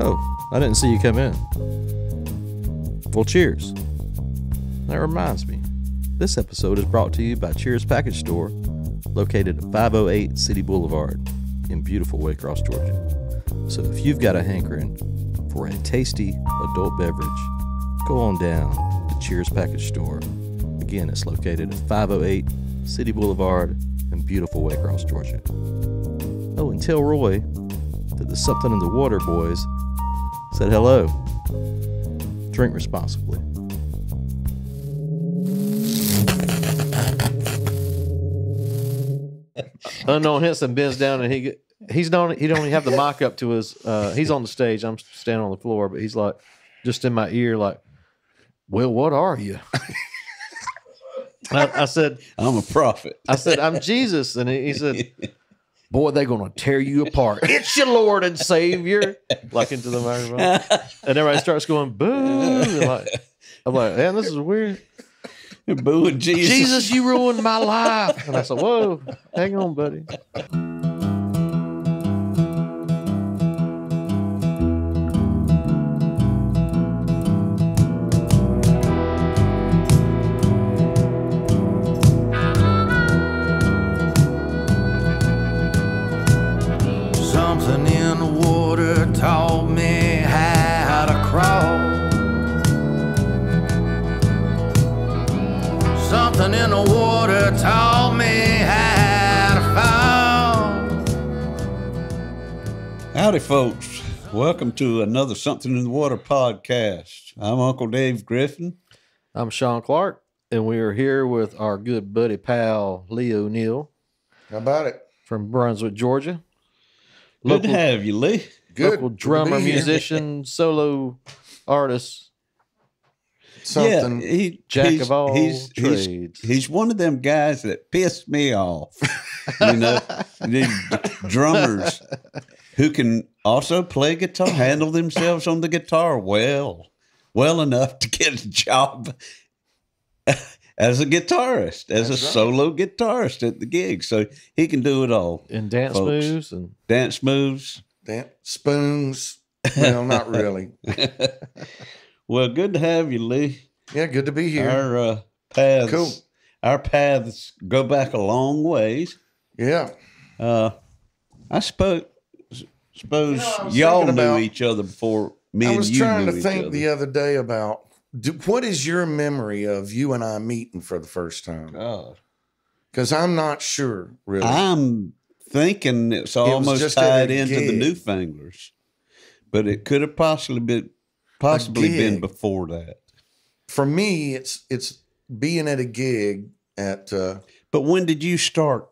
Oh, I didn't see you come in. Well, cheers. That reminds me, this episode is brought to you by Cheers Package Store, located at 508 City Boulevard in beautiful Waycross, Georgia. So if you've got a hankering for a tasty adult beverage, go on down to Cheers Package Store. Again, it's located at 508 City Boulevard in beautiful Waycross, Georgia. Oh, and tell Roy that the Something in the Water boys said hello. Drink responsibly. Unknown Henson bends down and he don't even have the mic up to his. He's on the stage. I'm standing on the floor, but he's like just in my ear, like, "Well, what are you?" I said, "I'm a prophet." I said, "I'm Jesus," and he said, "Boy, they're gonna tear you apart. It's your Lord and Savior." Like into the microphone, and everybody starts going boo. And I'm like, man, this is weird. You're booing Jesus. Jesus, you ruined my life. And I said, whoa, hang on, buddy. Something in the water taught me how to crawl. Something in the water taught me how to fall. Howdy, folks. Welcome to another Something in the Water podcast. I'm Uncle Dave Griffin. I'm Sean Clark, and we are here with our good buddy pal, Lee O'Neill. How about it? From Brunswick, Georgia. Good to have you, Lee. Good. Local drummer, musician, solo artist. Something. Yeah, Jack of all trades. He's one of them guys that pissed me off. You know, these drummers who can also play guitar, handle themselves on the guitar well enough to get a job as a guitarist, as a solo guitarist at the gig. So he can do it all. And dance folks. moves. And dance moves. Spoons. Well, not really. Well, good to have you, Lee. Yeah, good to be here. Our paths go back a long ways. Yeah. I suppose y'all knew each other before me and you knew each other. I was trying to think the other day about what is your memory of you and I meeting for the first time? God. Because I'm not sure, really. I'm thinking it's almost tied into the Newfanglers, but it could have possibly been before that. For me, it's being at a gig at. But when did you start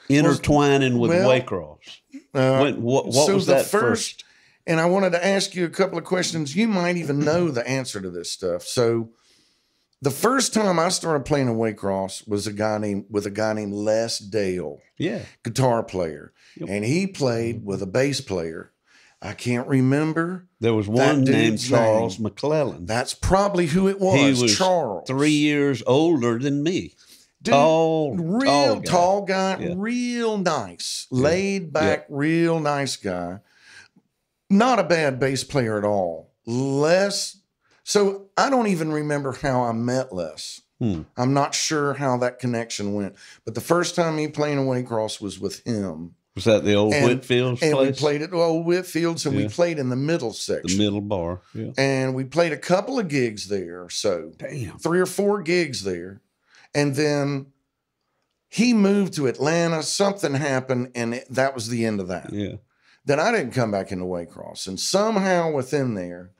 intertwining with Waycross? What was that first? And I wanted to ask you a couple of questions. You might even know the answer to this stuff. So, the first time I started playing in Waycross was with a guy named Les Dale, guitar player, and he played with a bass player. I can't remember. There was one named Charles McClellan. That's probably who it was. He was Charles. 3 years older than me. Dude, tall guy, yeah. Real nice, laid back, real nice guy. Not a bad bass player at all. So I don't even remember how I met Les. I'm not sure how that connection went. But the first time me playing in Waycross was with him. Was that the old Whitfield's place? And we played at old Whitfield's, and we played in the middle section. The middle bar, yeah. And we played a couple of gigs there. So 3 or 4 gigs there. And then he moved to Atlanta. Something happened, and that was the end of that. Yeah. Then I didn't come back into Waycross. And somehow within there,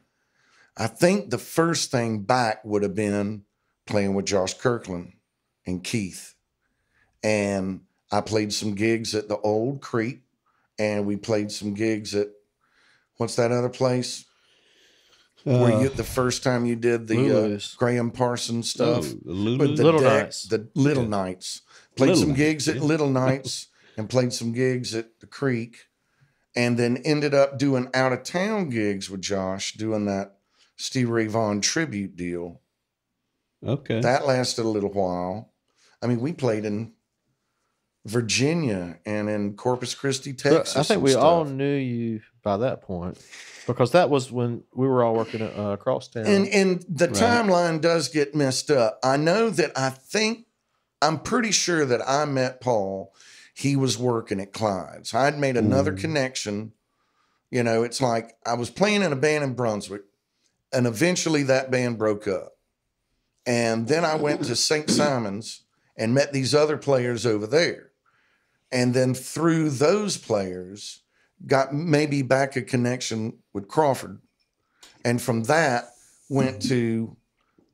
I think the first thing back would have been playing with Josh Kirkland and Keith. And I played some gigs at the Old Creek, and we played some gigs at, what's that other place? Where the first time you did the Graham Parsons stuff. The Little Nights. Played some gigs at Little Nights and played some gigs at the Creek, and then ended up doing out-of-town gigs with Josh, doing that Stevie Ray Vaughan tribute deal. Okay. That lasted a little while. I mean, we played in Virginia and in Corpus Christi, But Texas. I think and we all stuff. knew you by that point because that was when we were all working at Crosstown. And the timeline does get messed up. I know that I'm pretty sure that I met Paul. He was working at Clyde's. I'd made another connection. You know, it's like I was playing in a band in Brunswick, and eventually that band broke up. And then I went to St. Simon's and met these other players over there. And then through those players, got maybe back a connection with Crawford. And from that, went to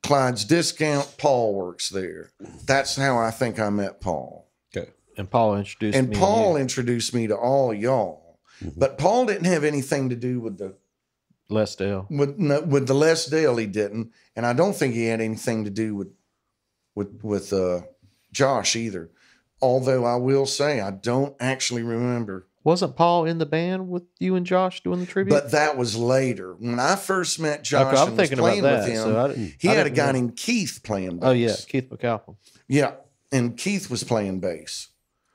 Clyde's Discount. Paul works there. That's how I think I met Paul. Okay. And Paul introduced me. And Paul introduced me to all of y'all. But Paul didn't have anything to do with the Les Dale. with the Les Dale. He didn't, and I don't think he had anything to do with Josh either. Although I will say I don't actually remember. Wasn't Paul in the band with you and Josh doing the tribute? But that was later. When I first met Josh Okay, I'm and was thinking about playing that. with him, So he I had a didn't guy know. named Keith playing bass. Oh yeah, Keith McAlpin. Yeah, and Keith was playing bass.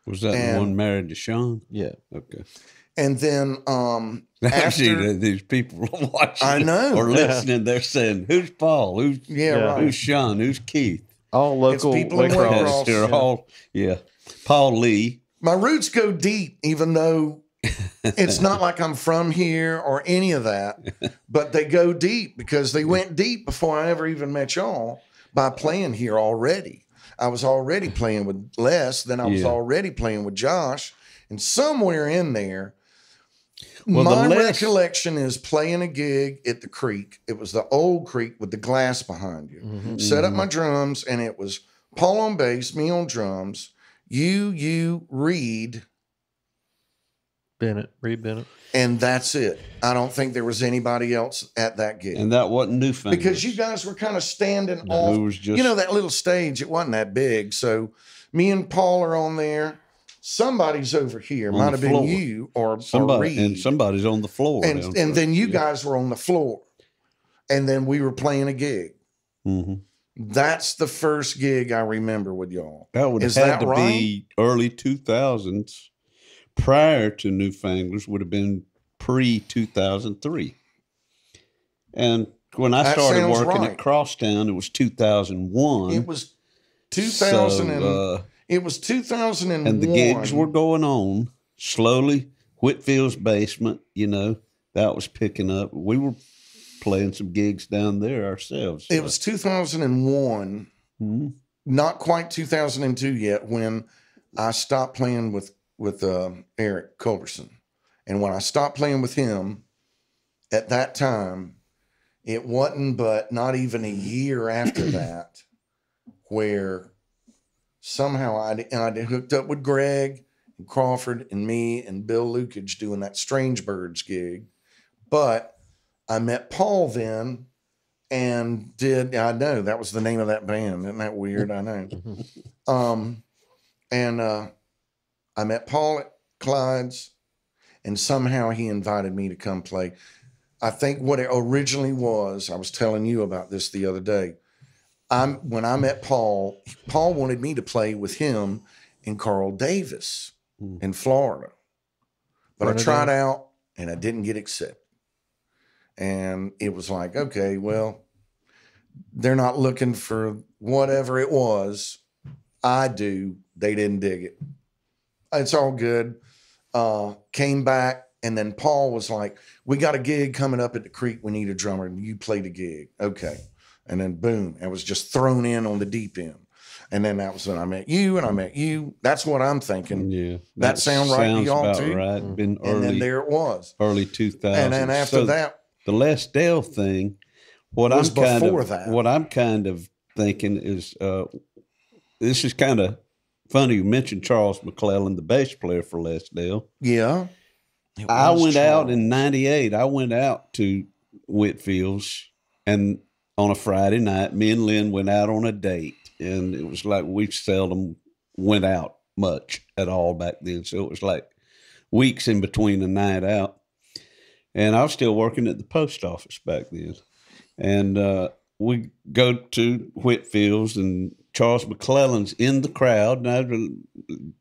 Was that the And- one married to Sean? Yeah. Okay. And then Actually, after, these people are watching I know. or listening, they're saying, who's Paul? Who's yeah, Yeah. who's right. Sean? Who's Keith? All local people in Waycross. Waycross. They're all, yeah. Paul Lee. My roots go deep, even though it's not like I'm from here or any of that, but they go deep because they went deep before I ever even met y'all by playing here already. I was already playing with Les, then I was Yeah. already playing with Josh, and somewhere in there, Well, my the Les- recollection is playing a gig at the Creek. It was the old Creek with the glass behind you. Mm-hmm. Set up my drums, and it was Paul on bass, me on drums, you, Reed, Reed Bennett. and that's it. I don't think there was anybody else at that gig. And that wasn't Newfoundland. Because you guys were kind of standing off. it was just- you know, that little stage, it wasn't that big. So me and Paul are on there. Somebody's over here. On Might the have been floor. you or somebody, Reed. and somebody's on the floor. And, down and then you yeah. guys were on the floor. And then we were playing a gig. Mhm. That's the first gig I remember with y'all. That would have Is had that to right? be early 2000s. Prior to Newfanglers would have been pre-2003. And when I That started sounds working right. at Crosstown, it was 2001. It was 2000 So, it was 2001. and the gigs were going on slowly. Whitfield's Basement, you know, that was picking up. We were playing some gigs down there ourselves. It was 2001, Mhm. not quite 2002 yet, when I stopped playing with Eric Culberson. And when I stopped playing with him, at that time, it wasn't but not even a year after that where somehow I hooked up with Greg and Crawford and me and Bill Lukage doing that Strange Birds gig. But I met Paul then and I know that was the name of that band. Isn't that weird? I know. I met Paul at Clyde's, and somehow he invited me to come play. I think what it originally was, I was telling you about this the other day. When I met Paul wanted me to play with him and Carl Davis in Florida. But I tried out and I didn't get accepted. And it was like, okay, well, they're not looking for whatever it was. I do. They didn't dig it. It's all good. Came back, and then Paul was like, we got a gig coming up at the Creek. We need a drummer. And you play the gig. Okay. And then boom, I was just thrown in on the deep end. And then that was when I met you, and I met you. That's what I'm thinking. Yeah. That sound right to sounds y'all about too? right. Been And then early, there it was. early 2000s. And then after So that, the Les Dale thing, Was what I'm kind of thinking is, this is kind of funny. You mentioned Charles McClellan, the bass player for Les Dale. yeah. It I was went out Charles. in '98. I went out to Whitfield's, and on a Friday night, me and Lynn went out on a date, and it was like we seldom went out much at all back then. So it was like weeks in between a night out, and I was still working at the post office back then, and we go to Whitfield's, and Charles McClellan's in the crowd. Now,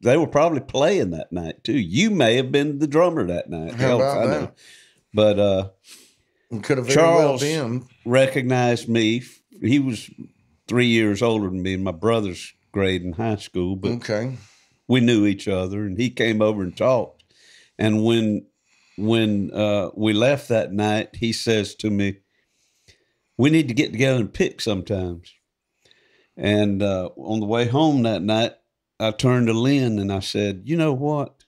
they were probably playing that night too. You may have been the drummer that night. How about I that? know. But Could have very Charles well been. recognized me. He was 3 years older than me in my brother's grade in high school, but Okay. we knew each other, and he came over and talked. And when we left that night, he says to me, "We need to get together and pick sometimes." And on the way home that night, I turned to Lynn and I said, "You know what?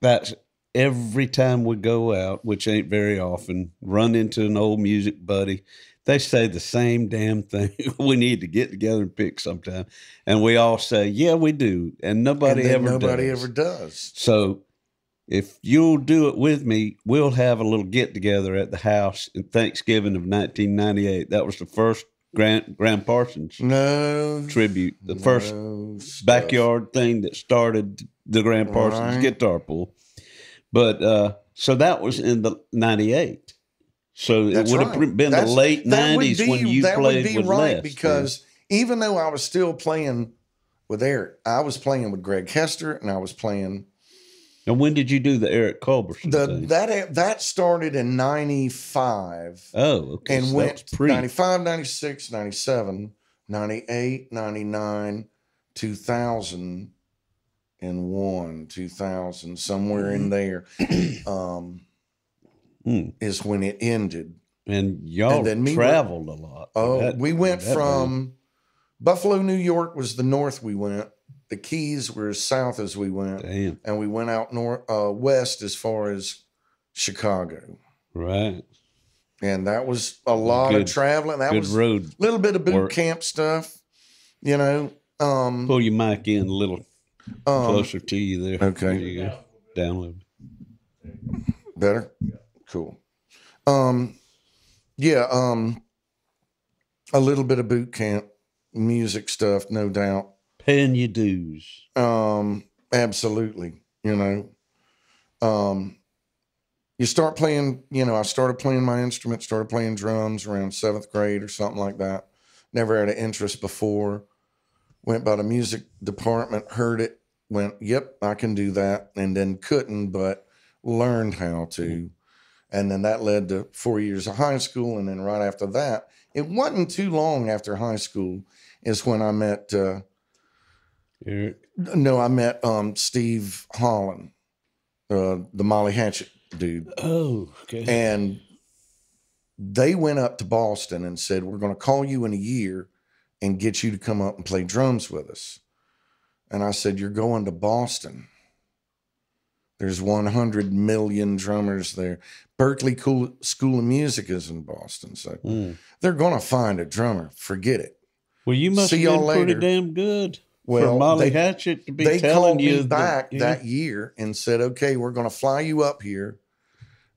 That's every time we go out, which ain't very often, run into an old music buddy, they say the same damn thing. We need to get together and pick sometime." And we all say, "Yeah, we do." And nobody ever does. So if you'll do it with me, we'll have a little get together at the house in Thanksgiving of 1998. That was the first Graham Parsons tribute, the first backyard thing that started the Graham Parsons guitar pull. But so that was in the 98. So it would have been the late 90s when you played with Les. Because even though I was still playing with Eric, I was playing with Greg Hester, and I was playing. And when did you do the Eric Culberson thing? That started in 95. Oh, okay. And so went 95, 96, 97, 98, 99, 2001, 2000, somewhere in there is when it ended. And y'all traveled a lot. Oh, we went from Buffalo, New York was the north we went. The Keys were as south as we went. Damn. And we went out west as far as Chicago. Right. And that was a lot of traveling. That was road a little bit of boot camp stuff, you know. Pull your mic in a little closer to you there. Okay. There you go. Download. Better? Cool. A little bit of boot camp music stuff, no doubt. Paying your dues. Absolutely. You know, you start playing, I started playing my instrument, started playing drums around 7th grade or something like that. Never had an interest before. Went by the music department, heard it, went, yep, I can do that. And then couldn't, but learned how to. And then that led to 4 years of high school. And then right after that, it wasn't too long after high school is when I met, Eric? No, I met Steve Holland, the Molly Hatchet dude. Oh, okay. And they went up to Boston and said, "We're going to call you in a year and get you to come up and play drums with us." And I said, "You're going to Boston. There's 100 million drummers there. Berklee School of Music is in Boston. So they're going to find a drummer. Forget it." Well, you must have been pretty damn good. Well, for Molly Hatchet to be telling you they called me back that year and said, "Okay, we're going to fly you up here."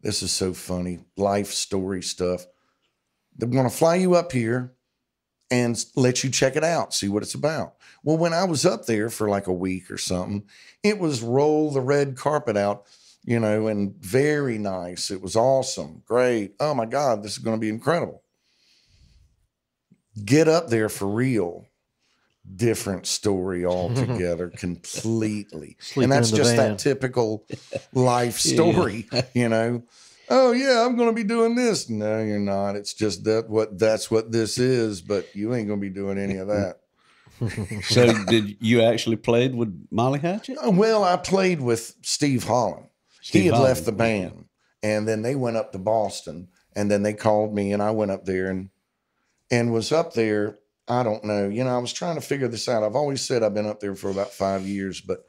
This is so funny. Life story stuff. They're going to fly you up here and let you check it out, see what it's about. Well, when I was up there for like a week or something, it was roll the red carpet out, and very nice. It was awesome. Great. Oh my God, this is going to be incredible. Get up there for real. Different story altogether, completely. Sleeping and that's in the just van. that typical life story, Oh yeah, I'm going to be doing this. No, you're not. It's just that's what this is, but you ain't going to be doing any of that. So did you actually played with Molly Hatchet? Well, I played with Steve Holland. He had left the band, and then they went up to Boston, and then they called me, and I went up there and was up there. I don't know. I was trying to figure this out. I've always said I've been up there for about 5 years, but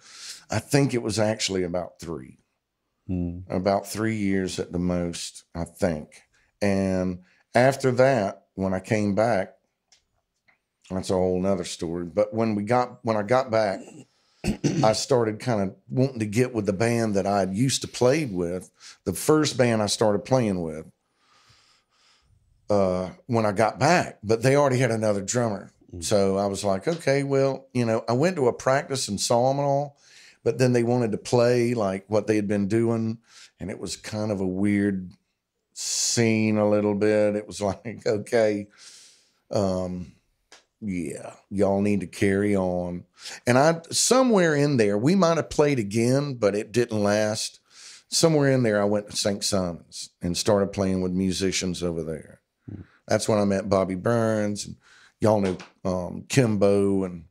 I think it was actually about 3. About 3 years at the most, I think. And after that, when I came back, that's a whole nother story. But when I got back, I started kind of wanting to get with the band that I'd used to play with. The first band I started playing with, when I got back, but they already had another drummer. So I was like, okay, well, I went to a practice and saw them and all, but then they wanted to play like what they had been doing. And it was kind of a weird scene a little bit. It was like, okay, yeah, y'all need to carry on. And somewhere in there, we might have played again, but it didn't last. Somewhere in there, I went to St. Simon's and started playing with musicians over there. That's when I met Bobby Burns, and y'all knew Kimbo and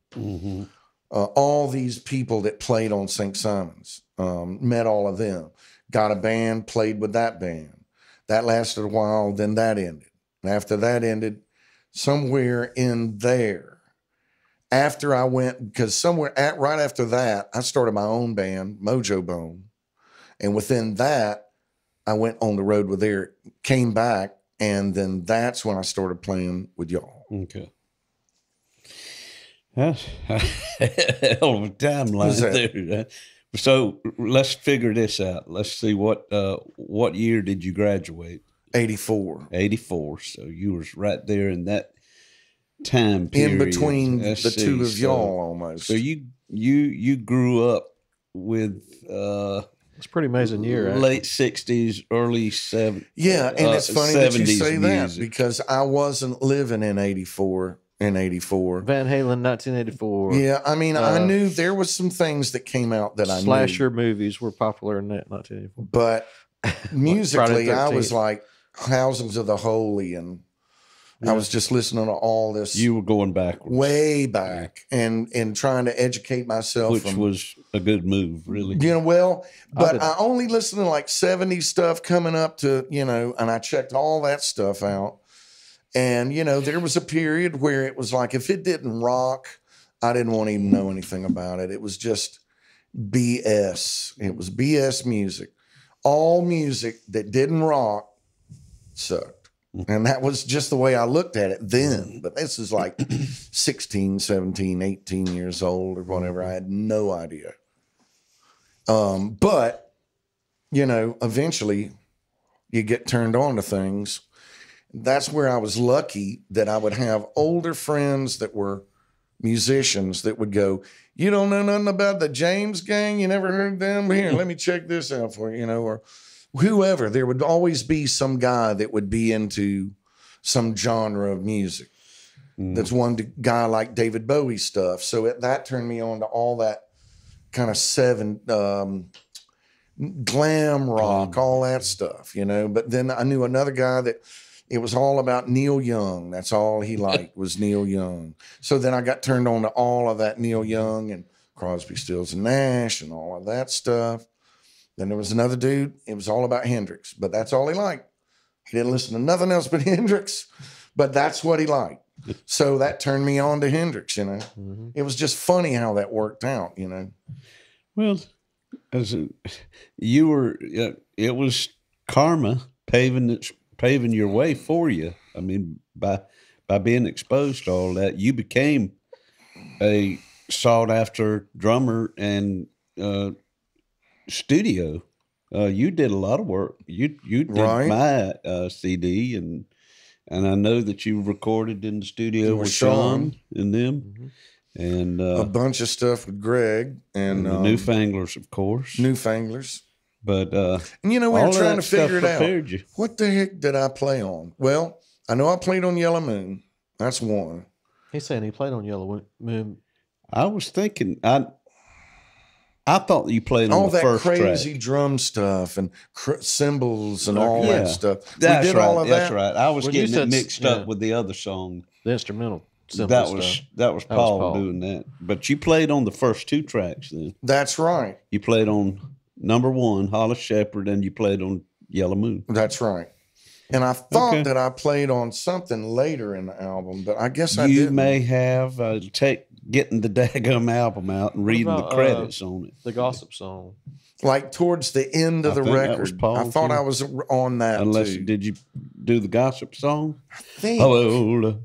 all these people that played on St. Simon's. Met all of them. Got a band, played with that band. That lasted a while, then that ended. And after that ended, somewhere in there, after I went, because right after that, I started my own band, Mojo Bone. And within that, I went on the road with Eric, came back, and then that's when I started playing with y'all. Okay. That's a hell of a timeline there. So let's figure this out. Let's see what year did you graduate? 84. 84. So you was right there in that time period. In between the two of y'all almost. So you grew up with it's a pretty amazing year. Late 60s, early 70s. Yeah, and it's funny that you say music. that because I wasn't living in 84. In 84. Van Halen, 1984. Yeah, I mean, I knew there was some things that came out that I knew. Slasher movies were popular in that 1984. But musically, I was 13th. like Thousands of the Holy, and I was just listening to all this. You were going backwards. Way back and trying to educate myself. Which was a good move, really. You know, well, but I only listened to like 70s stuff coming up to, you know, and I checked all that stuff out. And, you know, there was a period where it was like, if it didn't rock, I didn't want to even know anything about it. It was just BS. It was BS music. All music that didn't rock sucked. And that was just the way I looked at it then. But this is like 16, 17, 18 years old or whatever. I had no idea. But, you know, eventually you get turned on to things. That's where I was lucky that I would have older friends that were musicians that would go, you don't know nothing about the James Gang? You never heard them? Here, let me check this out for you, you know, or whoever. There would always be some guy that would be into some genre of music. That's one guy like David Bowie stuff. So that turned me on to all that kind of glam rock, all that stuff, you know. But then I knew another guy that it was all about Neil Young. That's all he liked was Neil Young. So then I got turned on to all of that Neil Young and Crosby, Stills, and Nash and all of that stuff. Then there was another dude. It was all about Hendrix, but that's all he liked. He didn't listen to nothing else but Hendrix, but that's what he liked. So that turned me on to Hendrix, you know. Mm-hmm. It was just funny how that worked out, you know. Well, it was karma paving your way for you. I mean, by being exposed to all that, you became a sought after drummer and studio. You did a lot of work. You did my CD, and I know that you recorded in the studio with Sean and them, and a bunch of stuff with Greg and the Newfanglers, of course. Newfanglers. But and you know, we were trying to figure it out. You. What the heck did I play on? Well, I know I played on Yellow Moon. That's one. He's saying he played on Yellow Moon. I was thinking, I thought you played on the first track. All that crazy drum stuff and cymbals and all that stuff. That's we did right. all of That's that. right. I was getting it mixed up with the other song. The instrumental. That was Paul doing that. But you played on the first two tracks then. That's right. You played on number one, Hollis Shepherd, and you played on Yellow Moon. That's right. And I thought that I played on something later in the album, but I guess I didn't. You may have getting the daggum album out and reading the credits on it. The gossip song. Like towards the end of the record. I thought I was on that too. Did you do the gossip song? I think. Hello,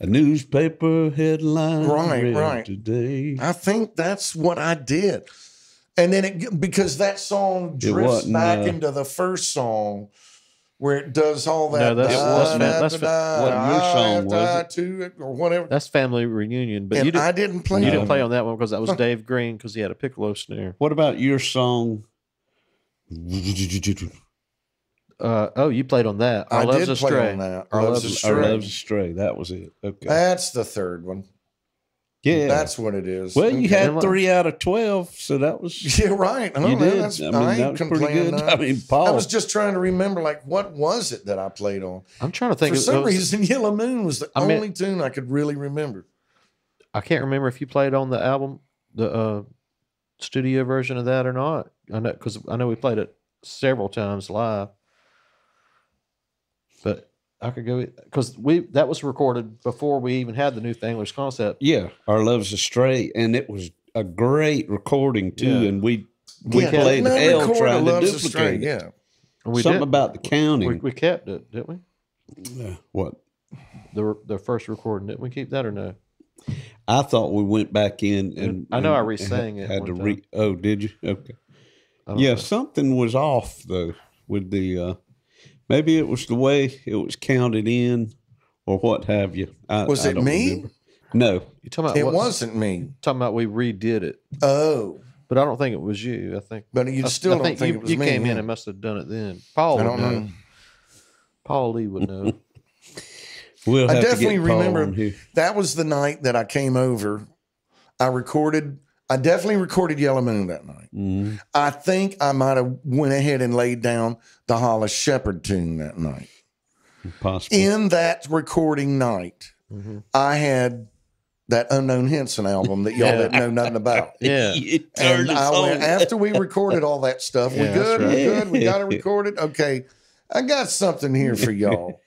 a newspaper headline right today. I think that's what I did. And then because that song drifts back into the first song where it does all that. No, that's what your song was it? Or whatever. That's Family Reunion. But I didn't play. You didn't play on that one because that was Dave Green because he had a piccolo snare. What about your song? You played on that. Our I Love's did play Astray. on that. Our Love's Love's Astray. Our Love's Astray. That was it. Okay. That's the third one. Yeah. That's what it is. Well, you Okay. had 3 out of 12, so that was... Yeah, right. Oh, You man, did. that's, I mean, I that ain't was pretty complaining. good. I mean, Paul... I was just trying to remember, like, what was it that I played on? I'm trying to think. For some reason, Yellow Moon was the I mean- only tune I could really remember. I can't remember if you played on the album, the studio version of that or not. I know because I know we played it several times live, but I could go because that was recorded before we even had the New Fanglers concept. Yeah, Our Love's Astray, and it was a great recording too. Yeah. And we Yeah, played no, hell recorded trying to Love's duplicate Astray, it. yeah. And we Something did. about the counting. We kept it, didn't we? What? The first recording, didn't we keep that or no? I thought we went back in and I know I and re-sang it Had to one time. Oh, did you? Okay. I don't Yeah, know. something was off though with the. Maybe it was the way it was counted in, or what have you. Was I it don't me? remember. No. You talking about It what- wasn't me. talking about we redid it, Oh, but I don't think it was you. I think, but you still don't think it was you me. came in yeah. and must have done it then. Paul I would don't know. know. Paul Lee would know. We'll I have to definitely get Paul remember on here. that was the night that I came over. I definitely recorded Yellow Moon that night. Mm-hmm. I think I might have went ahead and laid down the Hollis Shepherd tune that night. Possible. In that recording night, Mm-hmm. I had that Unknown Henson album that y'all didn't know nothing about. Yeah. It And turned us I went, on. after we recorded all that stuff, we Yeah, good, that's we right. good, we got it recorded. Okay, I got something here for y'all.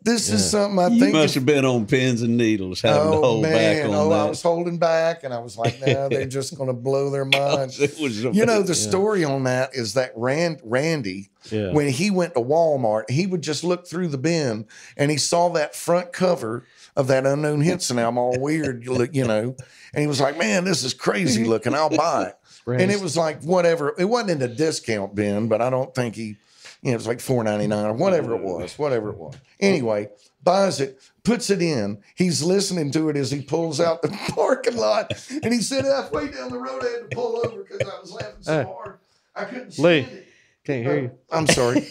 This is something I You think. must have been on pins and needles having to hold back on that. I was holding back, and I was like, "No, they're just going to blow their minds." It was You know, the story on that is that Randy, Yeah. when he went to Walmart, he would just look through the bin, and he saw that front cover of that Unknown Henson album, all weird, you know, and he was like, "Man, this is crazy looking. I'll buy it." And it was like whatever. It wasn't in the discount bin, but I don't think he. It was like $4.99 or whatever it was. Anyway, buys it, puts it in. He's listening to it as he pulls out the parking lot. And he said, halfway down the road, I had to pull over because I was laughing so hard. I couldn't stand Lee, it. can't hear you. I'm sorry.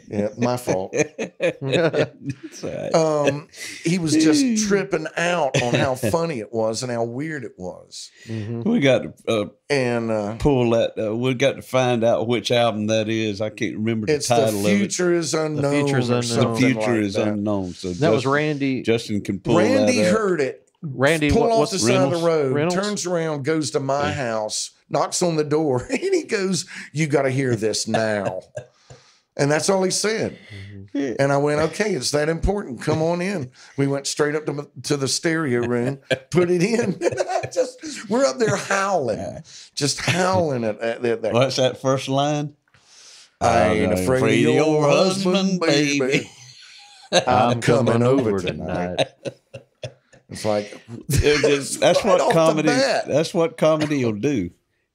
Yeah, my fault. It's all right. He was just tripping out on how funny it was and how weird it was. We got to And pull that. We got to find out which album that is. I can't remember the it's The title of it. Future is Unknown. The Future is or Unknown. The something Future like is that. Unknown. So That was Randy. Justin can pull Randy that up. heard it. Randy, Pull off what's the side of the Reynolds? road, Reynolds? turns around, goes to my house, knocks on the door, and he goes, "You got to hear this now." And that's all he said. And I went, "Okay, it's that important. Come on in." We went straight up to the stereo room, put it in. We're up there howling, just howling at that. What's that first line? I ain't afraid of your husband, baby. I'm coming over tonight. It's like That's right what off the comedy. bat. That's what comedy will do.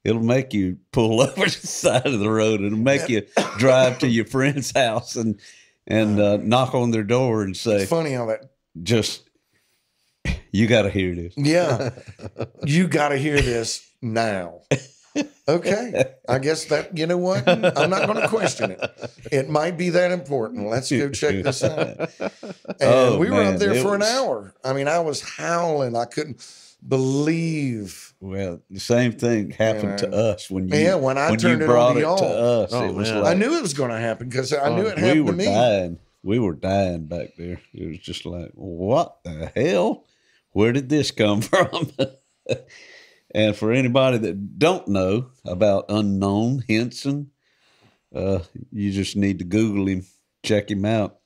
It'll make you pull over to the side of the road. It'll make you drive to your friend's house and knock on their door and say, It's funny how that. "Just you got to hear this." Yeah, you got to hear this now. Okay, I guess that, you know what? I'm not going to question it. It might be that important. Let's go check this out. And we were up there for an hour. I mean, I was howling. I couldn't believe. Well, the same thing happened to us when you. Yeah, when I turned it brought on to y'all. to us, Oh, it was man. like I knew it was going to happen because I knew it we happened were to me. dying. We were dying back there. It was just like, what the hell? Where did this come from? And for anybody that don't know about Unknown Henson, you just need to Google him, check him out.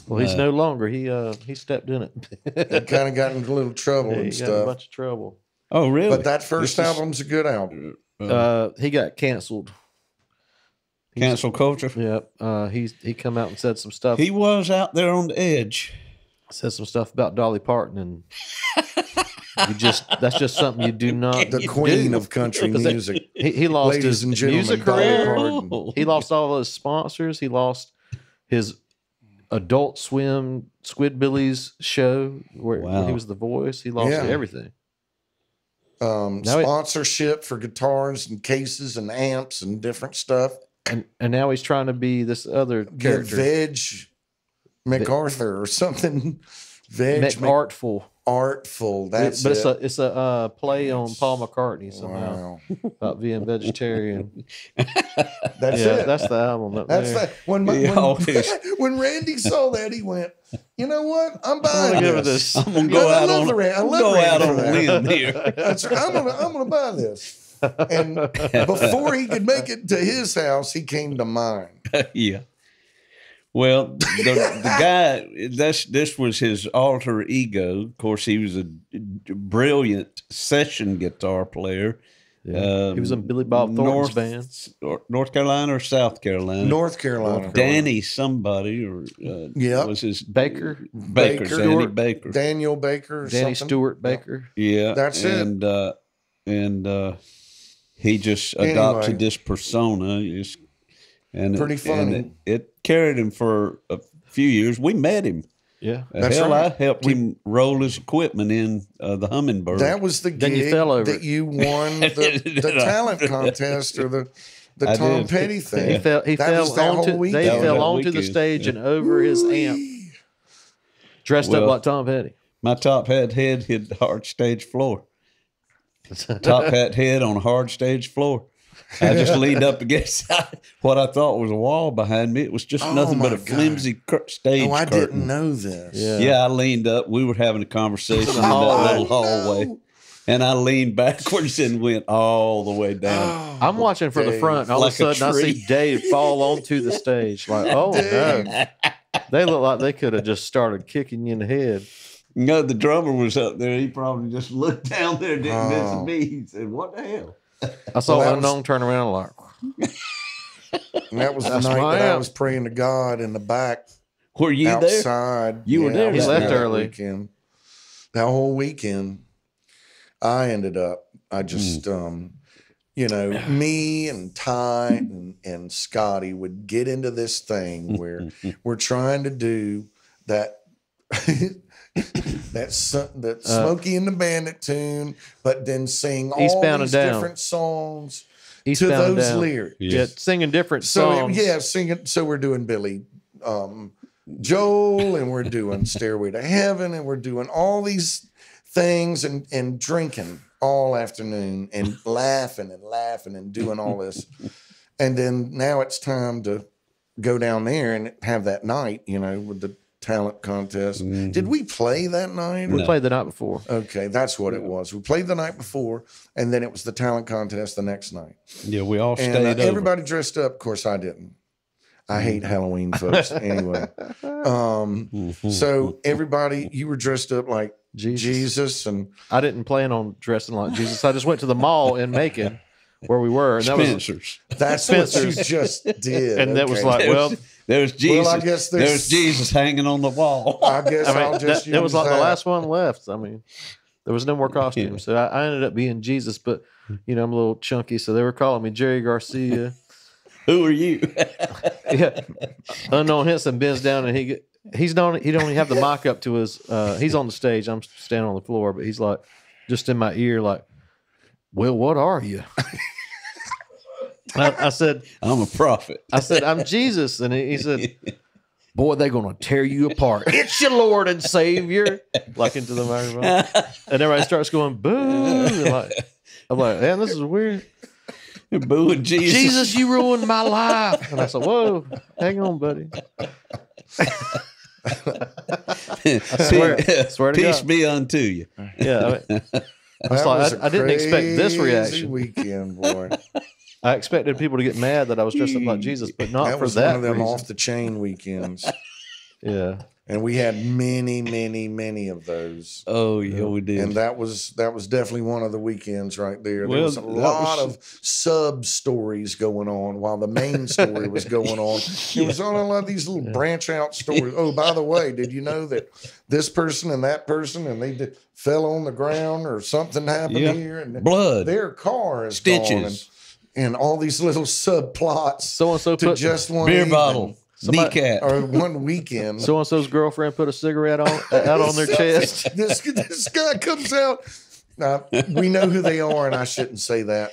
Well, he's no longer. He stepped in it. It kind of got into a little trouble Yeah, he and got in a stuff. bunch of trouble. Oh, really? But that first This is album's a good album. He got canceled. cancel culture. Yep. He come out and said some stuff. He was out there on the edge. Said some stuff about Dolly Parton, and that's just something you do not. The queen of country 'Cause music. He lost Ladies his and gentlemen, music Dolly career. Parton. He lost all of his sponsors. He lost his Adult Swim Squidbillies show where Wow. he was the voice. He lost Yeah. everything. Sponsorship for guitars and cases and amps and different stuff. And now he's trying to be this other character. Veg MacArthur or something. Artful. Artful. That's but it's a play on Paul McCartney somehow. Wow. About being vegetarian. That's it. That's the album. When Randy saw that, he went, "You know what? I'm buying this. I'm gonna go out on a limb here. That's right. I'm gonna buy this." And before he could make it to his house, he came to mine. Yeah. Well, the guy, this was his alter ego. Of course, he was a brilliant session guitar player. Yeah. He was in Billy Bob Thornton's band. North Carolina or South Carolina? North Carolina. Danny somebody or was his Baker. Danny Baker. Daniel Baker. Danny Stewart Baker. Yeah. That's it. And he just adopted this persona. And pretty funny. And it carried him for a few years. We met him. Yeah. That's right. I helped him roll his equipment in the Hummingbird. That was the gig that you won the talent contest or the Tom Petty thing. He fell onto the stage and over his amp. Dressed up like Tom Petty. My top hat head hit the hard stage floor. Top hat head on a hard stage floor. I just leaned up against what I thought was a wall behind me. It was just nothing but a flimsy stage I curtain. didn't know this. Yeah, I leaned up. We were having a conversation in that little hallway. No. And I leaned backwards and went all the way down. I'm watching from the front. And all of a sudden, I see Dave fall onto the stage. Like, oh, no. They look like they could have just started kicking you in the head. No, the drummer was up there. He probably just looked down there and didn't miss a beat. He said, what the hell? I saw Unknown turn around like. And that was the night that I was praying to God in the back. Were you outside? There? You were there. He left early. That whole weekend, I ended up. I just, me and Ty and Scotty would get into this thing where we're trying to do that. that Smokey and the Bandit tune, but then sing all these different songs to those lyrics. Yeah, singing different songs. Singing. So we're doing Billy Joel, and we're doing Stairway to Heaven, and we're doing all these things and drinking all afternoon and laughing and doing all this. And then now it's time to go down there and have that night, with the talent contest. Mm-hmm. Did we play that night? We played the night before. Okay, that's what it was. We played the night before, and then it was the talent contest the next night. Yeah, we all stayed over. Everybody dressed up. Of course, I didn't. I hate Halloween, folks. Anyway, so everybody, you were dressed up like Jesus, and I didn't plan on dressing like Jesus. I just went to the mall in Macon, where we were, and Spencer's. That's what you just did. And that was like, there's Jesus. Well, I guess there's Jesus hanging on the wall. I guess I'll just use it was like that. the last one left. I mean, there was no more costumes. So I ended up being Jesus, but, I'm a little chunky. So they were calling me Jerry Garcia. Who are you? Yeah. Unknown Henson bends down and he don't even have the mic up to his, he's on the stage. I'm standing on the floor, but he's like, just in my ear, like, well, what are you? I said, I'm a prophet. I said, I'm Jesus. And he said, boy, they're going to tear you apart. It's your Lord and Savior. Like into the microphone. And everybody starts going, boo. I'm like, man, this is weird. You're booing Jesus. Jesus, you ruined my life. And I said, whoa, hang on, buddy. I swear to Peace God. be unto you. Yeah. I didn't expect this reaction. Weekend, boy. I expected people to get mad that I was dressed up like Jesus, but not for that. One of them reason. off the chain weekends. Yeah. And we had many of those. Oh, yeah, we did. And that was definitely one of the weekends right there. There was a lot of sub stories going on while the main story was going on. It was on a lot of these little branch out stories. Oh, by the way, did you know that this person and that person and they fell on the ground or something happened here and blood, their car is stitches, gone and all these little subplots. So and so to put just one beer evening. bottle. Kneecap. Or one weekend. So and so's girlfriend put a cigarette out on their chest. This guy comes out. We know who they are, and I shouldn't say that.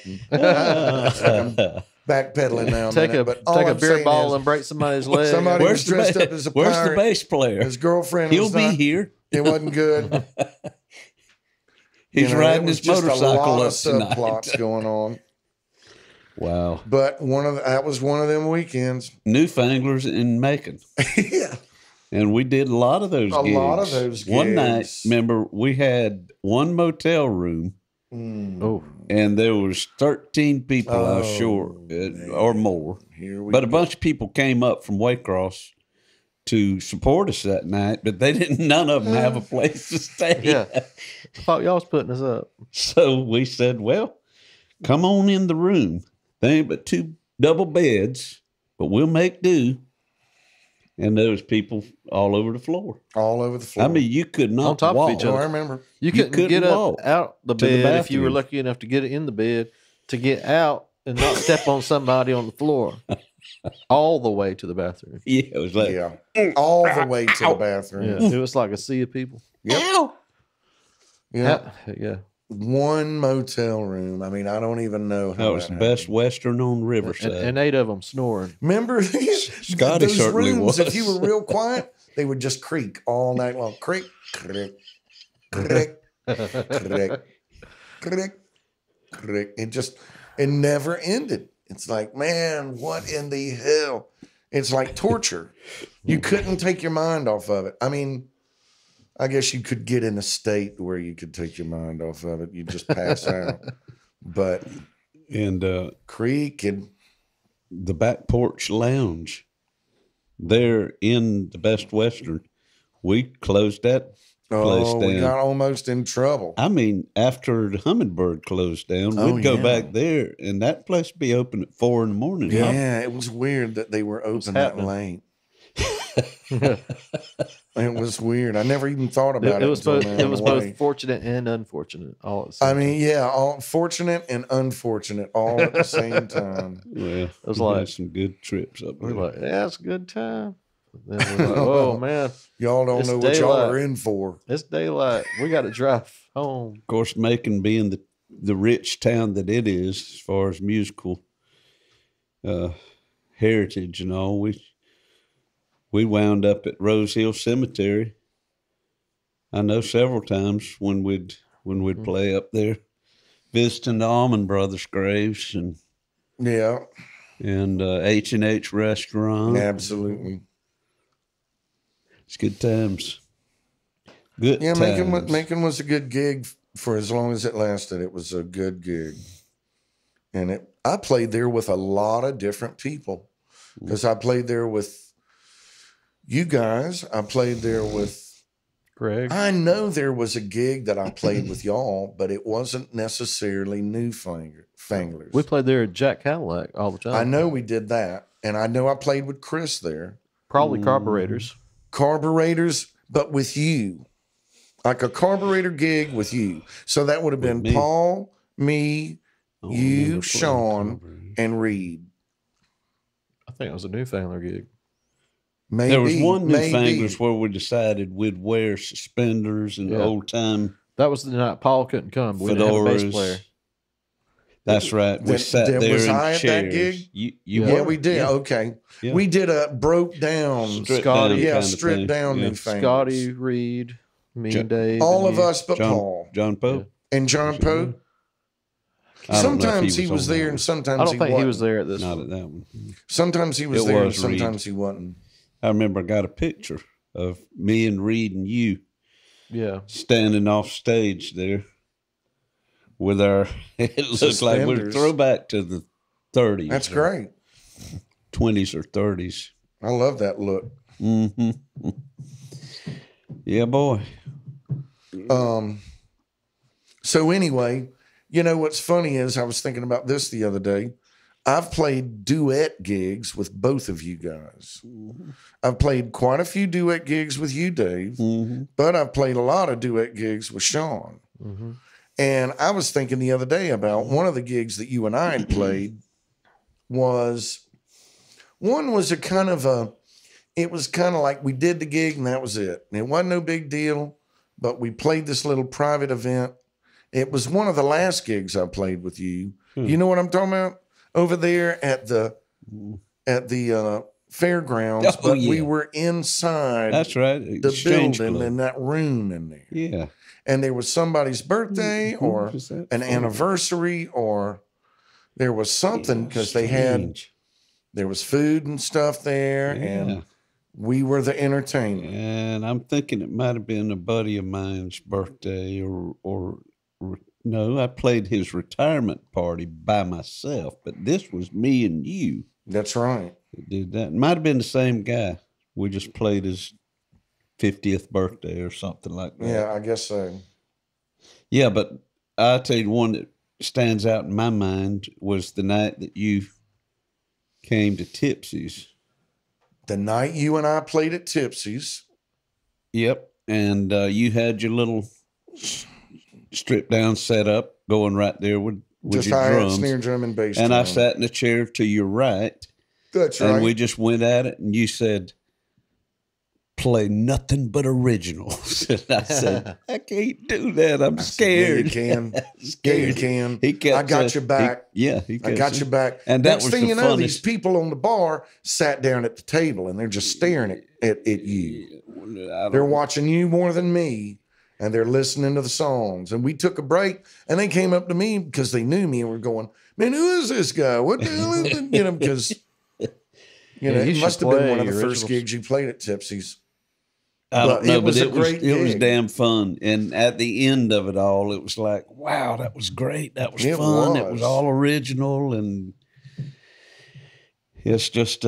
backpedaling now. Take a beer bottle and break somebody's leg. Somebody was dressed up as a pirate. Where's the bass player? His girlfriend He'll was be not, here. It wasn't good. He's riding his motorcycle a lot up of subplots going on. Wow. But that was one of them weekends. Newfanglers in Macon. Yeah. And we did a lot of those gigs. A lot of those gigs. One night, remember, we had one motel room. Oh. And there was 13 people, I was sure, or more. But a bunch of people came up from Waycross to support us that night, but none of them have a place to stay. Yeah. I thought y'all was putting us up. So we said, well, come on in the room. They ain't but 2 double beds, but we'll make do. And there was people all over the floor. All over the floor. I mean, you could not on top walk. of each other. I remember. You couldn't get up out the to the bed if you were bathroom. lucky enough to get in the bed to get out and not step on somebody on the floor all the way to the bathroom. Yeah, it was like, all the way to the bathroom. Yeah, it was like a sea of people. Yep. Yeah. Yeah. One motel room. I mean, I don't even know how that was the best Western on Riverside. And 8 of them snoring. Remember Scotty those certainly rooms, was. if you were real quiet, they would just creak all night long. Creak, creak, creak, creak, creak, creak. It never ended. It's like, man, what in the hell? It's like torture. You couldn't take your mind off of it. I mean, I guess you could get in a state where you could take your mind off of it. You just pass out. But creek and the back porch lounge there in the Best Western, we closed that place down. We got almost in trouble. I mean, after the Hummingbird closed down, we'd go back there, and that place would be open at 4 a.m. Yeah, it was weird that they were open that late. It was weird. I never even thought about it. It was both fortunate and unfortunate all at the same time. All fortunate and unfortunate all at the same time. Well, it was like some good trips up there. We're like, yeah, it's a good time. Then we're like, oh man, y'all don't know what y'all are in for. It's daylight. We got to drive home. Of course, Macon being the rich town that it is, as far as musical heritage and all, we wound up at Rose Hill Cemetery. I know several times when we'd play up there, visiting the Allman Brothers' graves and H&H Restaurant. Absolutely, it's good times. Good times. Macon was a good gig for as long as it lasted. It was a good gig, and I played there with a lot of different people because I played there with you guys. I played there with Greg. I know there was a gig that I played with y'all, but it wasn't necessarily Newfanglers. We played there at Jack Cadillac all the time. I know we did that, and I know I played with Chris there. Probably Carburetors. Carburetors, but with you. Like a carburetor gig with you. So that would have been Paul, me, you, Sean, and Reed. I think it was a Newfangler gig. Maybe, there was one Newfanglers where we decided we'd wear suspenders and old time. That was the night Paul couldn't come. We didn't have a bass player. That's right. We sat there was in I at chairs. that gig? You we did. Yeah. Okay. Yeah. We did a broke down Scotty. Stripped down Newfanglers. Scotty, Reed, me and Dave. All of us but Paul. John Poe. And John Poe. Sometimes he was there and sometimes he wasn't. I don't think he was there at this one. Not at that one. Sometimes he was there and sometimes he wasn't. I remember I got a picture of me and Reed and you standing off stage there with our, it looked like we're throwback to the 30s. That's great. 20s or 30s. I love that look. Mm-hmm. Yeah, boy. So anyway, you know what's funny is I was thinking about this the other day. I've played duet gigs with both of you guys. Mm-hmm. I've played quite a few duet gigs with you, Dave, but I've played a lot of duet gigs with Sean. Mm-hmm. And I was thinking the other day about one of the gigs that you and I had played was it was kind of like we did the gig and that was it. And it wasn't no big deal, but we played this little private event. It was one of the last gigs I played with you. You know what I'm talking about? over there at the fairgrounds, Oh, but yeah. we were inside That's right. the Exchange building Club. in that room in there. Yeah. And there was somebody's birthday Who or was that an for? anniversary, or there was something because there was food and stuff there, and we were the entertainment. And I'm thinking it might have been a buddy of mine's birthday or no, I played his retirement party by myself, but this was me and you That's right. that did that. It might have been the same guy. We just played his 50th birthday or something like that. Yeah, I guess so. Yeah, but I'll tell you one that stands out in my mind was the night that you came to Tipsy's. The night you and I played at Tipsy's. Yep. And you had your little stripped down setup going right there with Just your hi-hat, drums. snare drum, and bass And drum. I sat in a chair to your right. That's And right. we just went at it. And you said, play nothing but originals. And I said, I can't do that. I'm scared. Yeah, you can. Scared. Yeah, you can. He kept I got your back. He I got your back. And that Next was thing the you know, funnest- these people on the bar sat down at the table and they're just staring at you. They're watching you more than me, and they're listening to the songs. And we took a break, and they came up to me because they knew me and were going, "Man, who is this guy? What the hell is it?" You know, because Yeah, it you must should have been play one of the your first originals. gigs you played at Tipsy's. I don't But know, it was but a great it was gig. damn fun. And at the end of it all, it was like, wow, that was great. That was It fun. It was. was all original, and it's just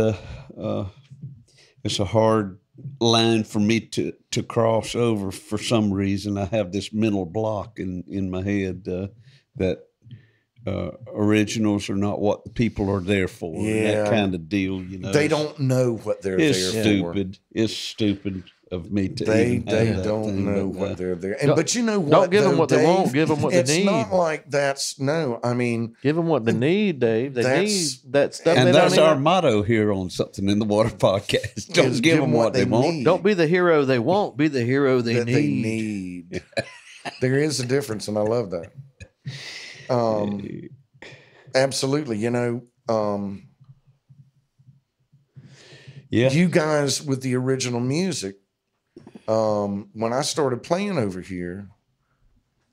it's a hard line for me to cross over for some reason. I have this mental block in my head that originals are not what the people are there for. Yeah. That kind of deal, you know. They don't know what they're It's there stupid. It's stupid of me to They even have that don't thing, know but, what they're there. And Don't- but you know what? don't give them though, what they Dave? want, give them what they it's need. not like that's no. I mean, Give them what they need, Dave. They need That's- that stuff. And they that's don't our need. motto here on Something in the Water podcast. Don't is give them what they want. need. Don't be the hero they want. Be the hero they that need. they need. There is a difference, and I love that. Absolutely. You know, Yeah. you guys with the original music, when I started playing over here,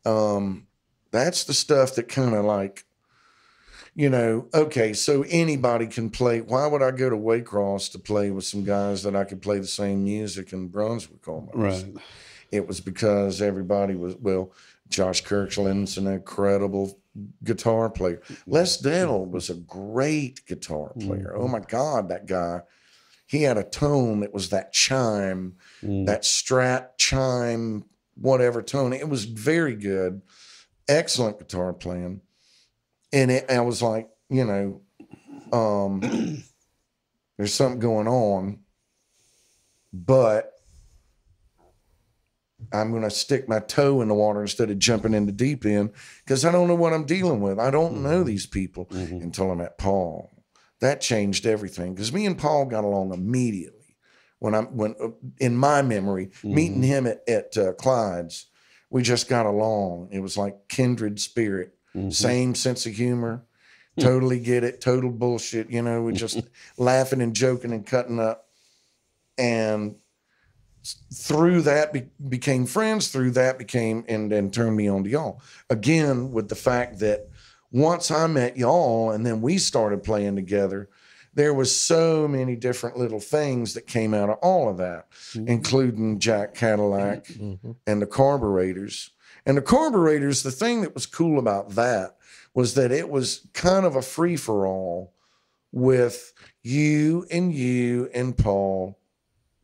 that's the stuff that kind of like, you know, okay, so anybody can play. Why would I go to Waycross to play with some guys that I could play the same music in Brunswick almost? Right. It was because everybody was, well, Josh Kirkland's an incredible guitar player. Les Dell was a great guitar player. Oh my God, that guy. He had a tone that was that chime, that Strat chime, whatever tone. It was very good. Excellent guitar playing. And I was like, you know, there's something going on, but I'm going to stick my toe in the water instead of jumping in the deep end because I don't know what I'm dealing with. I don't know these people until I met Paul. That changed everything because me and Paul got along immediately. When in my memory, meeting him at Clyde's, we just got along. It was like kindred spirit, same sense of humor, totally get it, total bullshit. You know, we just laughing and joking and cutting up, and through that became friends. Through that became and turned me on to y'all again with the fact that once I met y'all and then we started playing together, there was so many different little things that came out of all of that, including Jack Cadillac and the Carburetors. And the Carburetors, the thing that was cool about that was that it was kind of a free-for-all with you and Paul,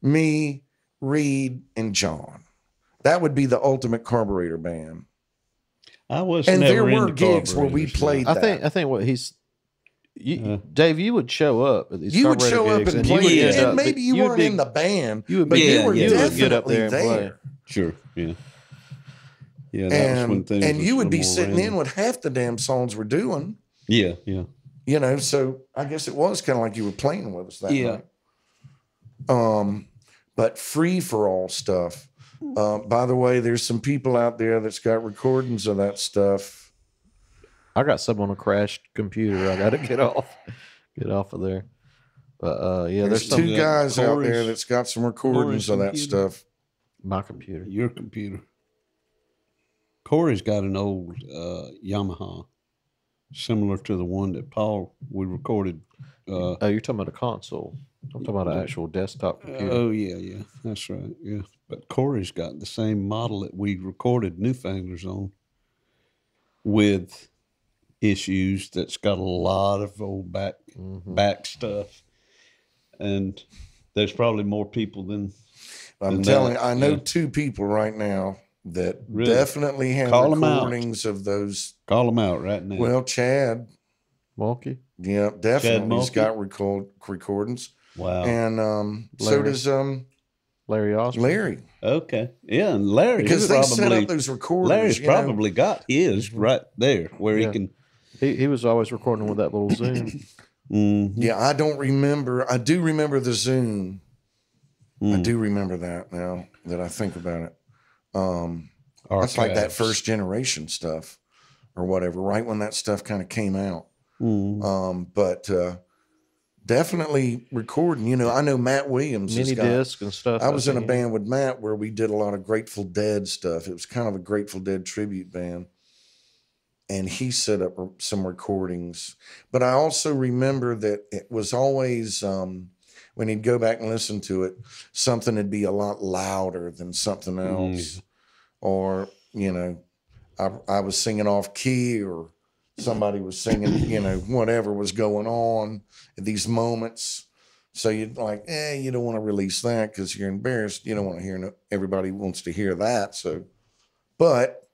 me, Reed, and John. That would be the ultimate Carburetor band. I was And never there were into gigs where we carburetors, played I that. think what he's, Dave, you would show up at these. You would Carburetor show up gigs and you play, would end and up- maybe you would weren't be- in the band, You would but be, you were yeah. you would get up definitely there and play. there. Sure, yeah. Yeah, that was when And things was you a would be little more sitting in random. with half the damn songs we're doing, Yeah, yeah. you know. So I guess it was kind of like you were playing with us that Yeah. night. But free for all stuff. By the way, there's some people out there that's got recordings of that stuff. I got some on a crashed computer. I got to get off of there. But yeah, There's some two guys out there Corey's- that's got some recordings of that computer. stuff. my computer. Your computer. Corey's got an old Yamaha, similar to the one that we recorded. Oh, you're talking about a console. I'm talking about an actual desktop computer. Oh yeah, that's right. Yeah, but Corey's got the same model that we recorded Newfanglers on, with issues. That's got a lot of old back stuff, and there's probably more people than. I'm than telling that. you, I know Yeah. 2 people right now that Really? definitely have Call 'em out. recordings of those. Call them out right now. Well, Chad, Wonky. yeah, definitely he's Mulkey? got recordings. Wow. And so Larry. does Larry Osborne. Larry. Okay. Yeah, and Larry Because they set probably up those recorders. Larry's you know. probably got his right there where Yeah. he can. He was always recording with that little Zoom. Yeah, I don't remember. I do remember the Zoom. I do remember that now that I think about it. That's like that Archives. first generation stuff or whatever, right when that stuff kind of came out. But definitely recording. You know, I know Matt Williams. has Mini got- disc and stuff. I was in a think. band with Matt where we did a lot of Grateful Dead stuff. It was kind of a Grateful Dead tribute band. And he set up some recordings. But I also remember that it was always, when he'd go back and listen to it, something would be a lot louder than something else. Or, you know, I was singing off key, or somebody was singing, you know, whatever was going on at these moments. So you'd like, you don't want to release that because you're embarrassed. You don't want to hear, everybody wants to hear that. So, but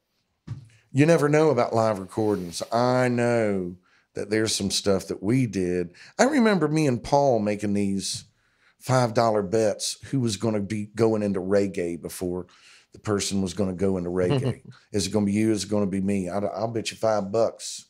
you never know about live recordings. I know that there's some stuff that we did. I remember me and Paul making these $5 bets who was going to be going into reggae before the person was going to go into reggae. Is it going to be you? Is it going to be me? I'll bet you $5.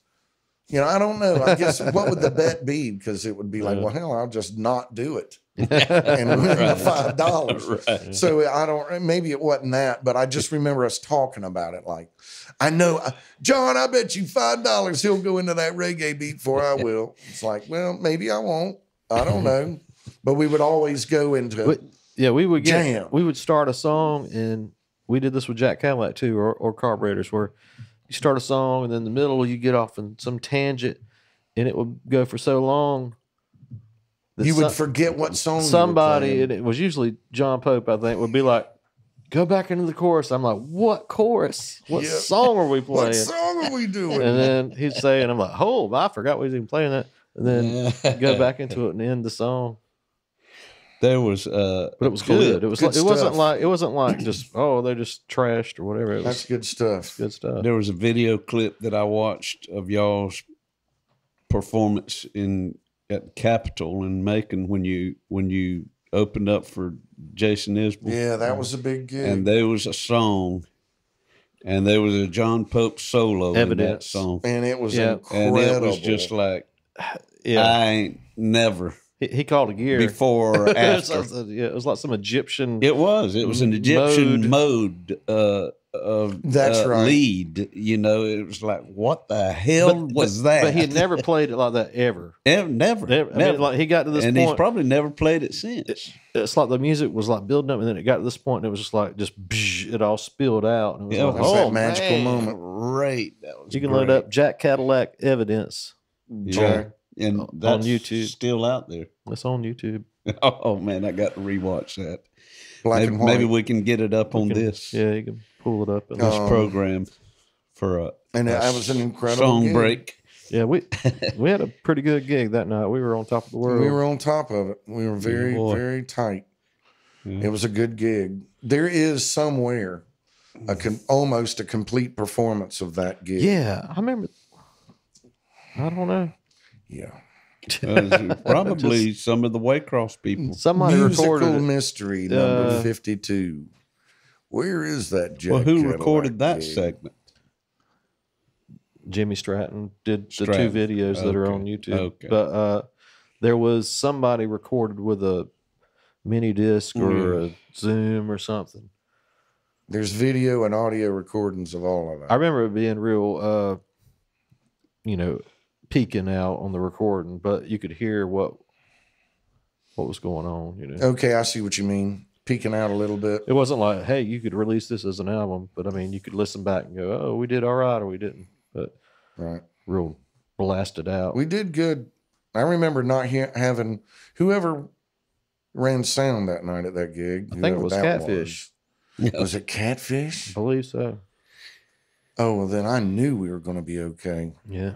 You know, I don't know. I guess what would the bet be? Because it would be like, well, hell, I'll just not do it and win the $5. Right. So I don't. Maybe it wasn't that, but I just remember us talking about it. Like, I know, John. I bet you $5 he'll go into that reggae beat before I will. It's like, well, maybe I won't. I don't know. But we would always go into we would jam. we would start a song, and we did this with Jack Cadillac too, or Carburetors, where you start a song and then in the middle you get off in some tangent, and it would go for so long that you would forget what song you were somebody, playing. and it was usually John Pope, I think, would be like, go back into the chorus. I'm like, what chorus? What Yeah. song are we playing? What song are we doing? And then he'd say, and I'm like, oh, I forgot we was even playing that. And then go back into it and end the song. There was, But it was good. It was Good like, it stuff. wasn't like just, oh, they're just trashed or whatever. It That's was good stuff. good stuff. There was a video clip that I watched of y'all's performance at the Capitol in Macon when you opened up for Jason Isbell. Yeah, that was a big gig. And there was a song, and there was a John Pope solo in that Evidence. song, And it was Yeah. incredible. and it was just like Yeah. I ain't never He called a gear. before or after. It was like some Egyptian. It was an Egyptian mode That's right. lead. You know, it was like, what the hell was that? But he had never played it like that ever. never. I mean, like he got to this and point. he's probably never played it since. It's like the music was like building up, and then it got to this point, and it was just like it all spilled out. And it was Yeah, like, That's that magical man, moment. Great. That was you can great. load up Jack Cadillac Evidence. Yeah. And on that's YouTube. still out there. It's on YouTube. Oh man, I got to rewatch that. Black and white. Maybe we can get it up on this Yeah, you can pull it up. And this program for a And that was an incredible song gig. break. yeah, we had a pretty good gig that night. We were on top of the world. We were on top of it. We were very, boy. very tight. Yeah. It was a good gig. There is somewhere almost a complete performance of that gig. Yeah, I remember. I don't know. Yeah. Probably some of the Waycross people. Somebody Musical recorded it. Mystery number 52. Where is that Jack Well, who Cadillac recorded that gig? segment? Jimmy Stratton did the Stratton. two videos that are on Okay. YouTube. Okay. But there was somebody recorded with a mini disc or a Zoom or something. There's video and audio recordings of all of that. I remember it being real peeking out on the recording, but you could hear what was going on. Okay, I see what you mean. Peeking out a little bit. It wasn't like, hey, you could release this as an album, but I mean, you could listen back and go, oh, we did all right or we didn't. But real blasted out. We did good. I remember not having whoever ran sound that night at that gig. I think it was Catfish. Was it Catfish? I believe so. Oh, well, then I knew we were going to be okay. Yeah.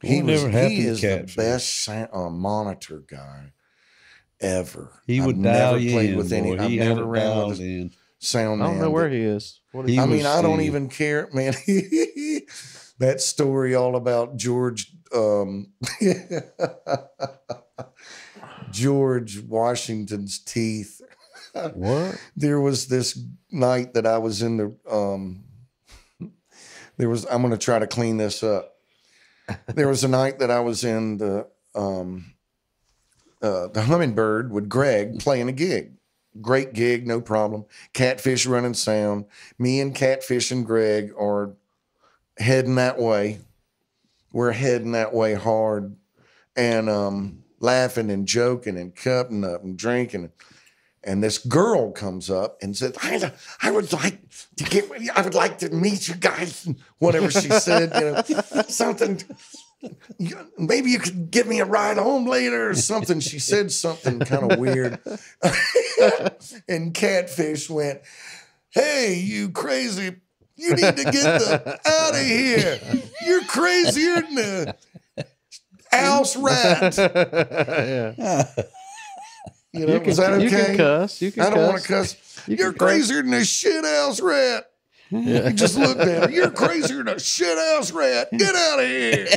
He is the best monitor guy ever. He would dial you in. I've never ran with a sound man. I don't know where he is. I don't even care, man. That story all about George Washington's teeth. What? There was this night that I was in the I'm going to try to clean this up. There was a night that I was in the Hummingbird with Greg playing a gig. Great gig, no problem. Catfish running sound. Me and Catfish and Greg are heading that way. We're heading that way hard and laughing and joking and cutting up and drinking. And this girl comes up and says, I would like to meet you guys. Whatever she said, something. Maybe you could give me a ride home later or something. She said something kind of weird. And Catfish went, hey, you crazy. You need to get out of here. You're crazier than a house rat. Yeah. Was that okay? You can cuss. I don't want to cuss. You're crazier than a shit house rat. Yeah. He just looked at her. You're crazier than a shit house rat. Get out of here.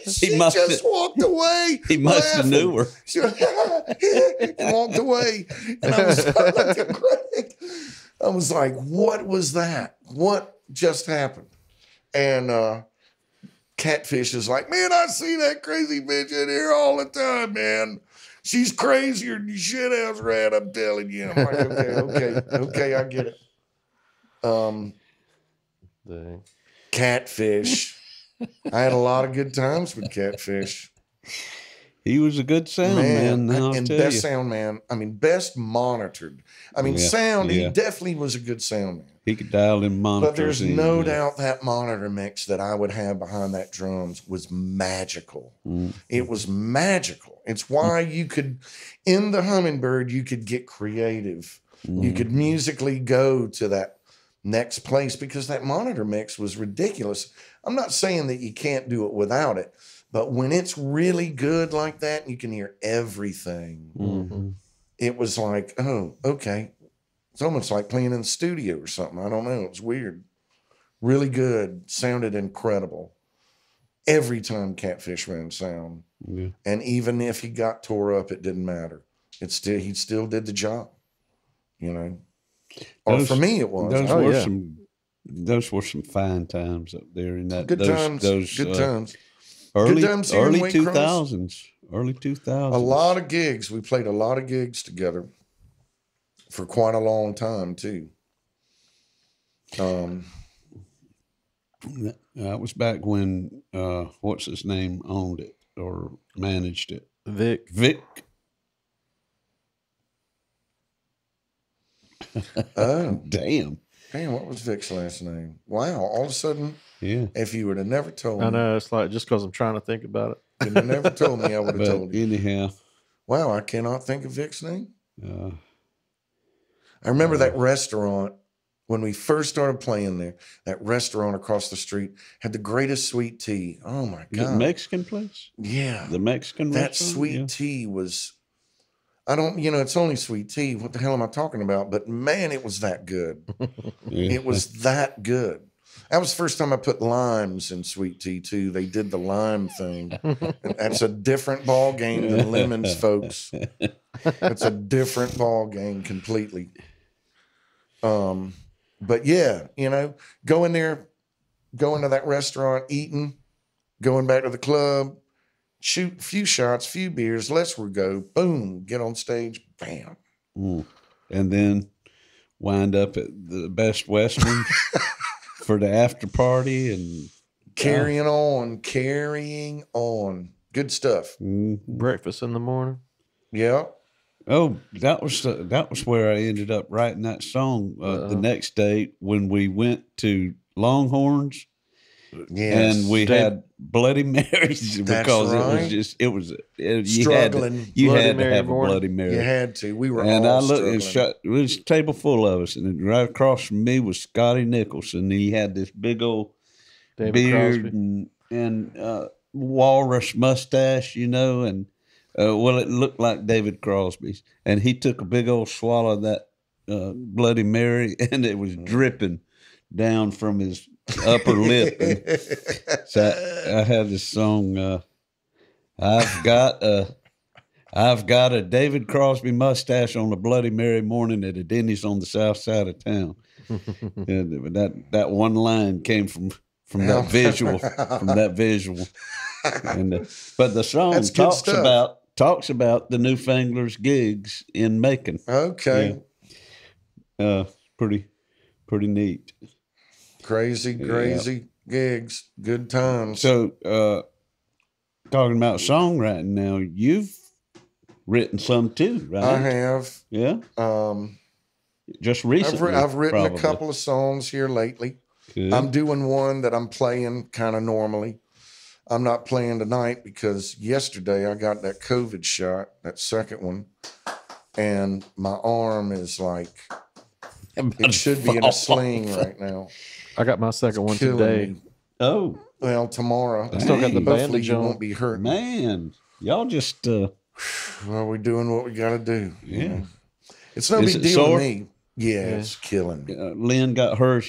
She just walked away. He must have knew her. She walked away. And I was like, Greg. I was like, what was that? What just happened? And Catfish is like, man, I see that crazy bitch in here all the time, man. She's crazier than you shit house rat, I'm telling you. I'm like, okay, I get it. Catfish. I had a lot of good times with Catfish. He was a good sound man. And best sound man. I mean, best monitored. I mean, sound, he definitely was a good sound man. He could dial in monitors. But there's no doubt that monitor mix that I would have behind that drums was magical. It was magical. It's why you could, in the Hummingbird, you could get creative. You could musically go to that next place because that monitor mix was ridiculous. I'm not saying that you can't do it without it, but when it's really good like that, you can hear everything. It was like, oh, okay. It's almost like playing in the studio or something. I don't know. It was weird. Really good. Sounded incredible. Every time Catfish ran sound. Yeah. And even if he got tore up, it didn't matter. He still did the job. Or for me, it was. Those were some fine times up there in that. Good times. Early 2000s. Early 2000s. A lot of gigs. We played a lot of gigs together for quite a long time too. That was back when what's his name owned it or managed it. Vic. Oh, damn! What was Vic's last name? Wow! All of a sudden, yeah. If you would have never told me, I know it's like just because I'm trying to think about it. If you never told me, I would have told you. Anyhow, wow! I cannot think of Vic's name. I remember that restaurant when we first started playing there. That restaurant across the street had the greatest sweet tea. Oh my God! The Mexican place. Yeah, the Mexican. That restaurant? Sweet tea was. I don't, it's only sweet tea. What the hell am I talking about? But man, it was that good. It was that good. That was the first time I put limes in sweet tea too. They did the lime thing. That's a different ball game than lemons, folks. It's a different ball game completely. But yeah, going there, going to that restaurant, eating, going back to the club, shoot a few shots, few beers, let's go, boom, get on stage, bam. And then wind up at the Best Western for the after party and Carrying on. Good stuff. Breakfast in the morning. Yeah. Oh, that was where I ended up writing that song the next day when we went to Longhorns. Yes. And we had Bloody Marys because right. you Struggling. had to have a Bloody Mary. You had to. We were and all I looked struggling. and it was a table full of us, and right across from me was Scotty Nicholson. He had this big old David beard Crosby. and walrus mustache, and it looked like David Crosby's. And he took a big old swallow of that Bloody Mary, and it was dripping down from his upper lip. And so I had this song, I've got a David Crosby mustache on a Bloody Mary morning at a Denny's on the south side of town. And that one line came from that visual, And but the song talks about the Newfanglers gigs in Macon. Okay. Pretty neat. Crazy gigs. Good times. So, talking about songwriting now, you've written some too, right? I have. Yeah. Just recently. I've written probably. a couple of songs here lately. Good. I'm doing one that I'm playing kind of normally. I'm not playing tonight because yesterday I got that COVID shot, that second one, and my arm is like, it should be in a sling right now. I got my second one Killing today. me. Oh, Well, tomorrow. I still got the Hopefully bandage you on. won't be hurt. man. Y'all just, Well, we're doing what we got to do. yeah. It's no Is big it deal sore? to me. Yeah, it's killing me. Lynn got her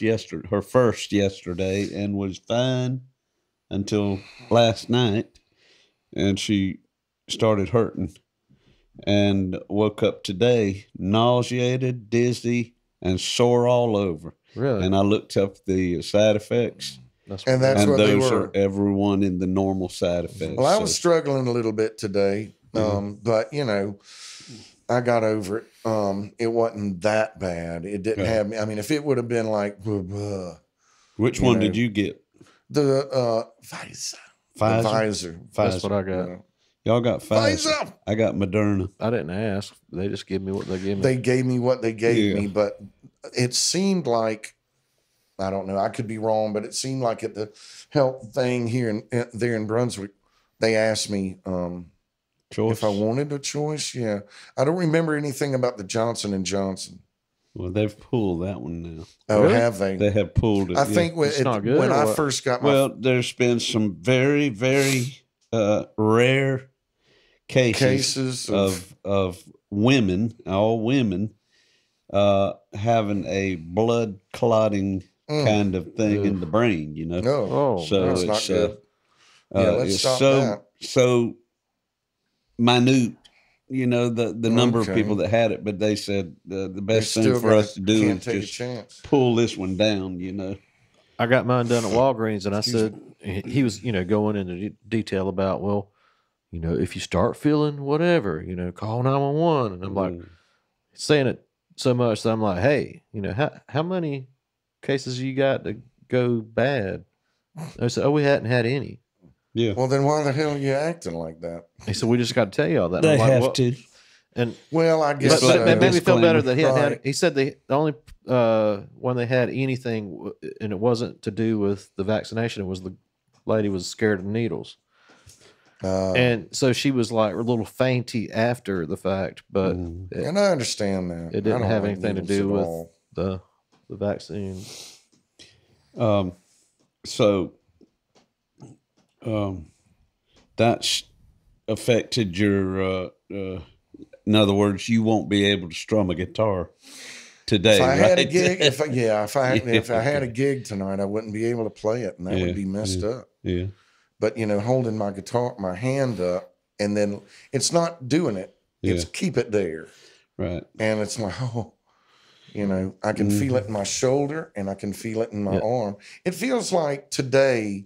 first yesterday, and was fine until last night, and she started hurting, and woke up today nauseated, dizzy, and sore all over. Really? And I looked up the side effects, That's And that's and what they those were. are everyone in the normal side effects. Well, I was So- struggling a little bit today, but I got over it. It wasn't that bad. It didn't Okay. have me. I mean, if it would have been like the Which one did you get? Pfizer, Pfizer? the Pfizer. That's what I got. Y'all got Pfizer. Pfizer. I got Moderna. I didn't ask. They just give me what they give me. They gave me what they gave Yeah. me, but it seemed like, I don't know, I could be wrong, but it seemed like at the health thing here there in Brunswick, they asked me Choice. if I wanted a choice. Yeah, I don't remember anything about the Johnson & Johnson. Well, they've pulled that one now. Oh, Really? have they? They have pulled it. I yeah. think It's not good, when or I what? first got my Well, there's been some very, very rare cases of women, all women, having a blood clotting kind of thing in the brain. no, Oh, so that's it's not good. Yeah, let's it's stop so that. so minute. The number of Okay. people that had it, but they said the They best thing still for us to do can't is take a just chance. pull this one down. I got mine done at Walgreens, and I said he was, going into detail about, well, if you start feeling whatever, call 911, and I'm like saying it so much that I'm like, hey, how many cases you got to go bad? They said, oh, we hadn't had any. Yeah, Well, then why the hell are you acting like that? He said, we just got to tell you all that. And they I'm like, have well, to. And Well, I guess but it made me feel better Disclaimer. that he hadn't had. Right. He said the only when they had anything, and it wasn't to do with the vaccination. It was the lady was scared of needles, and so she was like a little fainty after the fact. But and I understand that. it didn't I don't have like anything to needles do at with all. the vaccine. So that's affected your. In other words, you won't be able to strum a guitar today. If I had a right? gig, if I had a gig tonight, I wouldn't be able to play it, and that would be messed up. Yeah. But holding my guitar, my hand up, and then it's not doing it. It's Yeah. keep it there, Right. and it's like, I can feel it in my shoulder, and I can feel it in my arm. It feels like today,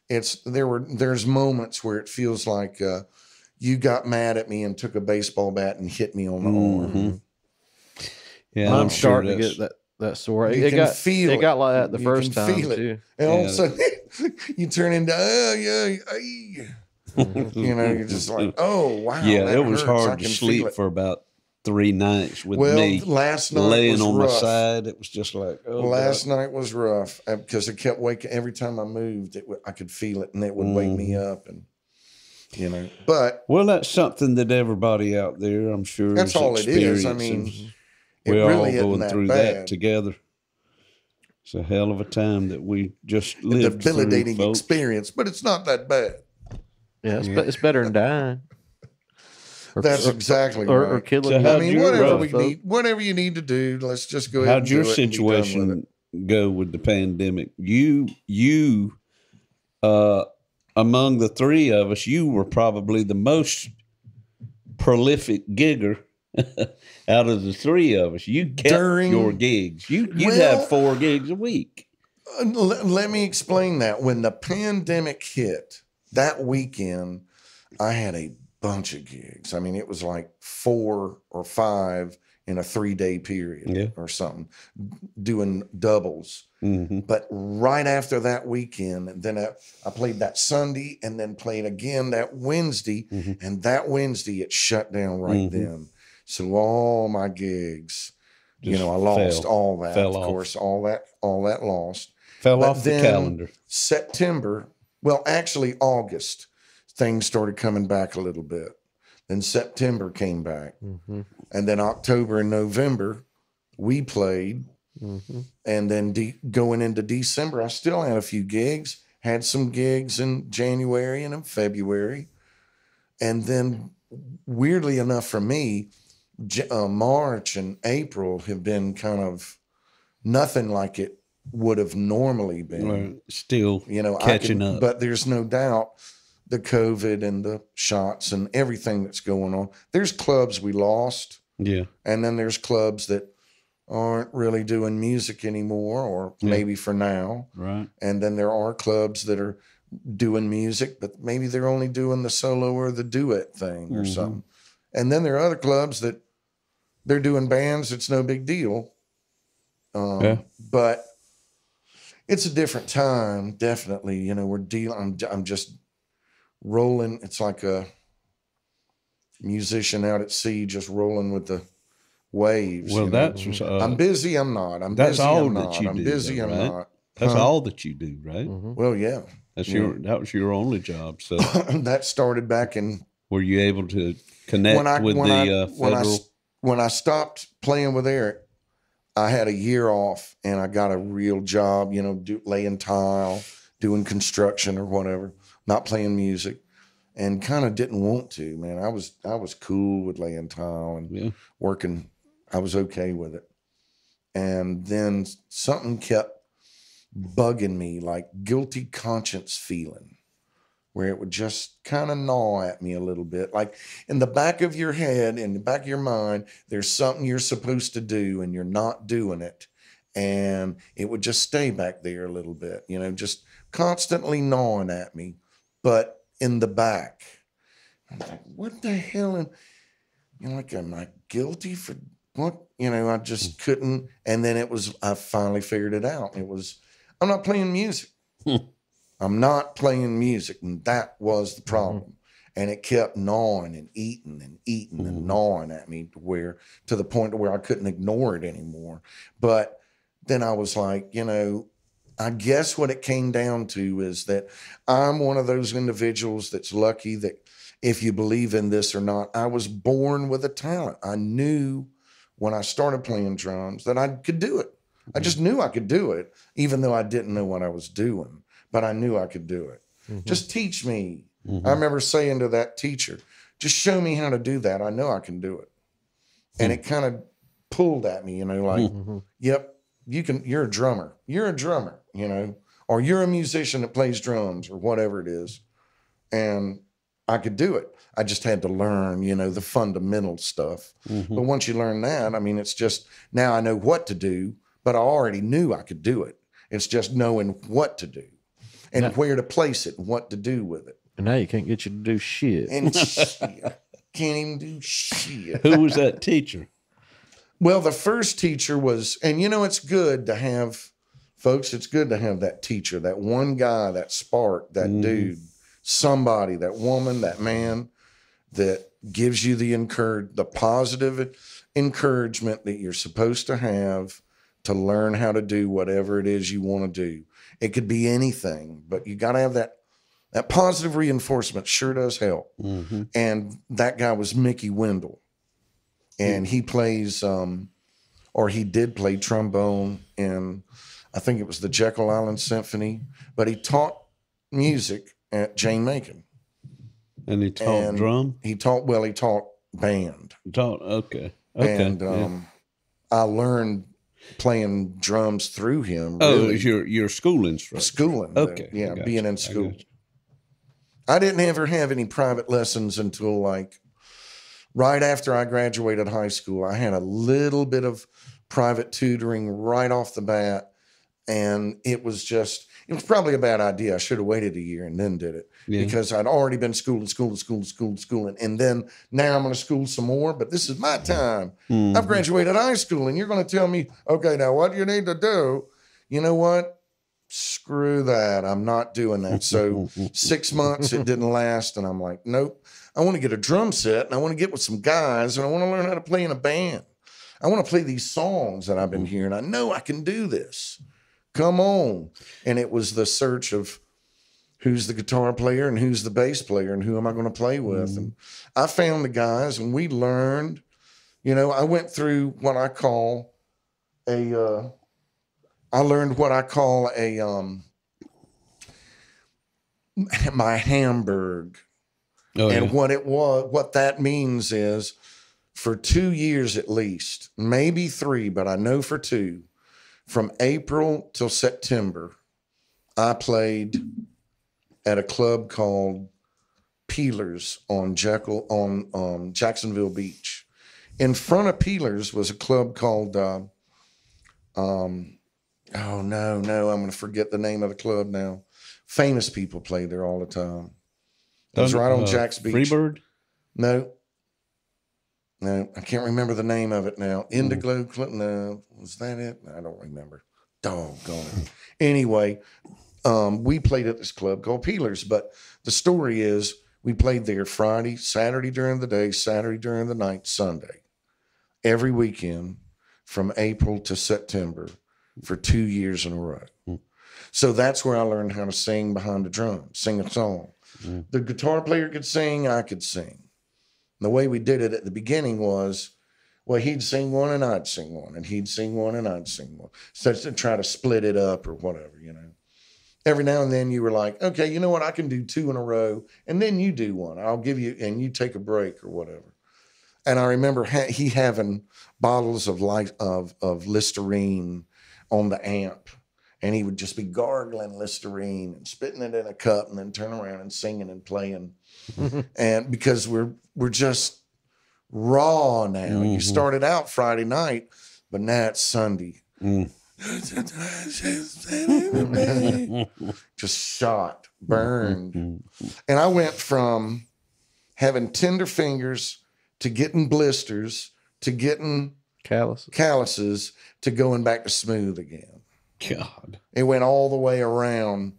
there's moments where it feels like you got mad at me and took a baseball bat and hit me on the arm. Yeah, I'm I'm sure starting to that's- get that sore. You It can got feel it it. got like that the You first can time feel it. too. And all of a Yeah. sudden, you turn into, you know, you're just like, oh, wow. Yeah, that it was hurts. I hard to can feel sleep it. for about 3 nights with Well, me last night laying was on rough. my side. It was just like, oh, Last God. night was rough because it kept waking. Every time I moved, I could feel it, and it would wake me up, and you know. But Well, that's something that everybody out there, I'm sure, that's is all it is. I experiencing. mean, it We're really all isn't going that through bad. that together. It's a hell of a time that we just A lived through, debilitating folks. experience, but it's not that bad. Yeah, it's better than dying. That's exactly or right. killing So you. how'd I mean, your, whatever uh, we need, whatever you need to do, let's just go ahead How'd and your do it and be done with it. situation go with the pandemic? You, among the three of us, you were probably the most prolific gigger out of the three of us. You kept your gigs. You'd have 4 gigs a week. Let me explain that. When the pandemic hit, that weekend, I had a bunch of gigs. I mean, it was like 4 or 5 in a 3-day period or something, doing doubles. Mm-hmm. But right after that weekend, then I played that Sunday and then played again that Wednesday. Mm-hmm. And that Wednesday, it shut down right then. So all my gigs, you know, I lost all that, of course, all that lost. Fell But off the then calendar. September, well, actually August, things started coming back a little bit. Then September came back. Mm-hmm. And then October and November, we played. Mm-hmm. And then going into December, I still had a few gigs, had some gigs in January and in February. And then, weirdly enough for me, March and April have been kind of nothing like it would have normally been. Right. Still, you know, catching up. But there's no doubt the COVID and the shots and everything that's going on. There's clubs we lost. Yeah. And then there's clubs that aren't really doing music anymore, or maybe for now. Right. And then there are clubs that are doing music, but maybe they're only doing the solo or the duet thing or something. And then there are other clubs that they're doing bands. It's no big deal. But it's a different time, definitely. You know, I'm just rolling. It's like a musician out at sea, just rolling with the waves. Well, you know? that's I'm busy. I'm not. I'm that's busy. all I'm that not. you I'm do, busy. though, I'm right? not. That's all that you do, right? Well, yeah. That was your only job. So that started back in. Were you able to connect with the federal? When I stopped playing with Eric, I had a year off and I got a real job, you know, laying tile, doing construction or whatever, not playing music, and kind of didn't want to, man. I was cool with laying tile and working. I was okay with it. And then something kept bugging me, like guilty conscience feeling, where it would just kind of gnaw at me a little bit. Like in the back of your head, in the back of your mind, there's something you're supposed to do and you're not doing it. And it would just stay back there a little bit, you know, just constantly gnawing at me. But in the back, I'm like, what the hell? And, you know, like, am I guilty for what? You know, I just couldn't. And then I finally figured it out. It was, I'm not playing music. I'm not playing music, and that was the problem. And it kept gnawing and eating and gnawing at me to the point where I couldn't ignore it anymore. But then I was like, you know, I guess what it came down to is that I'm one of those individuals that's lucky that, if you believe in this or not, I was born with a talent. I knew when I started playing drums that I could do it. I just knew I could do it, even though I didn't know what I was doing. But I knew I could do it. Just teach me. I remember saying to that teacher, just show me how to do that. I know I can do it. And it kind of pulled at me, you know, like, yep, you're a drummer. You're a drummer, you know, or you're a musician that plays drums or whatever it is. And I could do it. I just had to learn, you know, the fundamental stuff. But once you learn that, I mean, it's just, now I know what to do, but I already knew I could do it. It's just knowing what to do. And where to place it and what to do with it. And now you can't get you to do shit. And shit, can't even do shit. Who was that teacher? Well, the first teacher was, and it's good to have, folks, it's good to have that teacher, that one guy, that spark, that dude, somebody, that woman, that man that gives you the positive encouragement that you're supposed to have to learn how to do whatever it is you want to do. It could be anything, but you got to have that positive reinforcement. Sure does help. And that guy was Mickey Wendell. And he plays, or he did play trombone in, I think it was the Jekyll Island Symphony, but he taught music at Jane Macon. And he taught drum? He taught band. Okay. And I learned playing drums through him. Oh, it was your school instructor? Schooling. Okay. Being in school. I didn't ever have any private lessons until like right after I graduated high school. I had a little bit of private tutoring right off the bat, and it was probably a bad idea. I should have waited a year and then did it because I'd already been schooling, and then now I'm going to school some more, but this is my time. I've graduated high school, and you're going to tell me, okay, now what you need to do, you know what? Screw that. I'm not doing that. So 6 months, it didn't last. And I'm like, nope, I want to get a drum set and I want to get with some guys and I want to learn how to play in a band. I want to play these songs that I've been hearing. I know I can do this. Come on. And it was the search of who's the guitar player and who's the bass player and who am I going to play with? And I found the guys and we learned, I went through what I call my Hamburg. And what that means is for 2 years at least, maybe 3, but I know for 2, from April till September, I played at a club called Peelers on Jacksonville Beach. In front of Peelers was a club called oh, no, I'm going to forget the name of the club now. Famous people played there all the time. It was right on Jack's Beach. Freebird? No, I can't remember the name of it now. Indiglo, no, was that it? I don't remember. Doggone it. Anyway, we played at this club called Peelers, but the story is we played there Friday, Saturday during the day, Saturday during the night, Sunday. Every weekend from April to September. For 2 years in a row. So that's where I learned how to sing behind the drums, sing a song. The guitar player could sing, I could sing. And the way we did it at the beginning was, well, he'd sing one and I'd sing one, and he'd sing one and I'd sing one. So to try to split it up or whatever, Every now and then you were like, okay, you know what? I can do 2 in a row, and then you do one. I'll give you, and you take a break or whatever. And I remember he having bottles of Listerine on the amp, and he would just be gargling Listerine and spitting it in a cup and then turn around and singing and playing. And because we're just raw now. You started out Friday night, but now it's Sunday. Just shot, burned. And I went from having tender fingers to getting blisters to getting calluses to going back to smooth again. God. It went all the way around.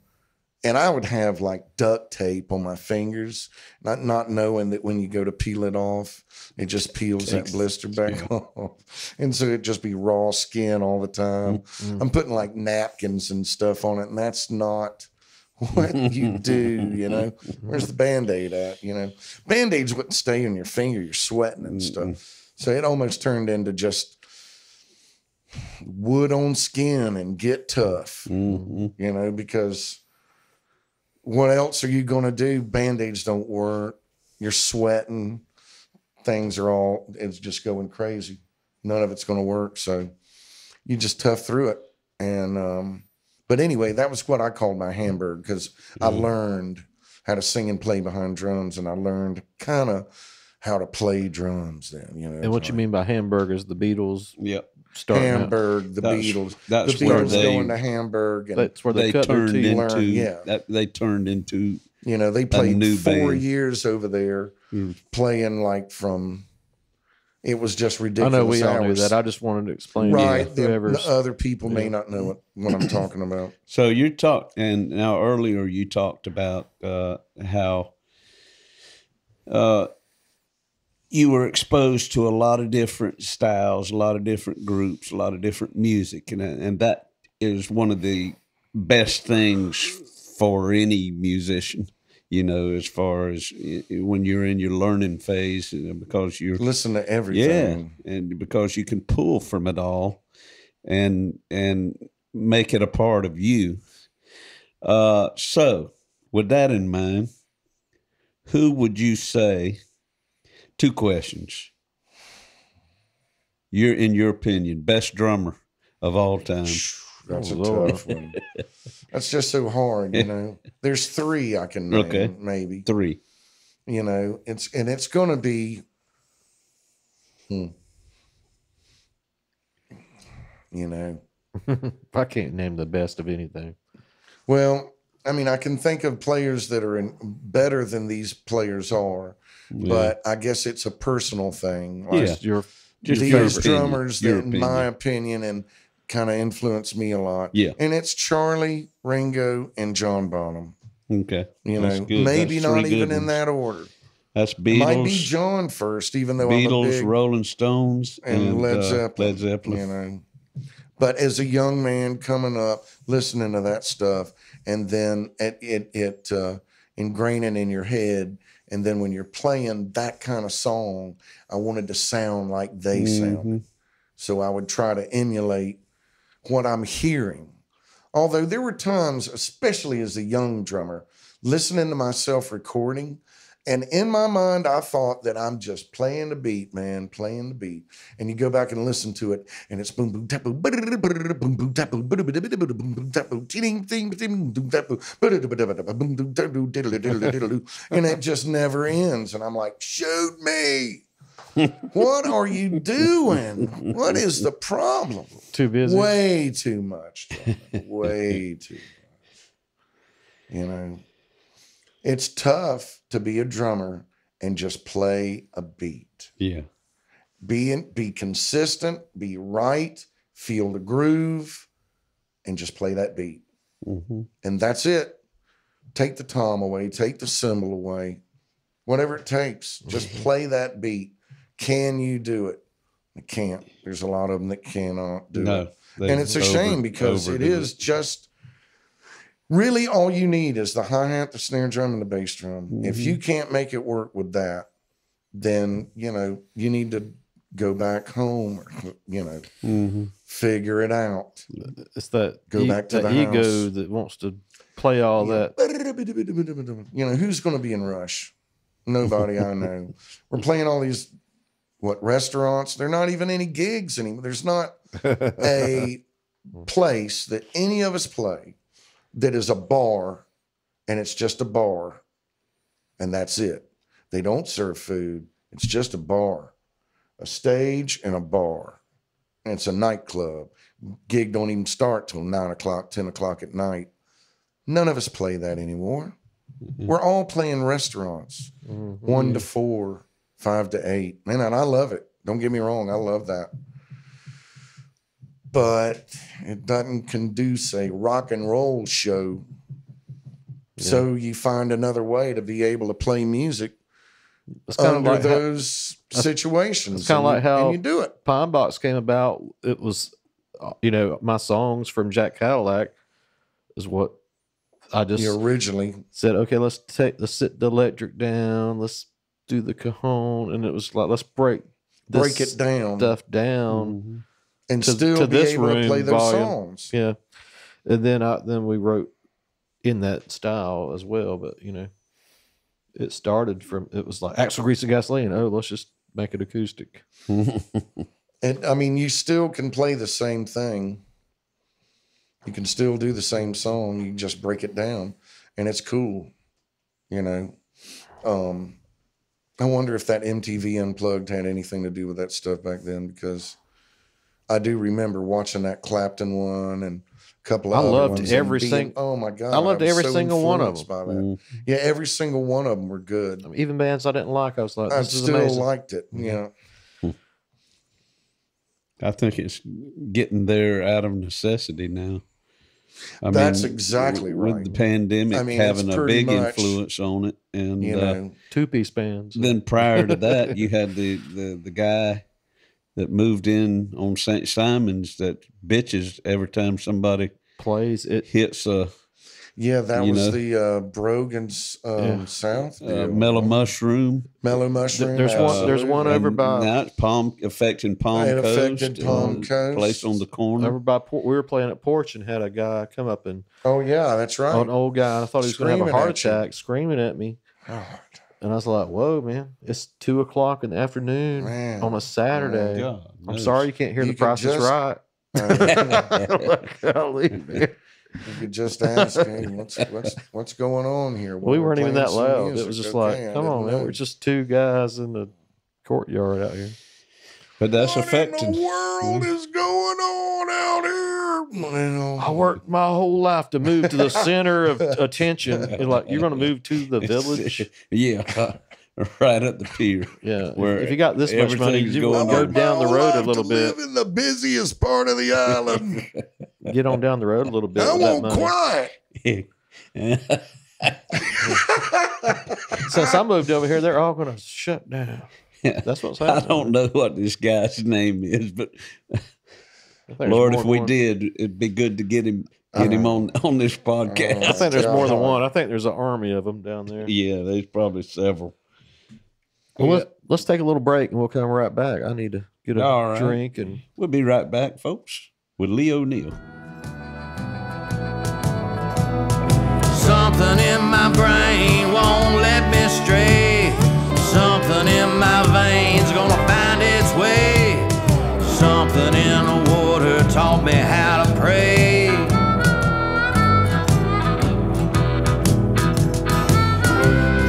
And I would have like duct tape on my fingers, not knowing that when you go to peel it off, it just peels that blister back off. And so it'd just be raw skin all the time. I'm putting like napkins and stuff on it, and that's not what you do, Where's the Band-Aid at, Band-Aids wouldn't stay on your finger. You're sweating and stuff. So it almost turned into just wood on skin and get tough, because what else are you going to do? Band-Aids don't work. You're sweating. It's just going crazy. None of it's going to work. So you just tough through it. And, but anyway, that was what I called my Hamburg, because I learned how to sing and play behind drums, and I learned kind of how to play drums then, And what you mean by Hamburg is the Beatles? Yep. Hamburg, the Beatles. That's the where Beatles going to Hamburg. And that's where they turned into. They turned into. They played new 4 band. years over there, playing like from It was just I ridiculous. know we all knew hours. that. I just wanted to explain Right. to whoever's. The other people may not know what I'm talking about. So you talked, and now earlier you talked about how you were exposed to a lot of different styles, a lot of different groups, a lot of different music, and that is one of the best things for any musician, you know, as far as when you're in your learning phase, because you're Listen to everything. yeah, and because you can pull from it all and make it a part of you. So with that in mind, who would you say, 2 questions, you're, in your opinion, best drummer of all time? That's a Lord. tough one. That's just so hard, you know. There's 3 I can name, Okay. maybe. 3. You know, it's going to be, you know, I can't name the best of anything. well, I mean, I can think of players that are better than these players are, but I guess it's a personal thing. Like Yeah. Your Just these your opinion. drummers Your that, in my opinion, and kind of influenced me a lot. Yeah. And it's Charlie, Ringo, and John Bonham. Okay. You That's know, good. maybe That's 3 not good even in ones. that order. That's It might be Beatles, John first, even though I'm a Beatles, big Rolling Stones, and Led Zeppelin. Led Zeppelin. You know, but as a young man coming up, listening to that stuff, and then it ingraining in your head, and then when you're playing that kind of song, I wanted to sound like they sounded. So I would try to emulate what I'm hearing. Although there were times, especially as a young drummer, listening to myself recording, and in my mind, I thought that I'm just playing the beat, man, playing the beat. And you go back and listen to it, and it's boom, boom, tap, boom, boom, boom, tap, boom, boom, boom, tap, boom, ting, ting, ting, boom, tap, boom, boom, boom, tap, boom, diddle, diddle, diddle, diddle. And it just never ends. And I'm like, shoot me. What are you doing? What is the problem? too busy. Way too much. John. Way too much. You know, it's tough to be a drummer and just play a beat. Yeah. Be consistent, be right, feel the groove, and just play that beat. And that's it. Take the tom away, take the cymbal away, whatever it takes. Just play that beat. Can you do it? I can't. There's a lot of them that cannot do it. And it's a shame because it is just really all you need is the hi-hat, the snare drum, and the bass drum. If you can't make it work with that, then, you know, you need to go back home or, you know, figure it out. It's that Go back to that the ego house. that wants to play all that. You know, who's going to be in Rush? Nobody I know. We're playing all these, restaurants? They're not even any gigs anymore. There's not a place that any of us play that is a bar, and it's just a bar, and that's it. They don't serve food. It's just a bar, a stage and a bar. And it's a nightclub. Gig don't even start till 9 o'clock, 10 o'clock at night. None of us play that anymore. We're all playing restaurants, 1 to 4, 5 to 8. Man, and I love it. Don't get me wrong. I love that. But it doesn't conduce a rock and roll show. Yeah. So you find another way to be able to play music under like those situations. It's kind of like how you do it. Pine Box came about. It was, you know, my songs from Jack Cadillac is what I just originally said. Okay, let's sit the electric down. Let's do the cajon, and it was like let's break it down, stuff down, and still be able to play those songs. Yeah, and then we wrote in that style as well. But you know, it started from it was like axle grease and gasoline. Oh, let's just make it acoustic. And I mean, you still can play the same thing. You can still do the same song. You can just break it down, and it's cool. You know, I wonder if that MTV Unplugged had anything to do with that stuff back then, because I do remember watching that Clapton one and a couple of other ones. Oh my God. I loved every single one of them. By that. Yeah, every single one of them were good. I mean, even bands I didn't like, I was like, I this is still amazing. liked it. Yeah. I think it's getting there out of necessity now. That's exactly right. With the pandemic having a big influence on it. And, 2-piece bands. Then prior to that, you had the guy that moved in on St. Simon's that bitches every time somebody plays it hits a the Brogan's South Mellow Mushroom. There's one over by now it's affecting Palm Coast. Place on the corner. Over by we were playing at Porch and had a guy come up and that's right, an old guy. I thought he was going to have a heart attack, screaming at me. God. And I was like, "Whoa, man! It's 2:00 in the afternoon on a Saturday. God, I'm sorry you can't hear The Price is Right." Golly, man. You could just ask, hey, what's going on here? We weren't even that loud. It was just like, come on, man. We're just two guys in the courtyard out here. But that's affecting. What in the world is going on out here? I worked my whole life to move to the center of attention. And like, you're going to move to the village? Yeah. Right at the pier. Yeah. Where if you got this much money, you go down the road a little bit. Live in the busiest part of the island. Get on down the road a little bit. I won't quiet. Since I moved over here, they're all going to shut down. That's what's happening. I don't know what this guy's name is, but Lord, if we did, it'd be good to get him on this podcast. I think there's more than one. I think there's an army of them down there. Yeah, there's probably several. Well, let's take a little break and we'll come right back. I need to get a drink, and we'll be right back, folks, with Lee O'Neill. Something in my brain won't let me stray. Something in my veins gonna find its way. Something in the water taught me how to pray.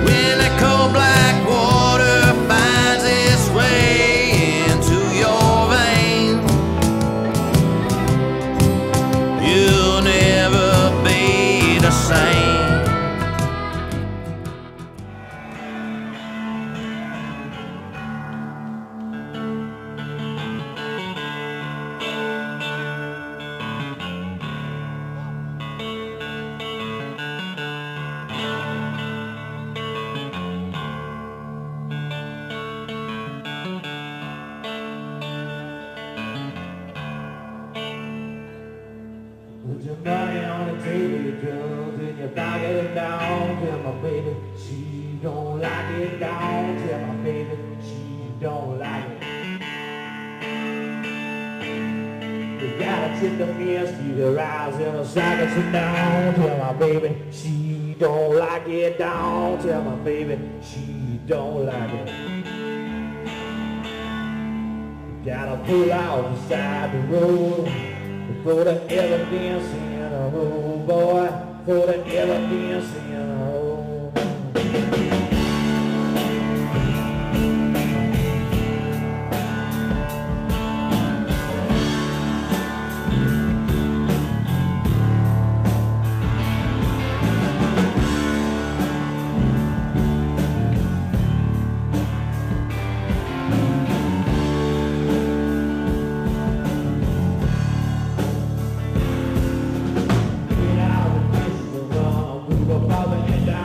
When that cold black water finds its way into your veins, you'll never be the same. Put your money on the table, your drugs and you knock it down. Tell my baby she don't like it down. Tell my baby she don't like it. You gotta tip the fence, keep your eyes in the sockets and down. Tell my baby she don't like it down. Tell my baby she don't like it. You gotta pull out beside the road. Throw the evidence in a hole, boy. Throw the evidence in a hole. Get out of the business, we were falling down.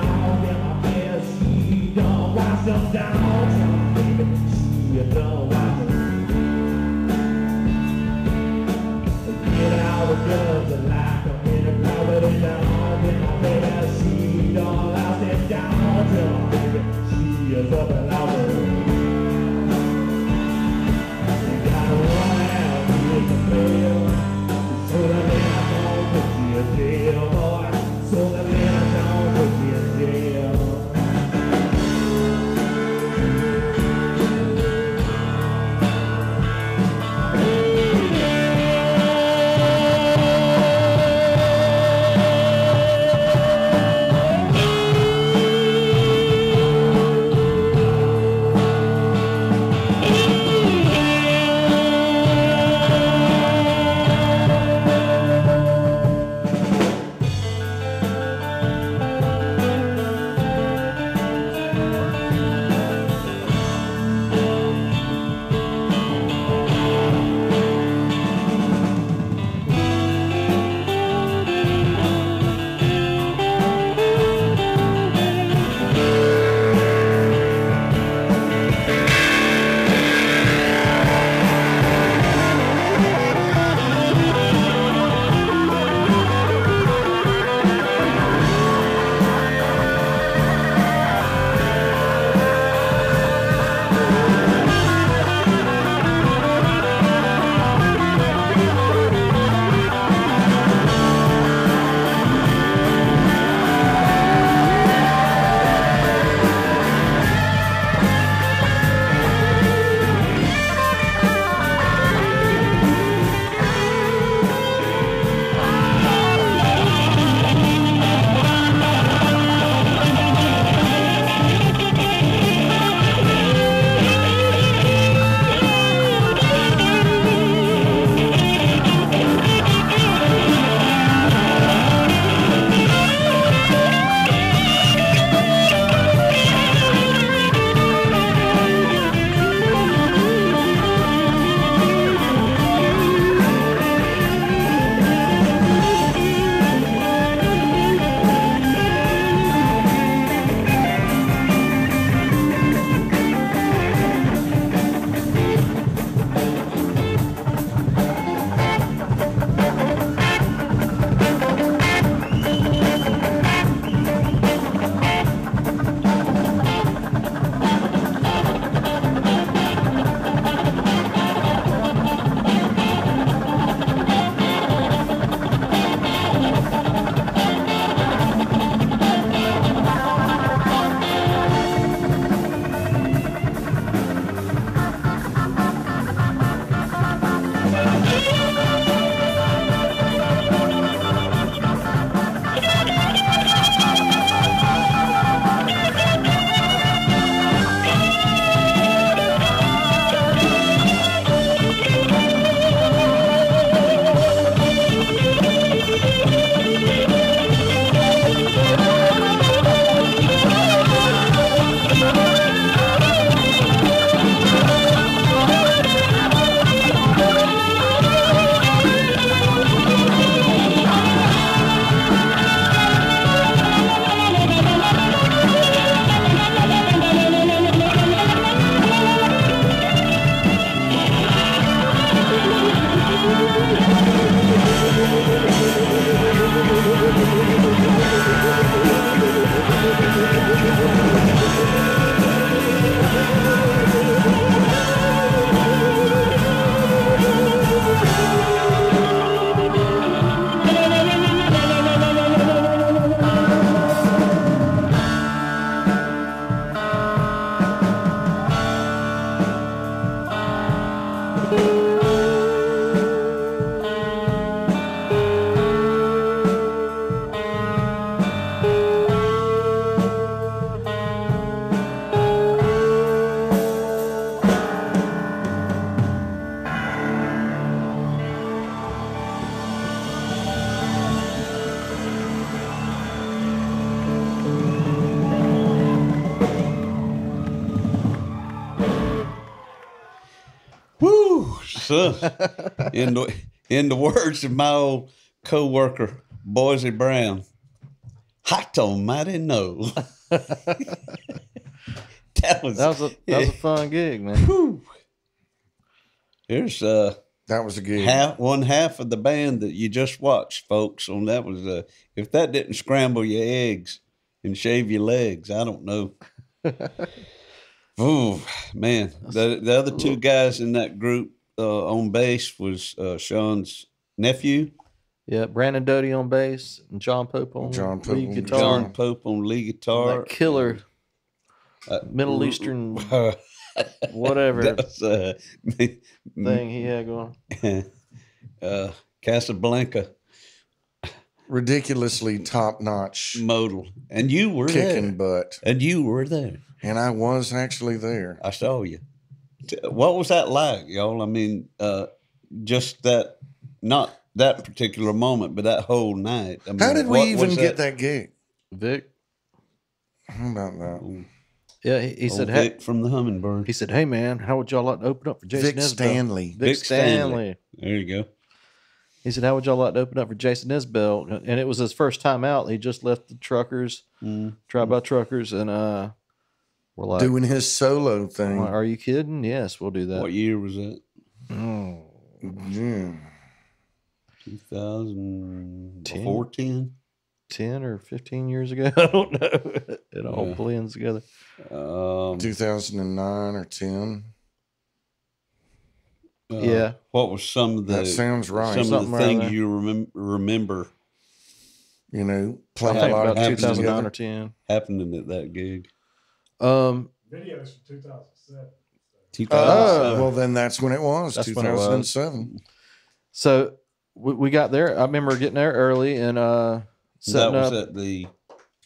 son. In the words of my old co-worker, Boise Brown, hot almighty no. that was a fun gig, man. Whew. Here's That was a gig. one half of the band that you just watched, folks. On that was if that didn't scramble your eggs and shave your legs, I don't know. Oh man, the other two guys in that group on bass was Sean's nephew. Yeah, Brandon Doty on bass and John Pope on lead guitar. John Pope on lead guitar. That killer Middle Eastern whatever That's, thing he had going. Casablanca Ridiculously top-notch modal, and you were kicking there. butt. And you were there. And I was actually there. I saw you. What was that like, y'all? I mean, just that, not that particular moment, but that whole night. I mean, How did we what even was get that gig? Vic. How about that? Yeah, he said, Vic from the Hummingbird. he said, "Hey man, how would y'all like to open up for Jason Vic Isbell?" Stanley. Vic Stanley. There you go. He said, "How would y'all like to open up for Jason Isbell?" And it was his first time out. He just left the Truckers, Drive-By Truckers, and we're like Doing his solo thing. I'm like, "Are you kidding? Yes, we'll do that." What year was that? Oh, Yeah. 2014? 10 or 15 years ago. I don't know. It all blends together. 2009 or 10. Yeah. What was some of the That sounds right. Some of Something the around things there. you remember You know, I playing a think lot of about gigs 2009 together. or 10. happening at that gig? Videos from 2007. 2007. Well, then that's when it was. That's when it was. 2007. So we got there. I remember getting there early and that setting was up. at the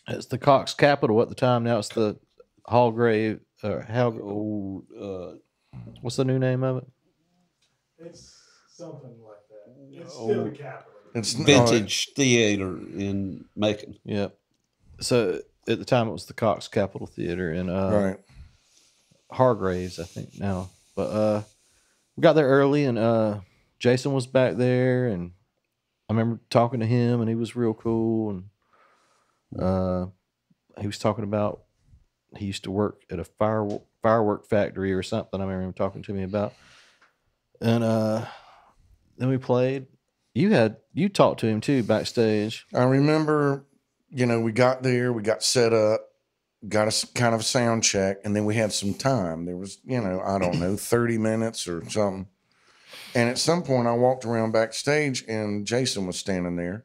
It's the Cox Capitol at the time. Now it's the Hallgrave. old. What's the new name of it? It's something like that. It's still the capital. It's Vintage theater in Macon. Yeah. So at the time it was the Cox Capitol Theater in right. Hargraves, I think now. But we got there early and Jason was back there and I remember talking to him and he was real cool and he was talking about he used to work at a firework factory or something. I remember him talking to me about. And then we played. You talked to him too backstage. I remember, we got there, we got set up, got a kind of sound check, and then we had some time. There was, I don't know, 30 minutes or something. And at some point I walked around backstage and Jason was standing there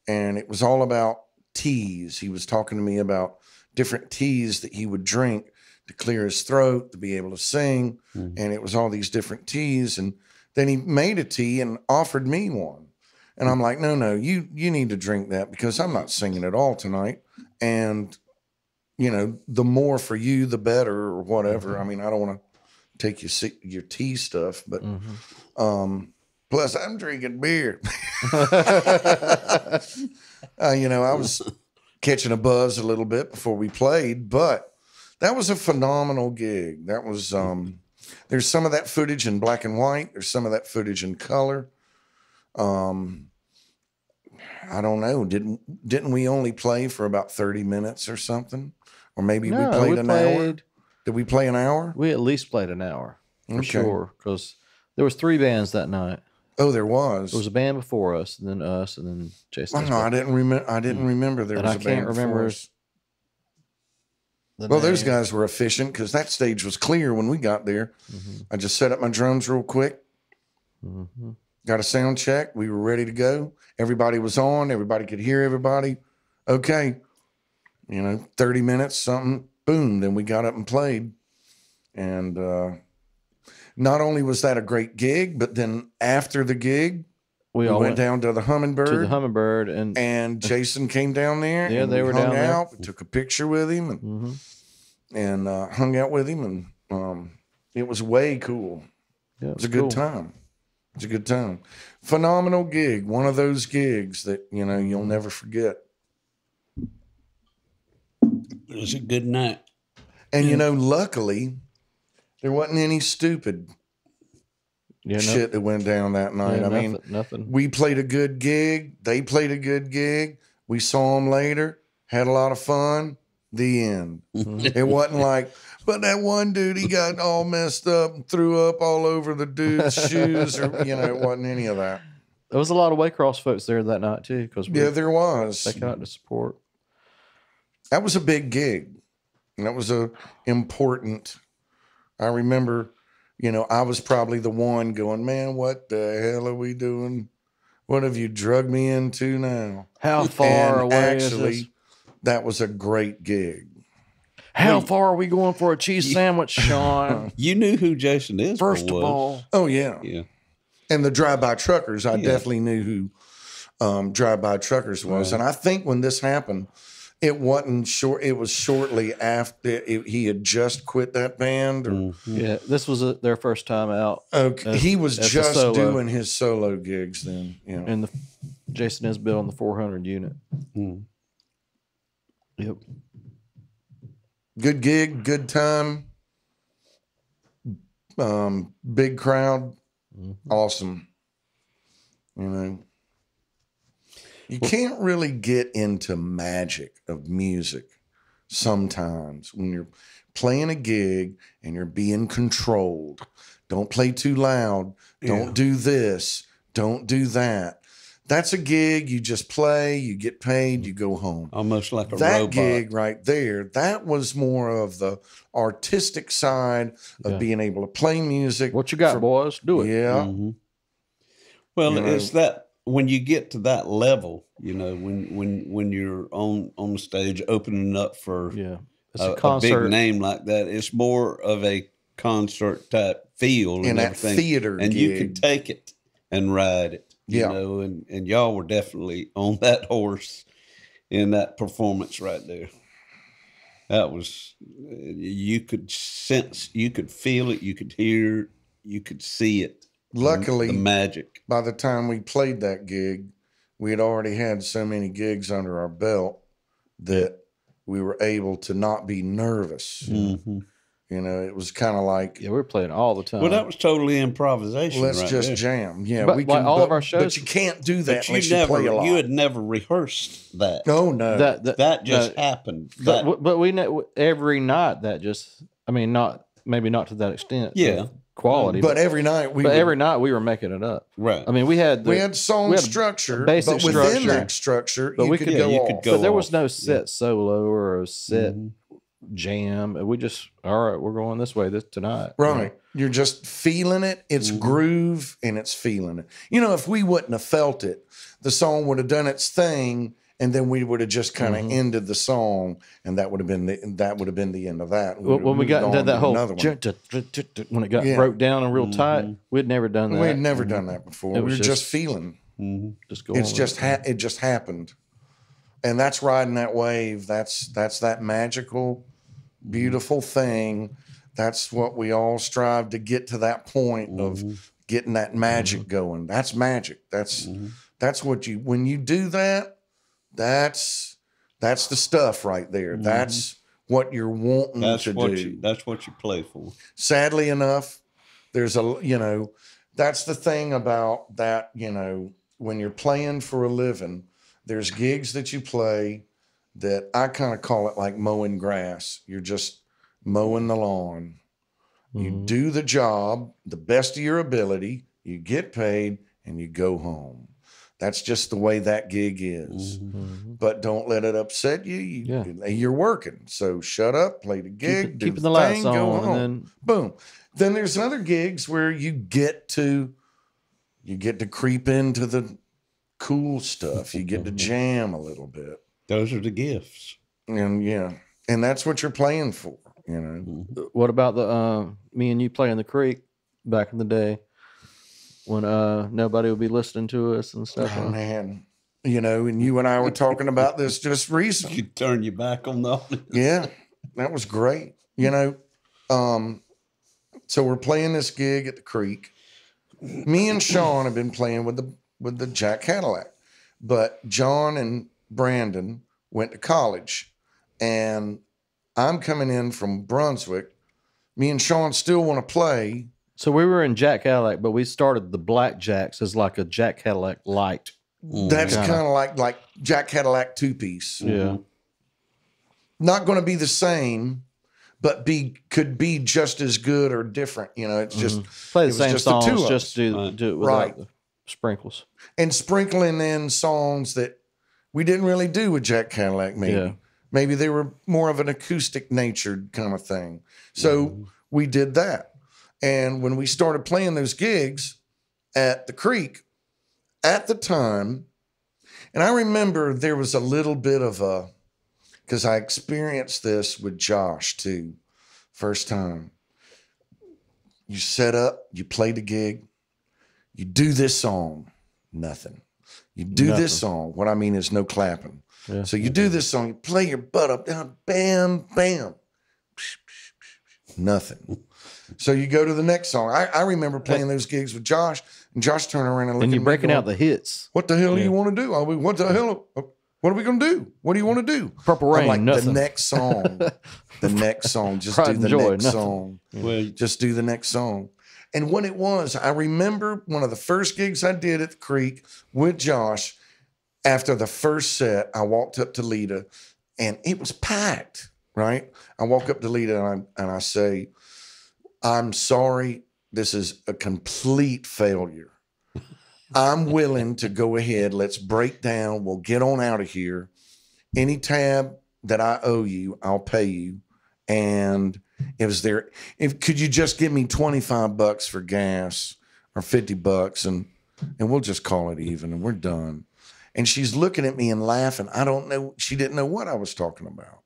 and it was all about teas. He was talking to me about different teas that he would drink to clear his throat, to be able to sing. Mm-hmm. And it was all these different teas. And then he made a tea and offered me one. And I'm like, no, you need to drink that because I'm not singing at all tonight. And, the more for you, the better or whatever. I mean, I don't want to take your tea stuff, but plus I'm drinking beer. I was catching a buzz a little bit before we played, but that was a phenomenal gig. That was, there's some of that footage in black and white. There's some of that footage in color. I don't know. Didn't we only play for about 30 minutes or something? Or maybe we played an hour? Did we play an hour? We at least played an hour for sure because there was 3 bands that night. Oh, there was. There was a band before us, and then us, and then Jason. Well, no, I didn't remember there was a band before us. Well, those guys were efficient because that stage was clear when we got there. Mm-hmm. I just set up my drums real quick. Mm-hmm. Got a sound check. We were ready to go. Everybody was on. Everybody could hear everybody. Okay. 30 minutes, something, boom. Then we got up and played. And not only was that a great gig, but then after the gig, we all went down to the Hummingbird. And Jason came down there. Yeah, and they were down there. We took a picture with him and hung out with him. And it was way cool. Yeah, it was a good time. It was a good time. Phenomenal gig. One of those gigs that, you'll never forget. It was a good night. And, luckily, there wasn't any stupid shit that went down that night. Yeah, nothing. We played a good gig. They played a good gig. We saw them later, had a lot of fun. The end. It wasn't like, but that one dude, he got all messed up and threw up all over the dude's shoes, or it wasn't any of that. There was a lot of Waycross folks there that night too, because there was. They came out to support. That was a big gig. And that was important. I remember, I was probably the one going, man, what the hell are we doing? What have you drugged me into now? How far away actually, is this? That was a great gig. How far are we going for a cheese sandwich, Sean? You knew who Jason Isbell First was. of all. Oh, yeah. Yeah. And the Drive-By Truckers, I definitely knew who Drive-By Truckers was. Right. And I think when this happened, it wasn't short. It was shortly after he had just quit that band. Or, Yeah, this was their first time out. Okay, he was just doing his solo gigs then. And Jason Isbell on the 400 unit. Yep. Good gig, good time. Big crowd, awesome. You can't really get into magic of music sometimes when you're playing a gig and you're being controlled. Don't play too loud. Don't do this. Don't do that. That's a gig. You just play, you get paid, you go home. Almost like a robot. That gig right there, that was more of the artistic side of being able to play music. What you got, boys? Do it. Yeah. Well, it's that when you get to that level, when you're on the stage opening up for it's a big name like that, it's more of a concert type feel and everything. Theater and gig. You could take it and ride it. And y'all were definitely on that horse in that performance right there. That was, you could sense, you could feel it, you could hear, you could see it. Luckily, the magic. By the time we played that gig, we had already had so many gigs under our belt that we were able to not be nervous. It was kind of like... Yeah, we were playing all the time. Well, that was totally improvisation. Let's just jam. Yeah, but we can. All of our shows... But you can't do that unless you play a lot. You had never rehearsed that. Oh, no. That just happened. But we know every night that just... I mean, maybe not to that extent. Yeah. Quality. But every night we were making it up. Right. I mean, we had song structure, basic but within structure. that structure, but you could go off. But there was no set solo or a set jam. We just, all right, we're going this way tonight. Right. You're just feeling it. It's groove and it's feeling it. If we wouldn't have felt it, the song would have done its thing, and then we would have just kind of ended the song, and that would have been the end of that. When we got into that whole when it got broke down and real tight, we'd never done that. We'd never done that before. We were just feeling. Just going. It just happened, and that's riding that wave. That's that magical, beautiful thing. That's what we all strive to get to, that point of getting that magic going. That's magic. That's what when you do that. That's the stuff right there. That's what you're wanting to do. That's what you play for. Sadly enough, there's that's the thing about that, when you're playing for a living, there's gigs that you play that I kind of call it like mowing grass. You're just mowing the lawn. You do the job, the best of your ability, you get paid, and you go home. That's just the way that gig is. But don't let it upset you. You're working. So shut up, play the gig, do the thing, go home. And then boom. Then there's other gigs where you get to creep into the cool stuff. You get to jam a little bit. Those are the gifts. And and that's what you're playing for, What about the me and you playing the creek back in the day? When nobody would be listening to us and stuff. Oh, man. And you and I were talking about this just recently. You turn your back on the audience. Yeah, that was great. So we're playing this gig at the Creek. Me and Sean have been playing with the Jack Cadillac, but John and Brandon went to college, and I'm coming in from Brunswick. Me and Sean still want to play So we were in Jack Cadillac, but we started the Black Jacks as like a Jack Cadillac light. That's kind of like Jack Cadillac 2-piece. Yeah. Not going to be the same, but could be just as good or different. You know, it's just Play it the was same just the two songs, of just us. do it without the sprinkles. And sprinkling in songs that we didn't really do with Jack Cadillac. Maybe Yeah. maybe they were more of an acoustic natured kind of thing. So we did that. And when we started playing those gigs at the Creek, at the time, and I remember there was a little bit of because I experienced this with Josh too, first time. You set up, you play the gig, you do this song, nothing. You do this song, what I mean is no clapping. Yeah. So you do this song, you play your butt up, down, bam, bam, nothing. So you go to the next song. I remember playing those gigs with Josh, and Josh turned around and looked And at you're me breaking going, out the hits. what the hell do you want to do? I mean, what the hell? What are we going to do? What do you want to do? Purple I'm Rain, like, nothing. the next song. The next song. Just Pride do and the Joy, next nothing. song. Well, Just do the next song. And what it was, I remember one of the first gigs I did at the Creek with Josh. After the first set, I walked up to Lita, and it was packed, right? I walk up to Lita, and I say, I'm sorry, this is a complete failure. I'm willing to go ahead. Let's break down. We'll get on out of here. Any tab that I owe you, I'll pay you. And could you just give me $25 for gas or $50 and we'll just call it even and we're done. And she's looking at me and laughing. I don't know. She didn't know what I was talking about.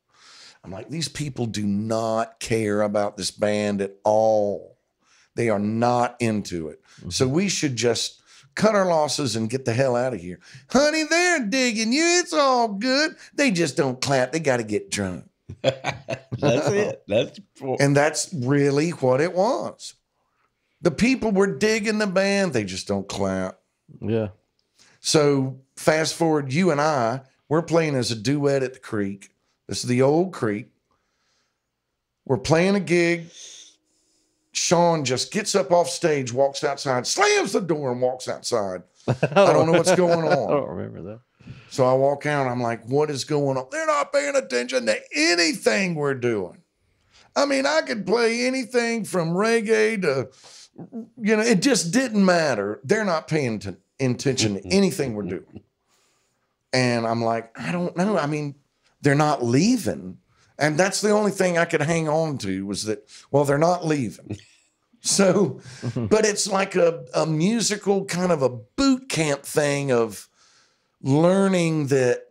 I'm like, these people do not care about this band at all. They are not into it. Mm-hmm. So we should just cut our losses and get the hell out of here. Honey, they're digging you. It's all good. They just don't clap. They got to get drunk. that's it. And that's really what it was. The people were digging the band. They just don't clap. Yeah. So fast forward, you and I, we're playing as a duet at the Creek. This is the old Creek. We're playing a gig. Sean just gets up off stage, walks outside, slams the door and walks outside. I don't know what's going on. I don't remember that. So I walk out. I'm like, what is going on? They're not paying attention to anything we're doing. I mean, I could play anything from reggae to, it just didn't matter. They're not paying attention to anything we're doing. And I'm like, I don't know. I mean, they're not leaving. And that's the only thing I could hang on to was that, well, they're not leaving. So, but it's like a musical kind of a boot camp thing of learning that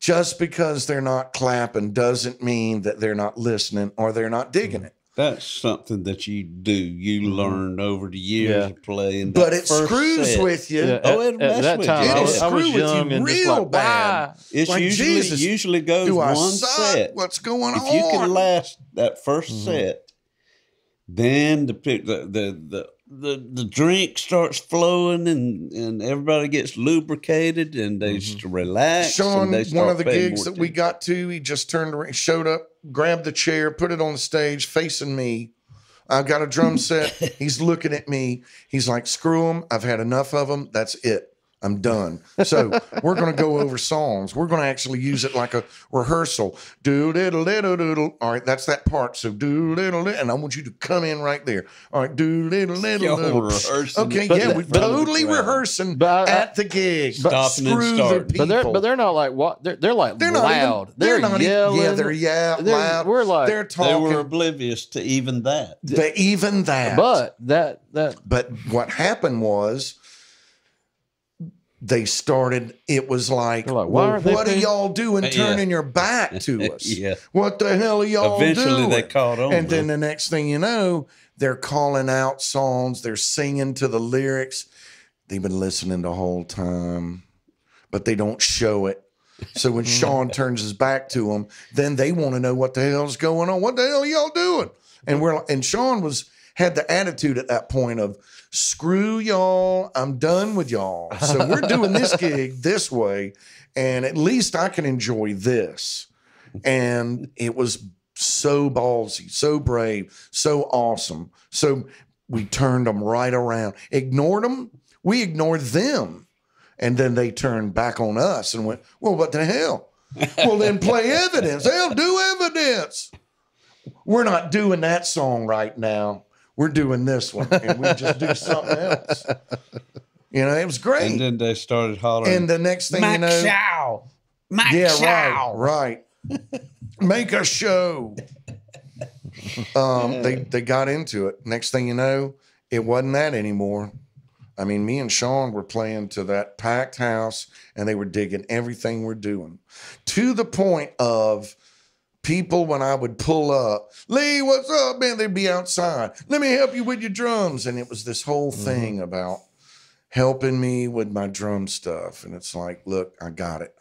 just because they're not clapping doesn't mean that they're not listening or they're not digging it. That's something that you do. You learned over the years of playing. But it screws with you. Yeah, it at that messes time, with you. I was Screw with young you and just real like, bad. "Why?" It's Like, Jesus, usually goes do I one suck? set. What's going If on? you can last that first set, then the drink starts flowing and everybody gets lubricated and they just relax. Sean, and they one start of the paying gigs more that we got to, he just turned around, showed up, grabbed the chair, put it on the stage, facing me. I've got a drum set. He's looking at me. He's like, screw them. I've had enough of them. That's it. I'm done. So we're going to go over songs. We're going to actually use it like a rehearsal. Do-diddle-diddle-doodle. All right, that's that part. So do-diddle-diddle. And I want you to come in right there. All right, do-diddle-diddle-doodle. Okay, But- yeah, we're but- totally rehearsing But I- at the gig. Stopping and Screw the starting. people. But they're not like what they're like They're not loud. even, they're not yelling. even, yeah, they're loud. We're like, they're They talking. were oblivious to even that. Even that. but that But what happened was they started, it was like, They're like, why well, aren't they what are paying- y'all doing turning your back to us? Yeah. What the hell are y'all Eventually doing? they caught on. And then the next thing you know, they're calling out songs. They're singing to the lyrics. They've been listening the whole time, but they don't show it. So when Sean turns his back to them, then they want to know what the hell's going on. What the hell are y'all doing? And Sean had the attitude at that point of, screw y'all, I'm done with y'all. So we're doing this gig this way, and at least I can enjoy this. And it was so ballsy, so brave, so awesome. So we turned them right around. Ignored them. We ignored them. And then they turned back on us and went, well, what the hell? Well, then play evidence. Hell, do evidence. We're not doing that song right now. We're doing this one. And we just do something else. You know, it was great. And then they started hollering. And the next thing you know. Shaw. Mike Yeah, Shaw. right. Make a show. They got into it. Next thing you know, it wasn't that anymore. I mean, me and Sean were playing to that packed house, and they were digging everything we're doing. To the point of people, when I would pull up, Lee, what's up, man? They'd be outside. Let me help you with your drums. And it was this whole thing about helping me with my drum stuff. And it's like, look, I got it.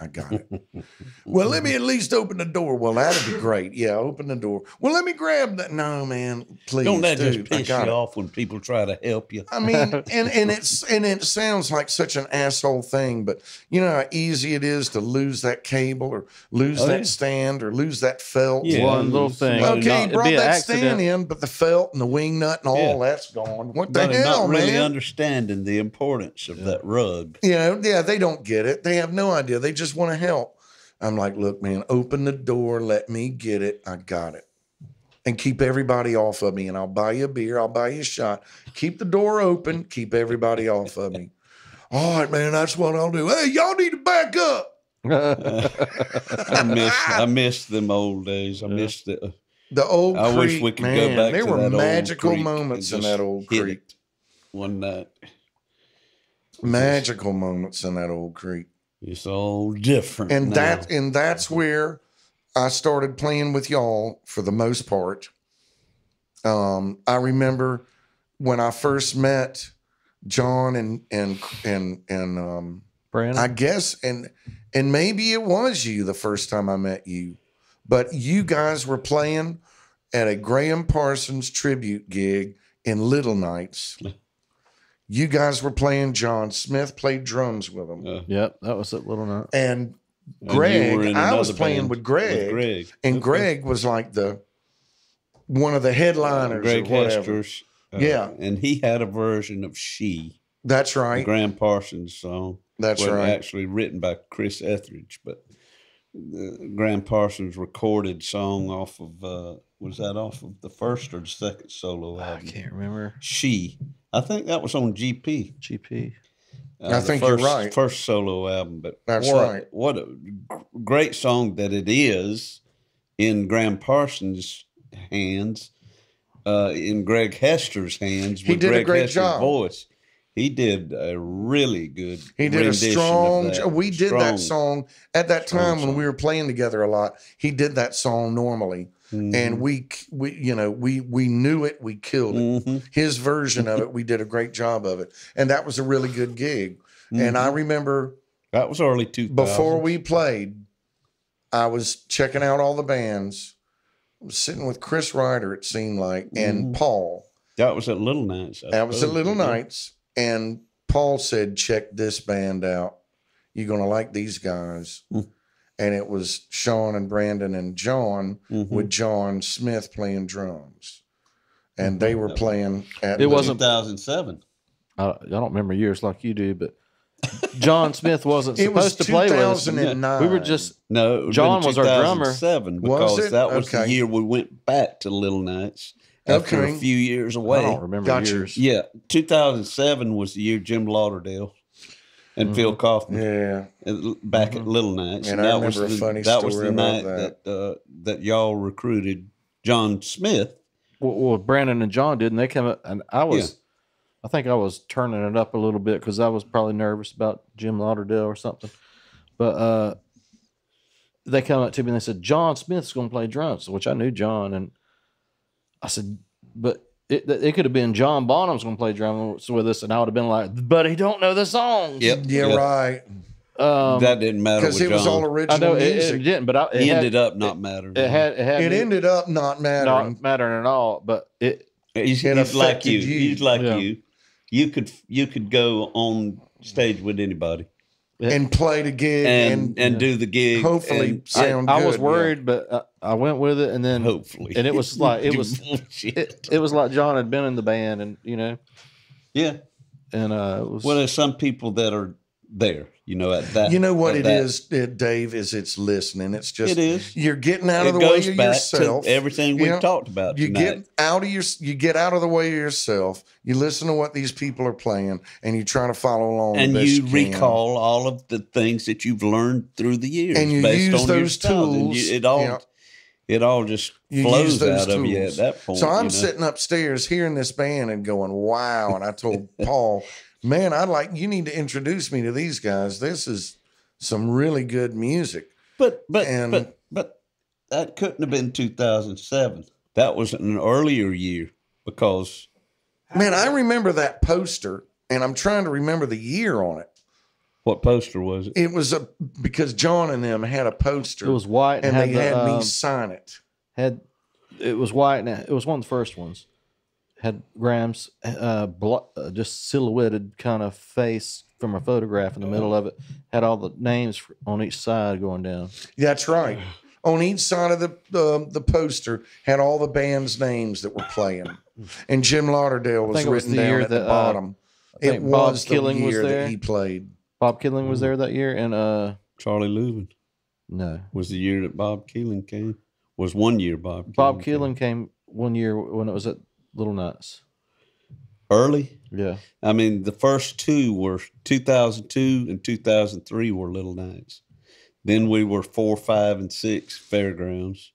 Well, let me at least open the door. Well, that'd be great. Yeah, open the door. Well, let me grab that. No, man, please, Don't that dude, just piss you off when people try to help you? I mean, and it sounds like such an asshole thing, but you know how easy it is to lose that cable or lose that stand or lose that felt. Yeah. One little thing. Okay, It'd brought be an that accident. stand in, but the felt and the wing nut and all that's gone. What the But hell, not really man? understanding the importance of that rug. You know, yeah, they don't get it. They have no idea. They just want to help. I'm like, look, man, open the door. Let me get it. I got it. And keep everybody off of me. And I'll buy you a beer. I'll buy you a shot. Keep the door open. Keep everybody off of me. All right, man, that's what I'll do. Hey, y'all need to back up. I miss them old days. I miss the. The old I creek, wish we could man, go back there to were that old magical creek moments in and that just old hit creek. it one night. Magical moments in that old creek. It's all different. And now. that's where I started playing with y'all for the most part. I remember when I first met John and Brandon? I guess and maybe it was you the first time I met you, but you guys were playing at a Graham Parsons tribute gig in Little Nights. You guys were playing. John Smith played drums with them. Yep, that was at Little Nut. And you Greg, were in I was another playing band with Greg. And Okay. Greg was like one of the headliners Greg or whatever. Hester's. Yeah. And he had a version of She, That's right. Graham Parsons song. That's Wasn't right. actually written by Chris Etheridge, but Graham Parsons recorded song off of, was that off of the first or the second solo I album? can't remember. She. I think that was on GP. GP. I think you're right. First solo album, but That's what, right. What a great song that it is in Graham Parsons' hands, in Greg Hester's hands. He with did a Greg great Hester's job. Voice. He did a really good. He did a rendition strong. of that. We did that song at that time when song. we were playing together a lot. He did that song normally, and we knew it. We killed it. His version of it, we did a great job of it, and that was a really good gig. And I remember That was early 2000s. before we played, I was checking out all the bands. I was sitting with Chris Ryder, it seemed like, and Paul. That was at Little Nights. That was at Little Nights. And Paul said, check this band out. You're going to like these guys. And it was Sean and Brandon and John with John Smith playing drums. And they were playing at It wasn't- 2007. I don't remember years like you do, but John Smith wasn't It was supposed to play with us. 2009. We were just No, it John was our drummer. 2007 Was because it? that was the Okay. year we went back to Little Nights after Okay. a few years I away. don't remember Gotcha. years. Yeah, 2007 was the year Jim Lauderdale and Phil Kaufman back at Little Nights, And I that remember was a funny that was story the about night that y'all recruited John Smith. Well, Brandon and John did, and they came up, and I think I was turning it up a little bit because I was probably nervous about Jim Lauderdale or something. But they come up to me and they said, John Smith's going to play drums, which I knew John. And I said, but it could have been John Bonham's going to play drums with us, and I would have been like, but he don't know the songs. Yeah, right. That didn't matter Because with it was John. all I original know it music. didn't, but He ended up not mattering. It had It me ended up not mattering. not mattering at all. But He's It like affected you. you. He's like Yeah. you. You could go on stage with anybody. and play the gig and do the gig. Hopefully and sound I good. was worried, but I went with it, and then hopefully, and it was like it was bullshit. it was like John had been in the band, and Yeah. and it was Well, there's some people that are there, at that. You know what at it that. is, Dave, is it's listening. It's just It is. you're getting out of It the way goes of back yourself. to everything You we've know, talked about You tonight. you get out of the way of yourself. You listen to what these people are playing, and you try to follow along. And the best you can. recall all of the things that you've learned through the years, And you based use on your those style. And tools, it all just You flows use those out of you at tools. that point. So I'm sitting upstairs hearing this band and going, "Wow!" And I told Paul, "Man, you need to introduce me to these guys. This is some really good music." But And- that couldn't have been 2007. That was an earlier year because Man, I remember that poster, and I'm trying to remember the year on it. what poster was it? It was because John and them had a poster. it was white, and had they the, had me sign it. it was white, and it was one of the first ones. Had Graham's just silhouetted kind of face from a photograph in the middle of it. Had all the names on each side going down. That's right. On each side of the poster had all the band's names that were playing, and Jim Lauderdale was think it was written the down year at the that, bottom. I It think Bob was the Killing was year there. that he played. Bob Killing was there that year, and Charlie Leuven no, was the year that Bob Keelan came. Was 1 year Bob Killing came 1 year when it was at Little Nuts. early. Yeah, I mean, the first two were 2002 and 2003 were Little Nights. Then we were 4, 5, and 6 Fairgrounds,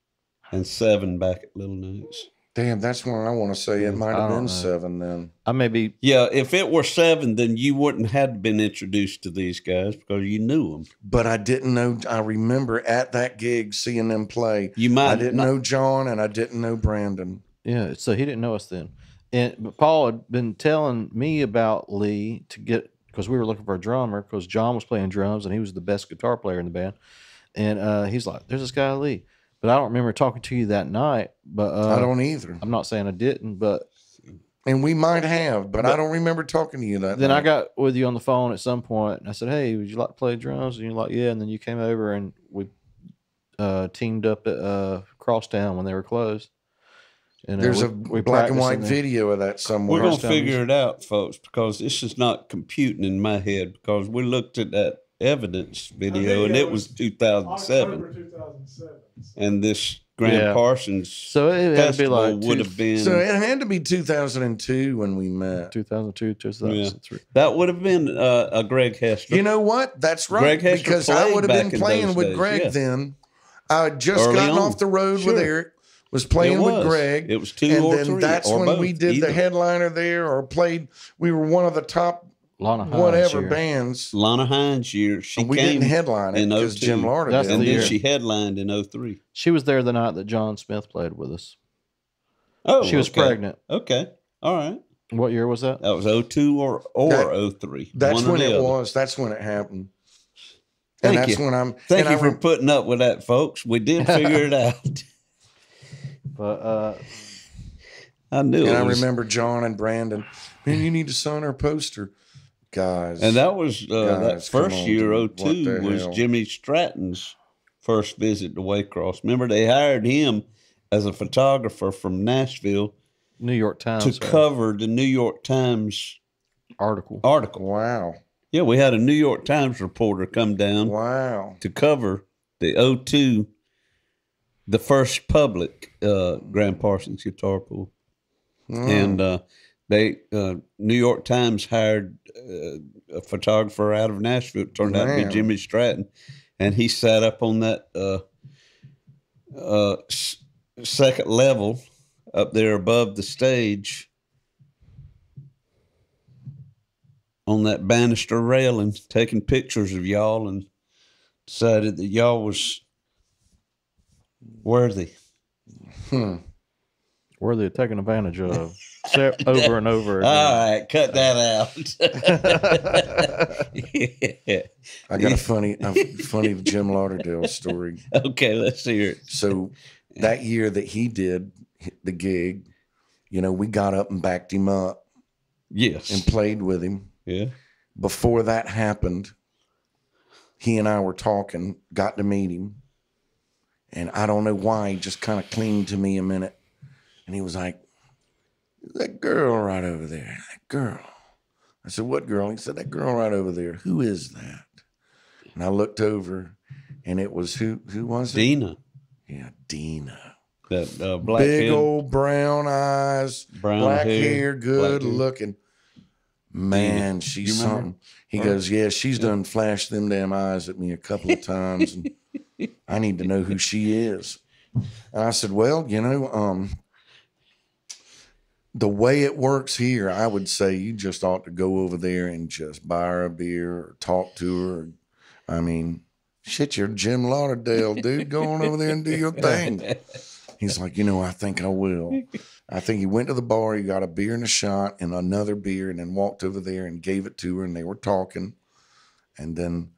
and 7 back at Little Nights. Damn, that's when I want to say it might I have don't been know. 7 then. I may be. Yeah, if it were 7, then you wouldn't have been introduced to these guys because you knew them. But I didn't know. I remember at that gig seeing them play. You might I didn't not- know John, and I didn't know Brandon. Yeah, so he didn't know us then. But Paul had been telling me about Lee because we were looking for a drummer because John was playing drums and he was the best guitar player in the band. And he's like, "There's this guy Lee," but I don't remember talking to you that night. But I don't either. I'm not saying I didn't, but And we might have, but I don't remember talking to you that then night. I got with you on the phone at some point, and I said, "Hey, would you like to play drums?" And you're like, "Yeah." And then you came over and we teamed up at Crosstown when they were closed. And There's we a black and practiced white in there. video of that somewhere. We're going to Crosstown figure it out, folks, because this is not computing in my head because we looked at that evidence video and it was 2007. October 2007. And this Graham Yeah. Parsons So it had to be festival like would have been, So it had to be 2002 when we met. 2002, 2003. that would have been a Greg Hester. You know what? That's right. Greg Hester Because I played would have back been in playing those with days, Greg yeah. then. I had just Early gotten on. off the road Sure. with Eric, was playing It with was. Greg. It was 2 and or then 3 that's or when both, we did either. the headliner there or played. We were one of the top Lana Hines whatever here. bands. Lana Hines year, she And we came didn't headline it in because 02. Jim Lauderdale That's and the then year. she headlined in 03. She was there the night that John Smith played with us. Oh, She was okay. pregnant. Okay. All right. What year was that? That was 02 or 03. That's One or when the it other. was. That's when it happened. Thank and that's you. when I'm. Thank and you I for rem- putting up with that, folks. We did figure it out. But I knew And it I was. remember John and Brandon. Man, you need to sign our poster, guys. And that was that Guys, come first on, year, dude. What 02, the was hell? Jimmy Stratton's first visit to Waycross. Remember, they hired him as a photographer from Nashville New York Times to cover the New York Times article. article. Wow, Yeah, we had a New York Times reporter come down wow. to cover the 02, the first public Graham Parsons guitar pool. And they New York Times hired a photographer out of Nashville. It turned out to be Man. Jimmy Stratton, and he sat up on that second level up there above the stage on that banister railing, taking pictures of y'all, and decided that y'all was worthy. Worthy of taking advantage of over and over again. All right, cut that out. Yeah. I got a funny Jim Lauderdale story. Okay, let's hear it. So that year that he did the gig, we got up and backed him up Yes. and played with him. Yeah. Before that happened, he and I were talking, got to meet him. And I don't know why, he just kind of clinged to me a minute. And he was like, that girl right over there, that girl. I said, what girl? He said, that girl right over there. Who is that? And I looked over, and it was, who was it? Dina. Yeah, Dina. That black Big head, old brown eyes, brown black hair, hair, good black hair. looking. Man, Dina. she's You remember? something. He goes, yeah, she's done flashed them damn eyes at me a couple of times, and I need to know who she is. And I said, well, you know, the way it works here, I would say you just ought to go over there and just buy her a beer or talk to her. I mean, shit, you're Jim Lauderdale, dude. Go on over there and do your thing. He's like, you know, I think I will. I think he went to the bar, he got a beer and a shot and another beer, and then walked over there and gave it to her, and they were talking. And then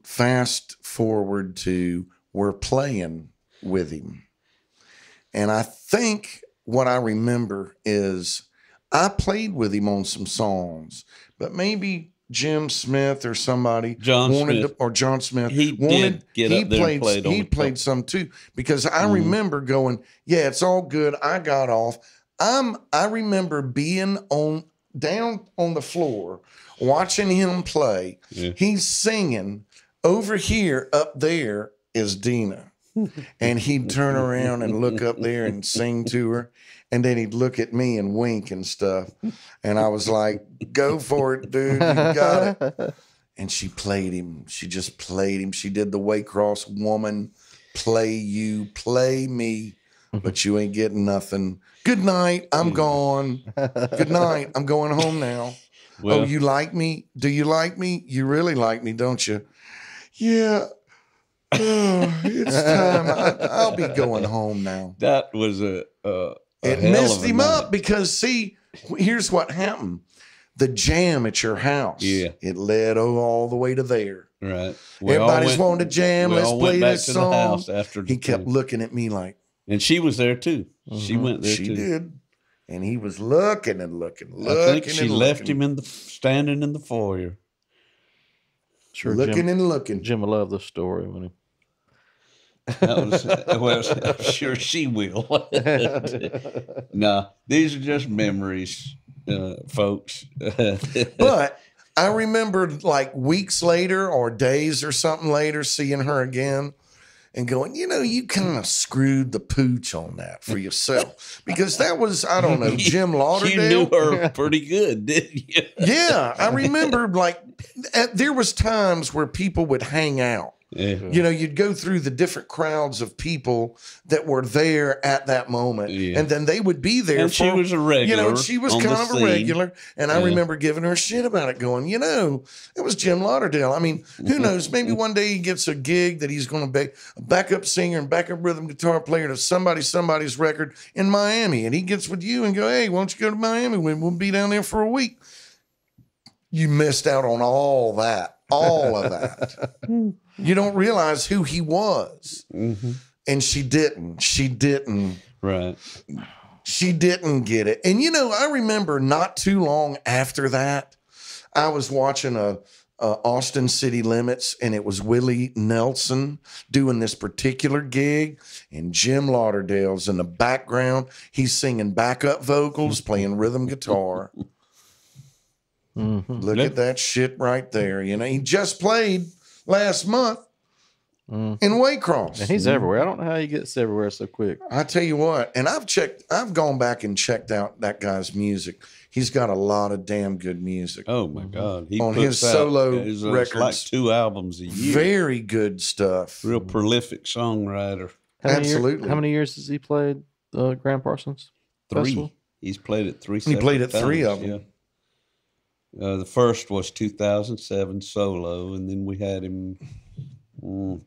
fast forward to we're playing with him. And I think what I remember is I played with him on some songs, but maybe Jim Smith or somebody John wanted Smith. to, or John Smith He wanted, did get up there and played on he the played top. some too, because I remember going, yeah, it's all good. I got off. I remember being down on the floor watching him play. Yeah. He's singing over here, up there is Dina. And he'd turn around and look up there and sing to her. And then he'd look at me and wink and stuff. And I was like, go for it, dude. You got it. And she played him. She just played him. She did the Waycross woman, play you, play me, but you ain't getting nothing. Good night. I'm gone. Good night. I'm going home now. Well, Oh, you like me? Do you like me? You really like me, don't you? Yeah. Oh, it's time. I'll be going home now. that was a It hell messed of a him night. up because, see, here's what happened. The jam at your house, Yeah. it led all the way to there. Right. We all Everybody's went- wanting to jam. we Let's all play went back this to the song. house after He the kept thing. looking at me like, And she was there too. She went there she too. did. And he was looking and looking, I think she and left looking, him in the standing in the foyer. Sure, looking Jim, and looking. Jim will love this story when he. That was, well, I'm sure she will. Nah, these are just memories, folks. But I remember like weeks later or days or something later seeing her again and going, you know, you kind of screwed the pooch on that for yourself. Because that was, I don't know, Jim Lauderdale. You knew her pretty good, didn't you? Yeah, I remember like there was times where people would hang out. Yeah. You know, you'd go through the different crowds of people that were there at that moment, Yeah. and then they would be there. And she was a regular. You know, and she was on the kind of a scene. regular. And I Yeah. remember giving her shit about it, going, you know, it was Jim Lauderdale. I mean, who knows? Maybe one day he gets a gig that he's going to be a backup singer and backup rhythm guitar player to somebody's record in Miami, and he gets with you and go, hey, why don't you go to Miami? We'll be down there for a week. You missed out on all that. All of that. You don't realize who he was. Mm-hmm. And she didn't. She didn't. Right. She didn't get it. And, you know, I remember not too long after that, I was watching a Austin City Limits, and it was Willie Nelson doing this particular gig, and Jim Lauderdale's in the background. He's singing backup vocals, playing rhythm guitar. Look at that shit right there. You know, he just played last month in Waycross. And he's everywhere. I don't know how he gets everywhere so quick. I tell you what, and I've gone back and checked out that guy's music. He's got a lot of damn good music. Oh my God. He On puts his out- solo it's records. like 2 albums a year. Very good stuff. Real prolific songwriter. Absolutely. How many years has he played Grand Parsons? 3. Festival? He's played it 3 He played separate at 3 times, of them. Yeah. The first was 2007 solo, and then we had him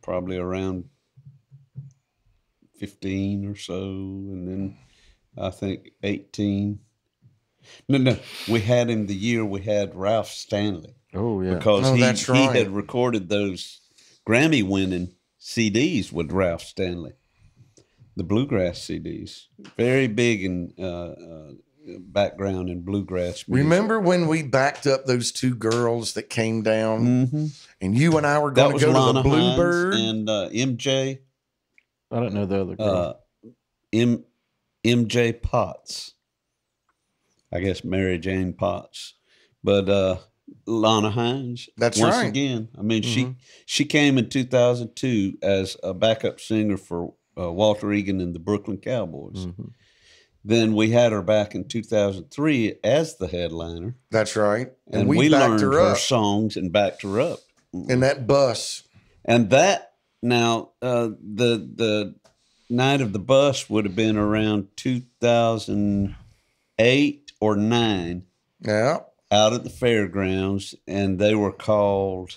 probably around 15 or so, and then I think 18. No, we had him the year we had Ralph Stanley, Oh, yeah. because Oh, he that's right. had recorded those Grammy-winning CDs with Ralph Stanley, the bluegrass CDs, very big in background in bluegrass music. Remember when we backed up those two girls that came down, and you and I were going to go Lana to the Bluebird Hines and MJ. I don't know the other girl. MJ Potts. I guess Mary Jane Potts, but Lana Hines. That's once right. Again, I mean, she came in 2002 as a backup singer for Walter Egan and the Brooklyn Cowboys. Then we had her back in 2003 as the headliner. That's right. And we learned backed her up songs and backed her up. in that bus. And that now the night of the bus would have been around 2008 or 9. Yeah. Out at the fairgrounds, and they were called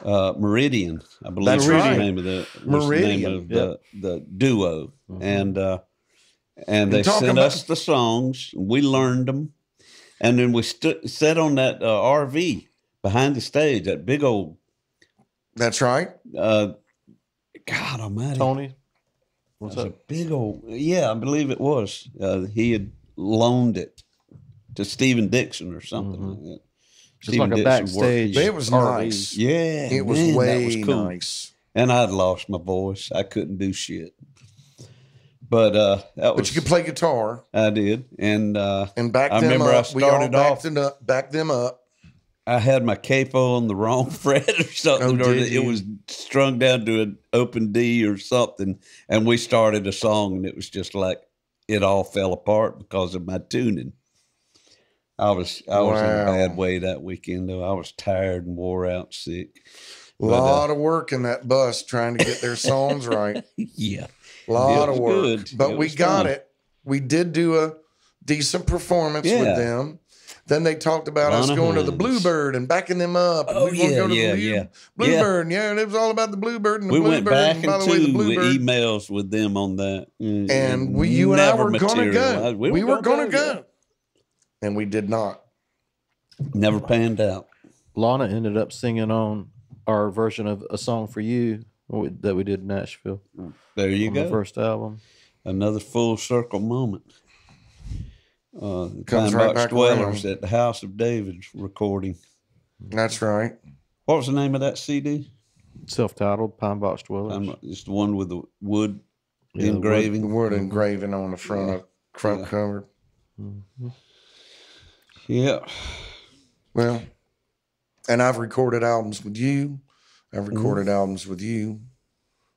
Meridian, I believe. That's was right. the name of the Meridian. the duo, and they sent us the songs. And we learned them, and then we sat on that RV behind the stage, that big old. That's right. God Almighty, Tony, what's that was up? a big old. Yeah, I believe it was. He had loaned it to Stephen Dixon or something like that. It's like a backstage. It was RV. nice. Yeah, It was man, way that was cool. nice. And I'd lost my voice. I couldn't do shit. But that was. But you could play guitar. I did, and back I them remember up. I We all started off. backed them up. I had my capo on the wrong fret or something, Oh, or did it you? was strung down to an open D or something, and we started a song, and it was just like it all fell apart because of my tuning. I was in a bad way that weekend, though. I was tired and wore out, sick. A lot of work in that bus trying to get their songs right. Yeah. A lot It of was work. good. But It we was got fun. it. We did do a decent performance Yeah. with them. Then they talked about us Lana going to the Hines. Bluebird and backing them up. And Oh, we were gonna go to yeah, the yeah. Bluebird. Yeah, and it was all about the Bluebird and the We Bluebird. went back and by the way, the into Bluebird. emails with them on that. And you and I never were going to go. materialized. We were going to yeah. go. And we did not. Never panned out. Lana ended up singing on our version of A Song for You that we did in Nashville There you on go. the first album. Another full circle moment. Comes right back Dwellers around. at the House of David recording. That's right. What was the name of that CD? Self-titled Pine Box Dwellers. It's the one with the wood Yeah, the engraving. The word engraving on the front cover. Yeah. Well, and I've recorded albums with you. I've recorded albums with you.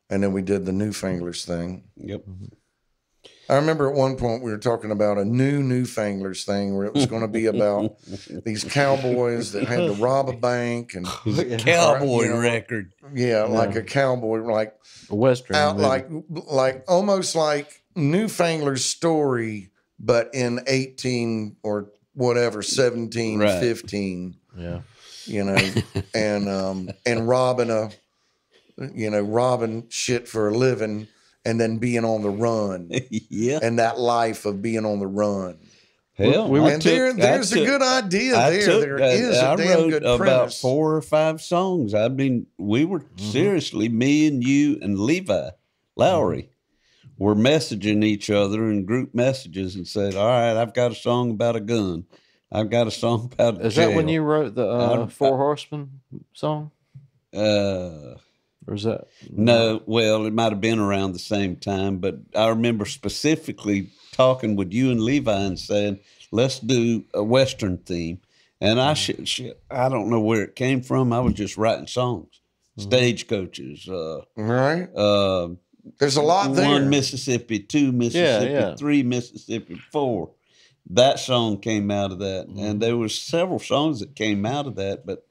And then we did the Newfanglers thing. Yep. I remember at one point we were talking about a new Newfanglers thing where it was going to be about these cowboys that had to rob a bank and Cowboy you know, record. like a cowboy, like A Western. out, movie. like almost like Newfanglers story, but in 18 or whatever 17, Right. 15. Yeah. You know, and robbing robbing shit for a living and then being on the run Yeah. and that life of being on the run. Hell, And there's a good idea there. There is a damn wrote good about premise. 4 or 5 songs. I mean, we were seriously, me and you and Levi Lowry were messaging each other in group messages and said, all right, I've got a song about a gun. I've got a song about Is jail. that when you wrote the Four Horsemen song? Or is that? No, well, it might have been around the same time, but I remember specifically talking with you and Levi and saying, let's do a Western theme. And I don't know where it came from. I was just writing songs, stagecoaches, Right? There's a lot there. 1 Mississippi, 2 Mississippi, Yeah. 3 Mississippi, 4. That song came out of that. And there was several songs that came out of that, but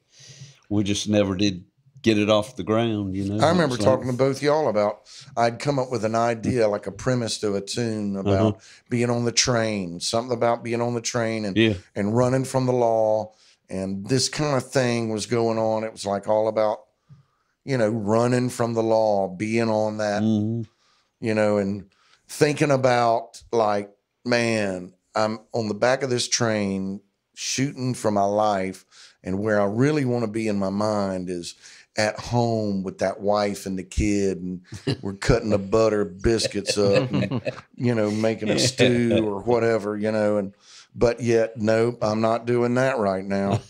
we just never did get it off the ground, you know. I remember It's talking to both y'all about, I'd come up with an idea, like a premise to a tune about being on the train, something about being on the train and running from the law. And this kind of thing was going on. It was like all about, you know, running from the law, being on that, you know, and thinking about like, man, I'm on the back of this train shooting for my life. And where I really want to be in my mind is at home with that wife and the kid, and we're cutting the butter biscuits up and, you know, making a stew or whatever, you know, but yet, nope, I'm not doing that right now.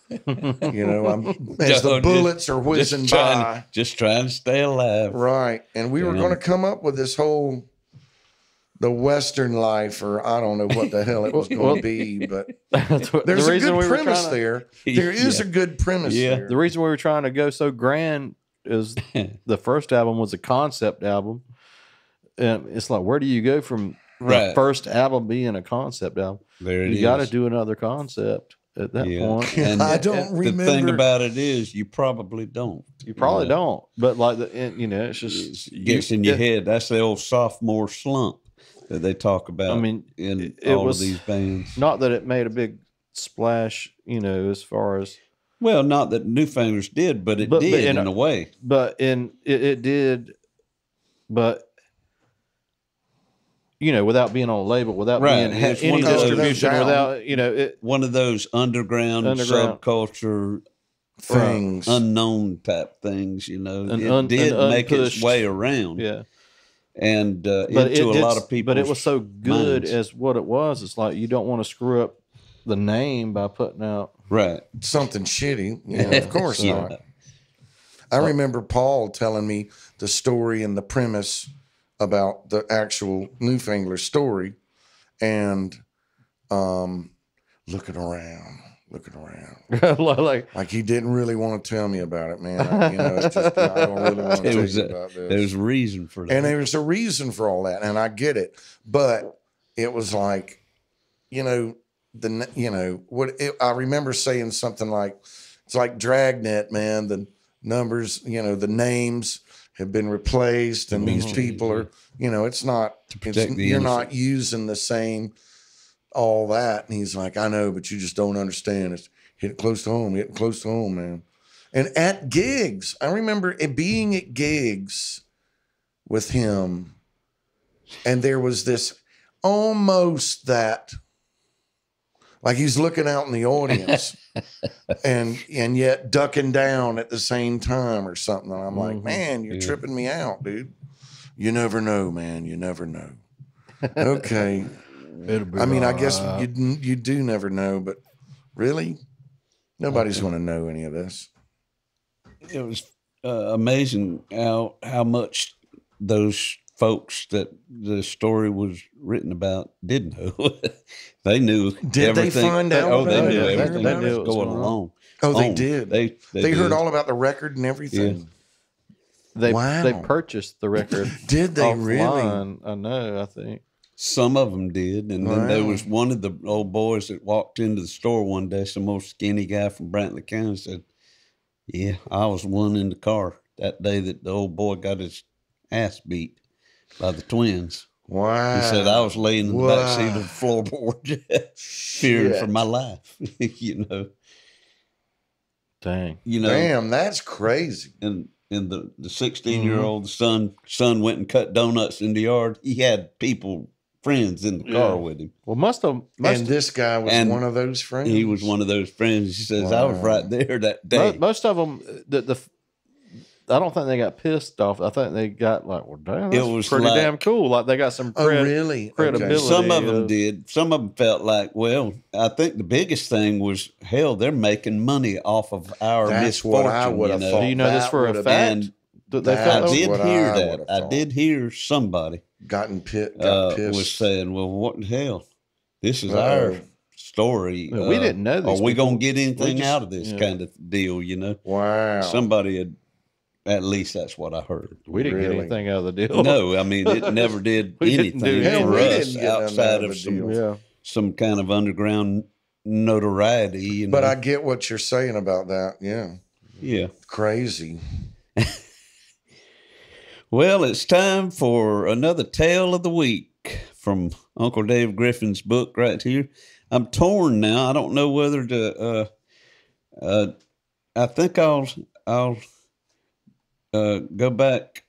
You know, as the bullets are whizzing by. Just trying to stay alive. Right. And we were going to come up with this whole, the Western life, or I don't know what the hell it was going to be, but there's a good premise there. There is a good premise there. The reason we were trying to go so grand is the first album was a concept album. And it's like, where do you go from the first album being a concept album? You got to do another concept at that point. And I don't remember. The thing about it is, you probably don't. You probably don't. But like, you know, it's just it gets in your head. That's the old sophomore slump that they talk about. I mean, in all of these bands. Not that it made a big splash, you know, as far as. Well, not that Newfanglers did, but it did in a way. But it did, but. You know, without being on a label, without being any distribution, without, you know, one of those underground subculture things, unknown type things, you know, it did make its way around. Yeah. And into a lot of people. But it was so good as what it was. It's like, you don't want to screw up the name by putting out something shitty. Yeah, of course not. I remember Paul telling me the story and the premise about the actual Newfangler story, and looking around, like he didn't really want to tell me about it, man. You know, it's just, I don't really want to tell you about this. There's a reason for that, and there's a reason for all that, and I get it. But it was like, you know, I remember saying something like, it's like Dragnet, man. The numbers, you know, the names have been replaced, and these people are, you know, it's not, you're not using the same, all that. And he's like, I know, but you just don't understand. It's hitting close to home, man. And at gigs, I remember it being at gigs with him, and there was this almost that, like he's looking out in the audience and yet ducking down at the same time or something. And I'm like, man, you're tripping me out, dude. You never know, man. You never know. Okay. I mean, I guess you do never know, but really, nobody's going to know any of this. It was amazing how much those folks that the story was written about did know. They knew. Did everything. They find out? Oh, they knew everything that was going along. Oh, they did. They heard did. all about the record and everything. Yeah. They purchased the record. Did they really? I know. I think some of them did, and then there was one of the old boys that walked into the store one day. Some old skinny guy from Brantley County said, "Yeah, I was one in the car that day that the old boy got his ass beat by the twins." Wow. He said, I was laying in the back seat of the floorboard fearing for my life, you know. Dang. You know, damn, that's crazy. And the 16-year-old son went and cut donuts in the yard. He had friends in the car with him. Well, and this guy was one of those friends? He was one of those friends. He says, I was right there that day. Most of them, I don't think they got pissed off. I think they got like, well, damn, that's pretty damn cool. Like they got some really? credibility. Okay. Some of them did. Some of them felt like, well, I think the biggest thing was, hell, they're making money off of our misfortune. What I would have thought. Do you know this for a fact? I did hear that. I did hear somebody got pissed. Was saying, well, what the hell? This is our story. We didn't know this. Are we going to get anything out of this kind of deal, you know? Wow. Somebody had. At least that's what I heard. We didn't get anything out of the deal. No, I mean, it never did anything for us outside of some kind of underground notoriety. You know? But I get what you're saying about that. Yeah. Yeah. Crazy. Well, it's time for another tale of the week from Uncle Dave Griffin's book right here. I'm torn now. I don't know whether to, I think I'll go back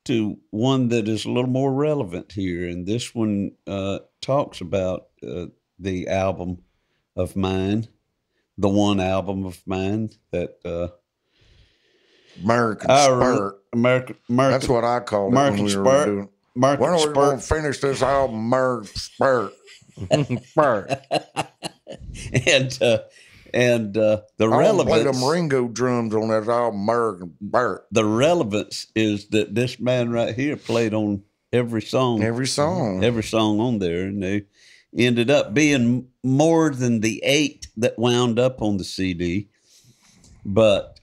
to one that is a little more relevant here. And this one talks about the album of mine, the one album of mine that American Our Spurt. American. That's what I called it American when we were Spurt. doing. American When are we Spurt. going to finish this album, American Spurt? and the I want to play relevance. them Ringo drums on that album, American Spurt. The relevance is that this man right here played on every song on there, and they ended up being more than the 8 that wound up on the CD, but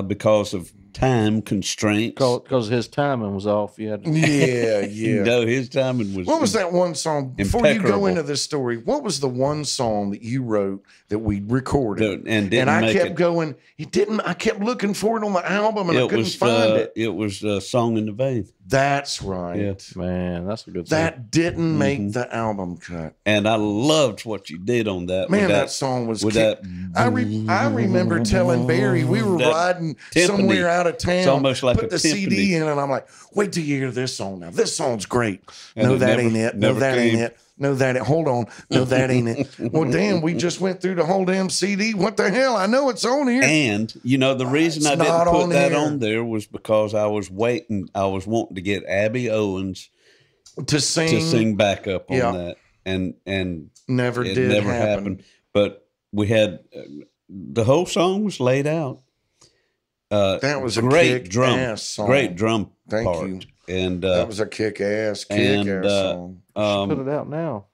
because of time constraints. Because his timing was off. Yeah. No, his timing was. What was that one song? Before you go impeccable. into this story, what was the one song that you wrote that we recorded? And I make kept it. going. It didn't. I kept looking for it on the album, and I couldn't find it. It was Song in the Vein. That's right. Yeah. Man, that's a good song. That didn't make the album cut. And I loved what you did on that. Man, with that song was. with that. I remember telling Barry we were That riding timpani. somewhere out of town. It's almost like put a the timpani. CD in, and I'm like, "Wait till you hear this song now. This song's great." And No, it that never- ain't it. No, never that ain't came. it. No, that ain't. Hold on. No, that ain't it. Well, damn, we just went through the whole damn CD. What the hell? I know it's on here. And the reason I It's didn't not put on that here. on there was because I was waiting. I was wanting to get Abby Owens to sing back up on Yeah. that, and never it did never happen. happened. But we had the whole song was laid out. That was a great drum, kick-ass song. great drum Thank part. you. And That was a kick-ass song. Put it out now.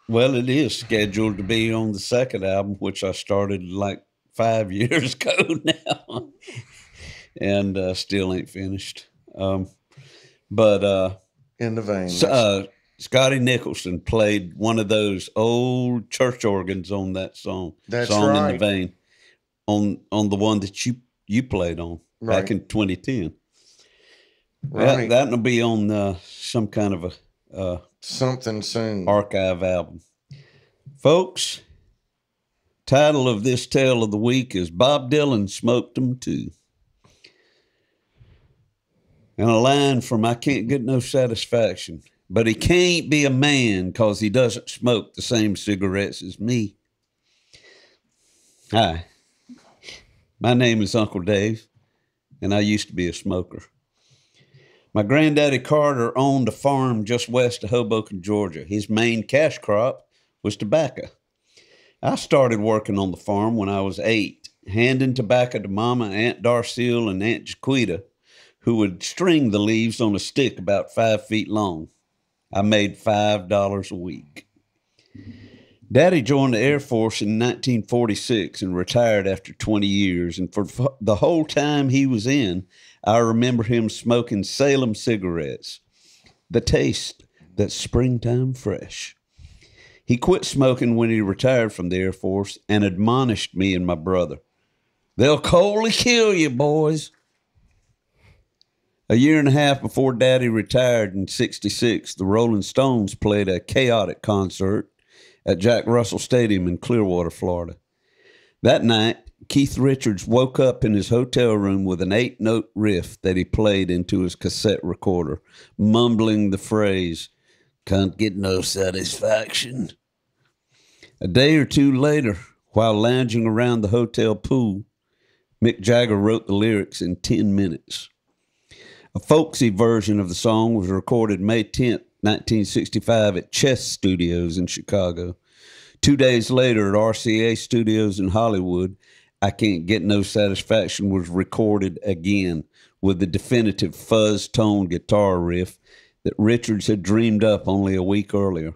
well, it is scheduled to be on the second album, which I started like 5 years ago now, and still ain't finished. But In the vein. Scotty Nicholson played one of those old church organs on that song. That's Song in right. the Vein, on the one that you played on back Right. in 2010. Right. That'll be on some kind of a Something soon. archive album. Folks, title of this tale of the week is Bob Dylan Smoked 'Em Too. And a line from I Can't Get No Satisfaction, but he can't be a man 'cause he doesn't smoke the same cigarettes as me. Hi, my name is Uncle Dave, and I used to be a smoker. My granddaddy Carter owned a farm just west of Hoboken, Georgia. His main cash crop was tobacco. I started working on the farm when I was 8, handing tobacco to Mama, Aunt Darcille, and Aunt Jaquita, who would string the leaves on a stick about 5 feet long. I made $5 a week. Daddy joined the Air Force in 1946 and retired after 20 years. And for the whole time he was in, I remember him smoking Salem cigarettes. The taste that's springtime fresh. He quit smoking when he retired from the Air Force and admonished me and my brother. They'll coldly kill you, boys. A year and a half before Daddy retired in 66, the Rolling Stones played a chaotic concert at Jack Russell Stadium in Clearwater, Florida. That night, Keith Richards woke up in his hotel room with an 8-note riff that he played into his cassette recorder, mumbling the phrase, "Can't get no satisfaction." A day or two later, while lounging around the hotel pool, Mick Jagger wrote the lyrics in 10 minutes. A folksy version of the song was recorded May 10th, 1965 at Chess Studios in Chicago. 2 days later at RCA Studios in Hollywood, I Can't Get No Satisfaction was recorded again with the definitive fuzz-tone guitar riff that Richards had dreamed up only a week earlier.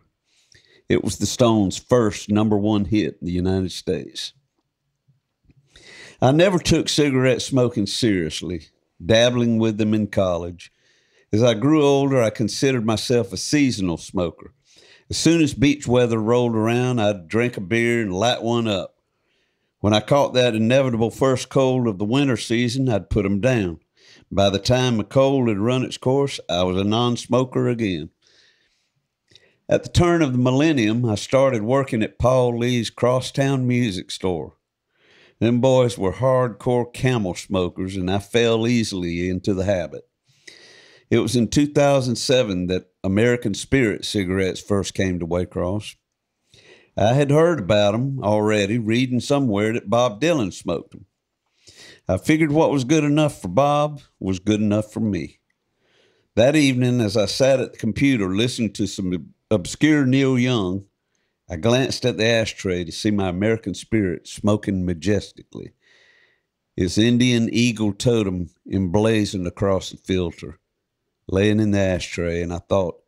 It was the Stones' first #1 hit in the United States. I never took cigarette smoking seriously, dabbling with them in college. As I grew older, I considered myself a seasonal smoker. As soon as beach weather rolled around, I'd drink a beer and light one up. When I caught that inevitable first cold of the winter season, I'd put them down. By the time the cold had run its course, I was a non-smoker again. At the turn of the millennium, I started working at Paul Lee's Crosstown Music Store. Them boys were hardcore Camel smokers, and I fell easily into the habit. It was in 2007 that American Spirit cigarettes first came to Waycross. I had heard about them already, reading somewhere that Bob Dylan smoked them. I figured what was good enough for Bob was good enough for me. That evening, as I sat at the computer listening to some obscure Neil Young, I glanced at the ashtray to see my American Spirit smoking majestically, its Indian eagle totem emblazoned across the filter, laying in the ashtray, and I thought,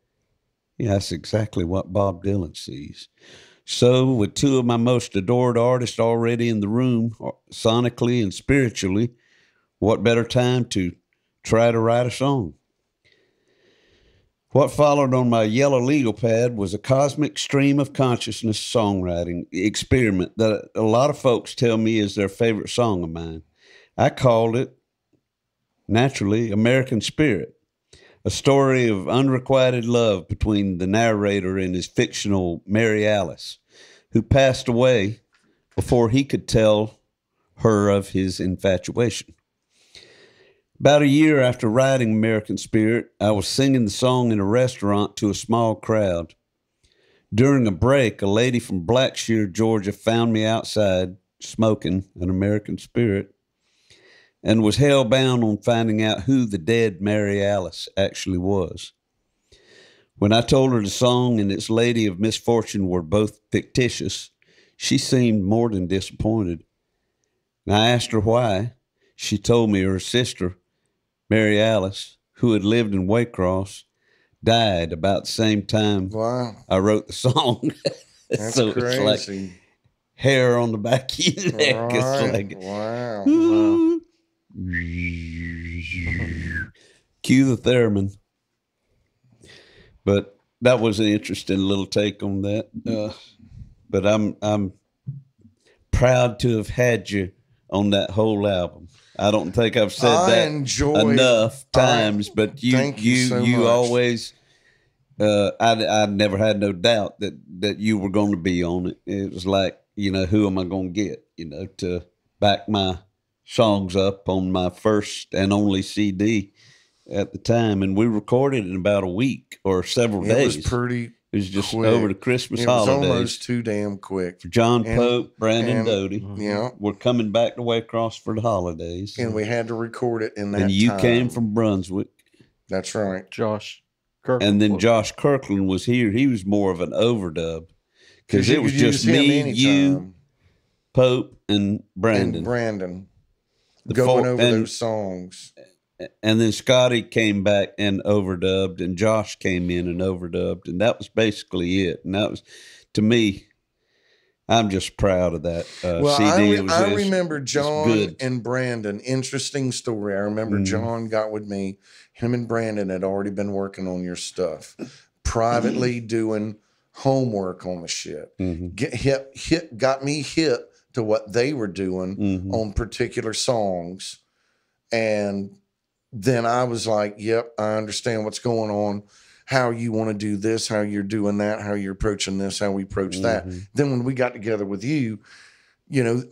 yeah, that's exactly what Bob Dylan sees. So, with two of my most adored artists already in the room, sonically and spiritually, what better time to try to write a song? What followed on my yellow legal pad was a cosmic stream of consciousness songwriting experiment that a lot of folks tell me is their favorite song of mine. I called it, naturally, American Spirit, a story of unrequited love between the narrator and his fictional Mary Alice, who passed away before he could tell her of his infatuation. About a year after writing American Spirit, I was singing the song in a restaurant to a small crowd. During a break, a lady from Blackshear, Georgia, found me outside smoking an American Spirit and was hell-bound on finding out who the dead Mary Alice actually was. When I told her the song and its lady of misfortune were both fictitious, she seemed more than disappointed. And I asked her why. She told me her sister, Mary Alice, who had lived in Waycross, died about the same time I wrote the song. That's so crazy. It's like hair on the back of your neck. It's like, Wow. Cue the theremin. But that was an interesting little take on that. But I'm proud to have had you on that whole album. I don't think I've said that enough times, but you always. I never had no doubt that you were going to be on it. It was like, who am I going to get, to back my songs up on my first and only CD at the time. And we recorded in about a week or several days. It was pretty It was just quick. over the Christmas holidays. It was almost too damn quick. For John Pope, Brandon Doty. Yeah. We're coming back to Waycross for the holidays. And we had to record it in that And you time. came from Brunswick. That's right. Josh Kirkland. And then Josh Kirkland was here. He was more of an overdub. Because it was just me, you, Pope, and Brandon. Going over those songs. And then Scotty came back and overdubbed, and Josh came in and overdubbed, and that was basically it. And that was, to me, I'm just proud of that CD. I remember John and Brandon. Interesting story. I remember John got with me. Him and Brandon had already been working on your stuff, privately doing homework on the shit. Got me hip to what they were doing on particular songs, and then I was like, yep, I understand what's going on, how you want to do this, how you're doing that, how you're approaching this, how we approach that. Then when we got together with you,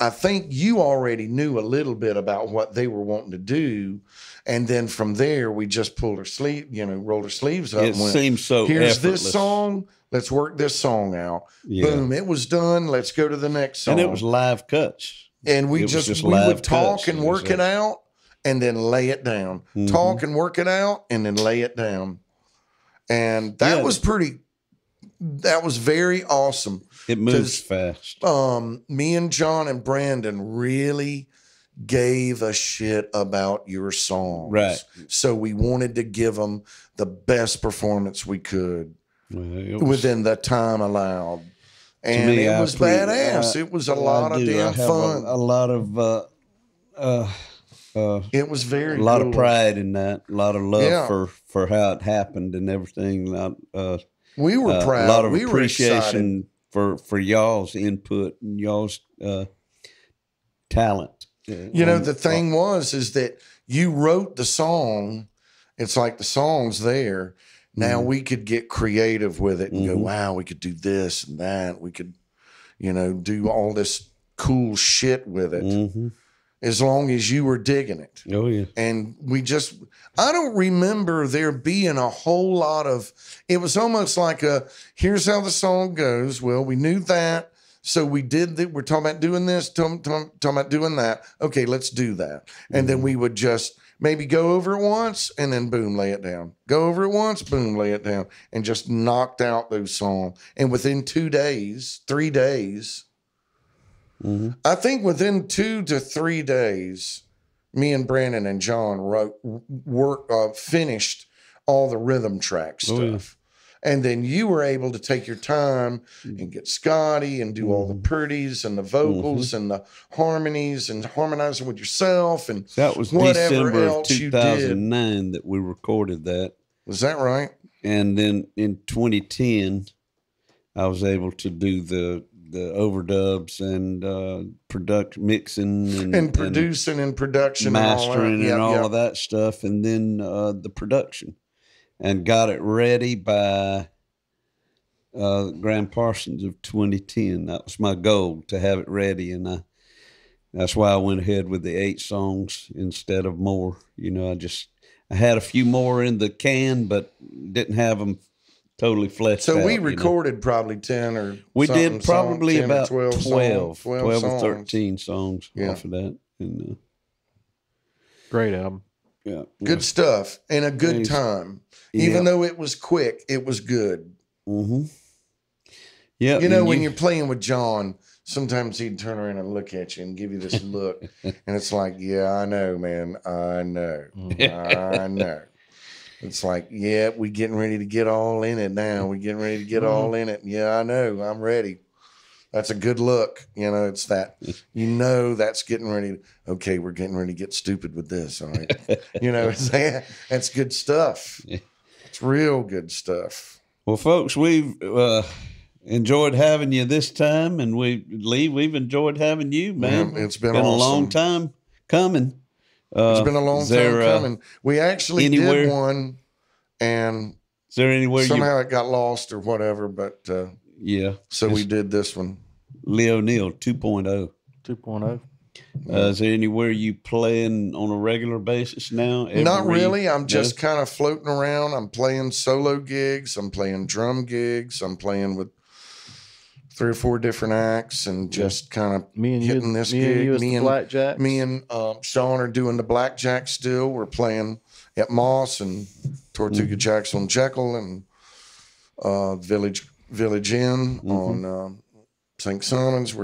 I think you already knew a little bit about what they were wanting to do. And then from there, we just pulled our sleeve, rolled our sleeves up. It seems so here's effortless. This song. Let's work this song out. Yeah. Boom. It was done. Let's go to the next song. And it was live cuts. And we would talk and work it out. And then lay it down. Talk and work it out, and then lay it down. And that was very awesome. It moves fast. Me and John and Brandon really gave a shit about your songs. Right. So we wanted to give them the best performance we could within the time allowed. And it was badass. It was a lot of damn fun. A lot of... it was very a lot cool. of pride in that, a lot of love for how it happened and everything. We were proud. A lot of we appreciation for y'all's input and y'all's talent. The thing is that you wrote the song. It's like the song's there. Now we could get creative with it and go, wow, we could do this and that. We could, do all this cool shit with it. As long as you were digging it. Oh, yeah. And I don't remember there being a whole lot of, it was almost like here's how the song goes. Well, we knew that. So we did that. We're talking about doing this, talking about doing that. Okay, let's do that. And then we would just maybe go over it once and then boom, lay it down. Go over it once, boom, lay it down. And just knocked out those songs. And within 2 days, 3 days, I think within 2 to 3 days, me and Brandon and John finished all the rhythm track stuff. And then you were able to take your time and get Scotty and do all the pretties and the vocals and the harmonies and harmonizing with yourself and that was whatever December of else you 2009 that we recorded that. Was that right? And then in 2010, I was able to do the overdubs and mixing and producing and production, mastering and all of that stuff, and then the production. And got it ready by Grand Parsons of 2010. That was my goal, to have it ready. And that's why I went ahead with the 8 songs instead of more. You know, I had a few more in the can, but didn't have them totally fleshed out. So we recorded probably 10 or we did probably about 12 or 13 songs off of that. And, Great album. Yeah. Good stuff and a good time. Even though it was quick, it was good. Mm-hmm. Yeah. You know, when you're playing with John, sometimes he'd turn around and look at you and give you this look. And it's like, yeah, I know, man. I know. I know. It's like, yeah, we getting ready to get all in it now. We're getting ready to get all in it. Yeah, I know. I'm ready. That's a good look. You know, it's that, you know, that's getting ready. Okay, we're getting ready to get stupid with this. All right. You know, that's good stuff. It's real good stuff. Well, folks, we've enjoyed having you this time. And we've enjoyed having you, man. Yeah, it's been awesome. awesome. A long time coming. It's been a long time coming. We actually did one, and is there anywhere somehow it got lost or whatever, but yeah. So we did this one. Lee O'Neill 2.0. 2.0. Is there anywhere you playing on a regular basis now? Not really. I'm just kind of floating around. I'm playing solo gigs. I'm playing drum gigs. I'm playing with 3 or 4 different acts and just kind of hitting this gig. Me and Sean are doing the blackjack still. We're playing at Moss and Tortuga Jacks on Jekyll and Village Inn on St. Simon's.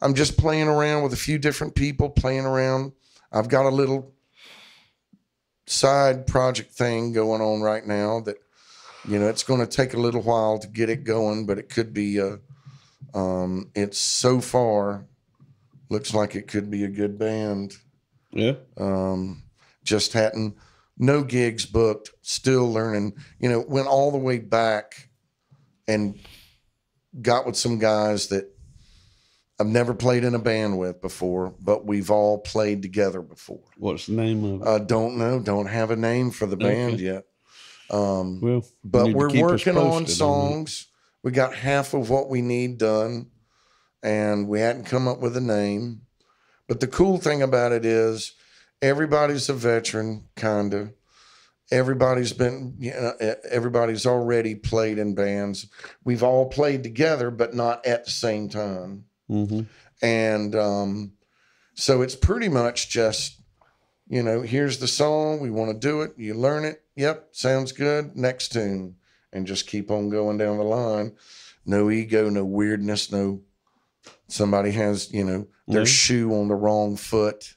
I'm just playing around with a few different people, playing around. I've got a little side project thing going on right now that, you know, it's going to take a little while to get it going, but it could be it's so far looks like it could be a good band. Yeah. Just hadn't, no gigs booked, still learning, you know, went all the way back and got with some guys that I've never played in a band with before, but we've all played together before. What's the name of it? Don't know. Don't have a name for the band yet. Well, but we're working on songs. We got half of what we need done, and we hadn't come up with a name. But the cool thing about it is everybody's a veteran, kind of. Everybody's been, you know, everybody's already played in bands. We've all played together, but not at the same time. Mm-hmm. And so it's pretty much just, you know, here's the song. We want to do it. You learn it. Yep, sounds good. Next tune. And just keep on going down the line. No ego, no weirdness, no somebody has, you know, their shoe on the wrong foot.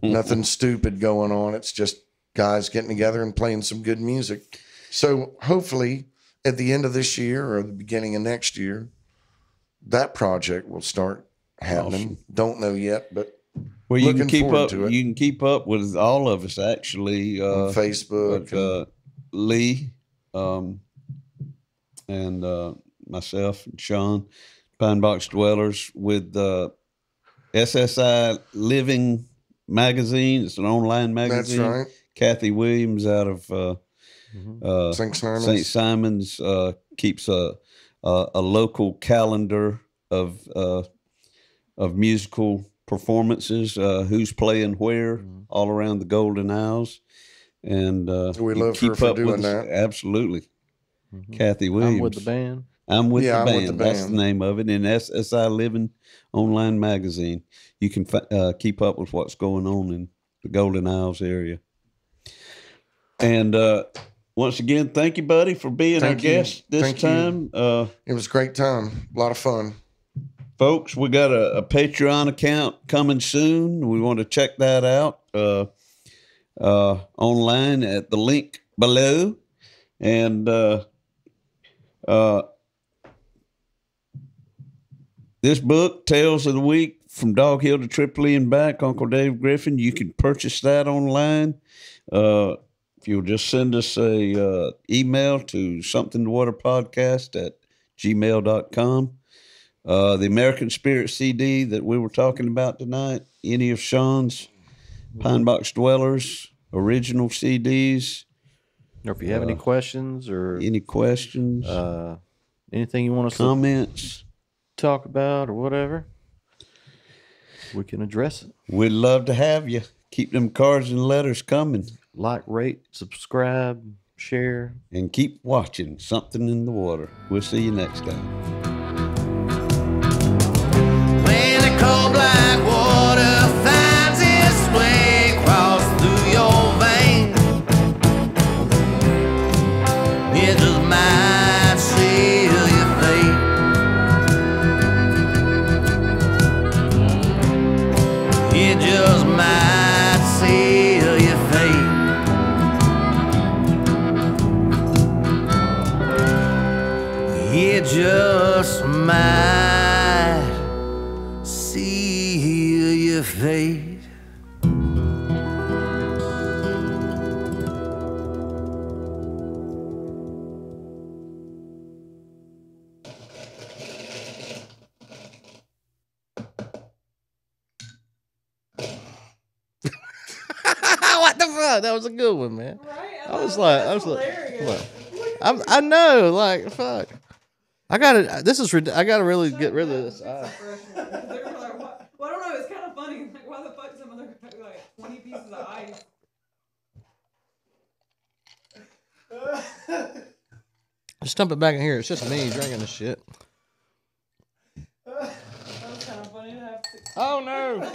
Nothing stupid going on. It's just guys getting together and playing some good music. So hopefully at the end of this year or the beginning of next year, that project will start happening. Awesome. Don't know yet, but well, you can keep up. You can keep up with all of us actually on Facebook. But, Lee, and myself and Sean, Pine Box Dwellers, with SSI Living Magazine. It's an online magazine. That's right. Kathy Williams out of St. Simon's keeps a local calendar of musical performances, who's playing where, all around the Golden Isles. And we love her for doing that. Absolutely. Kathy Williams. I'm with the band. I'm with Yeah, the I'm band. with the That's the band. name of it. And SSI Living Online Magazine. You can keep up with what's going on in the Golden Isles area. And once again, thank you, buddy, for being our guest this time. It was a great time. A lot of fun. Folks, we got a Patreon account coming soon. We want to check that out online at the link below. And this book, Tales of the Week, From Dog Hill to Tripoli and Back, Uncle Dave Griffin, you can purchase that online. If you'll just send us a email to somethinginthewaterpodcast@gmail.com. The American Spirit CD that we were talking about tonight, any of Sean's Pine Box Dwellers original CDs. Or if you have any questions or anything you want us comments, to talk about or whatever, we can address it. We'd love to have you. Keep them cards and letters coming. Like, rate, subscribe, share. And keep watching Something in the Water. We'll see you next time. When the cold black water finds its way across through your veins, it just might seal your fate. It just might seal your fate. It just might seal your fate. What the fuck? That was a good one, man. Right? I was like, I know, like, fuck. I gotta really get rid of this. They were like, what? Well, I don't know. It's kind of funny. Like, why the fuck some other like 20 pieces of ice? Just dump it back in here. It's just me drinking this shit. That was kind of funny to have. Oh no.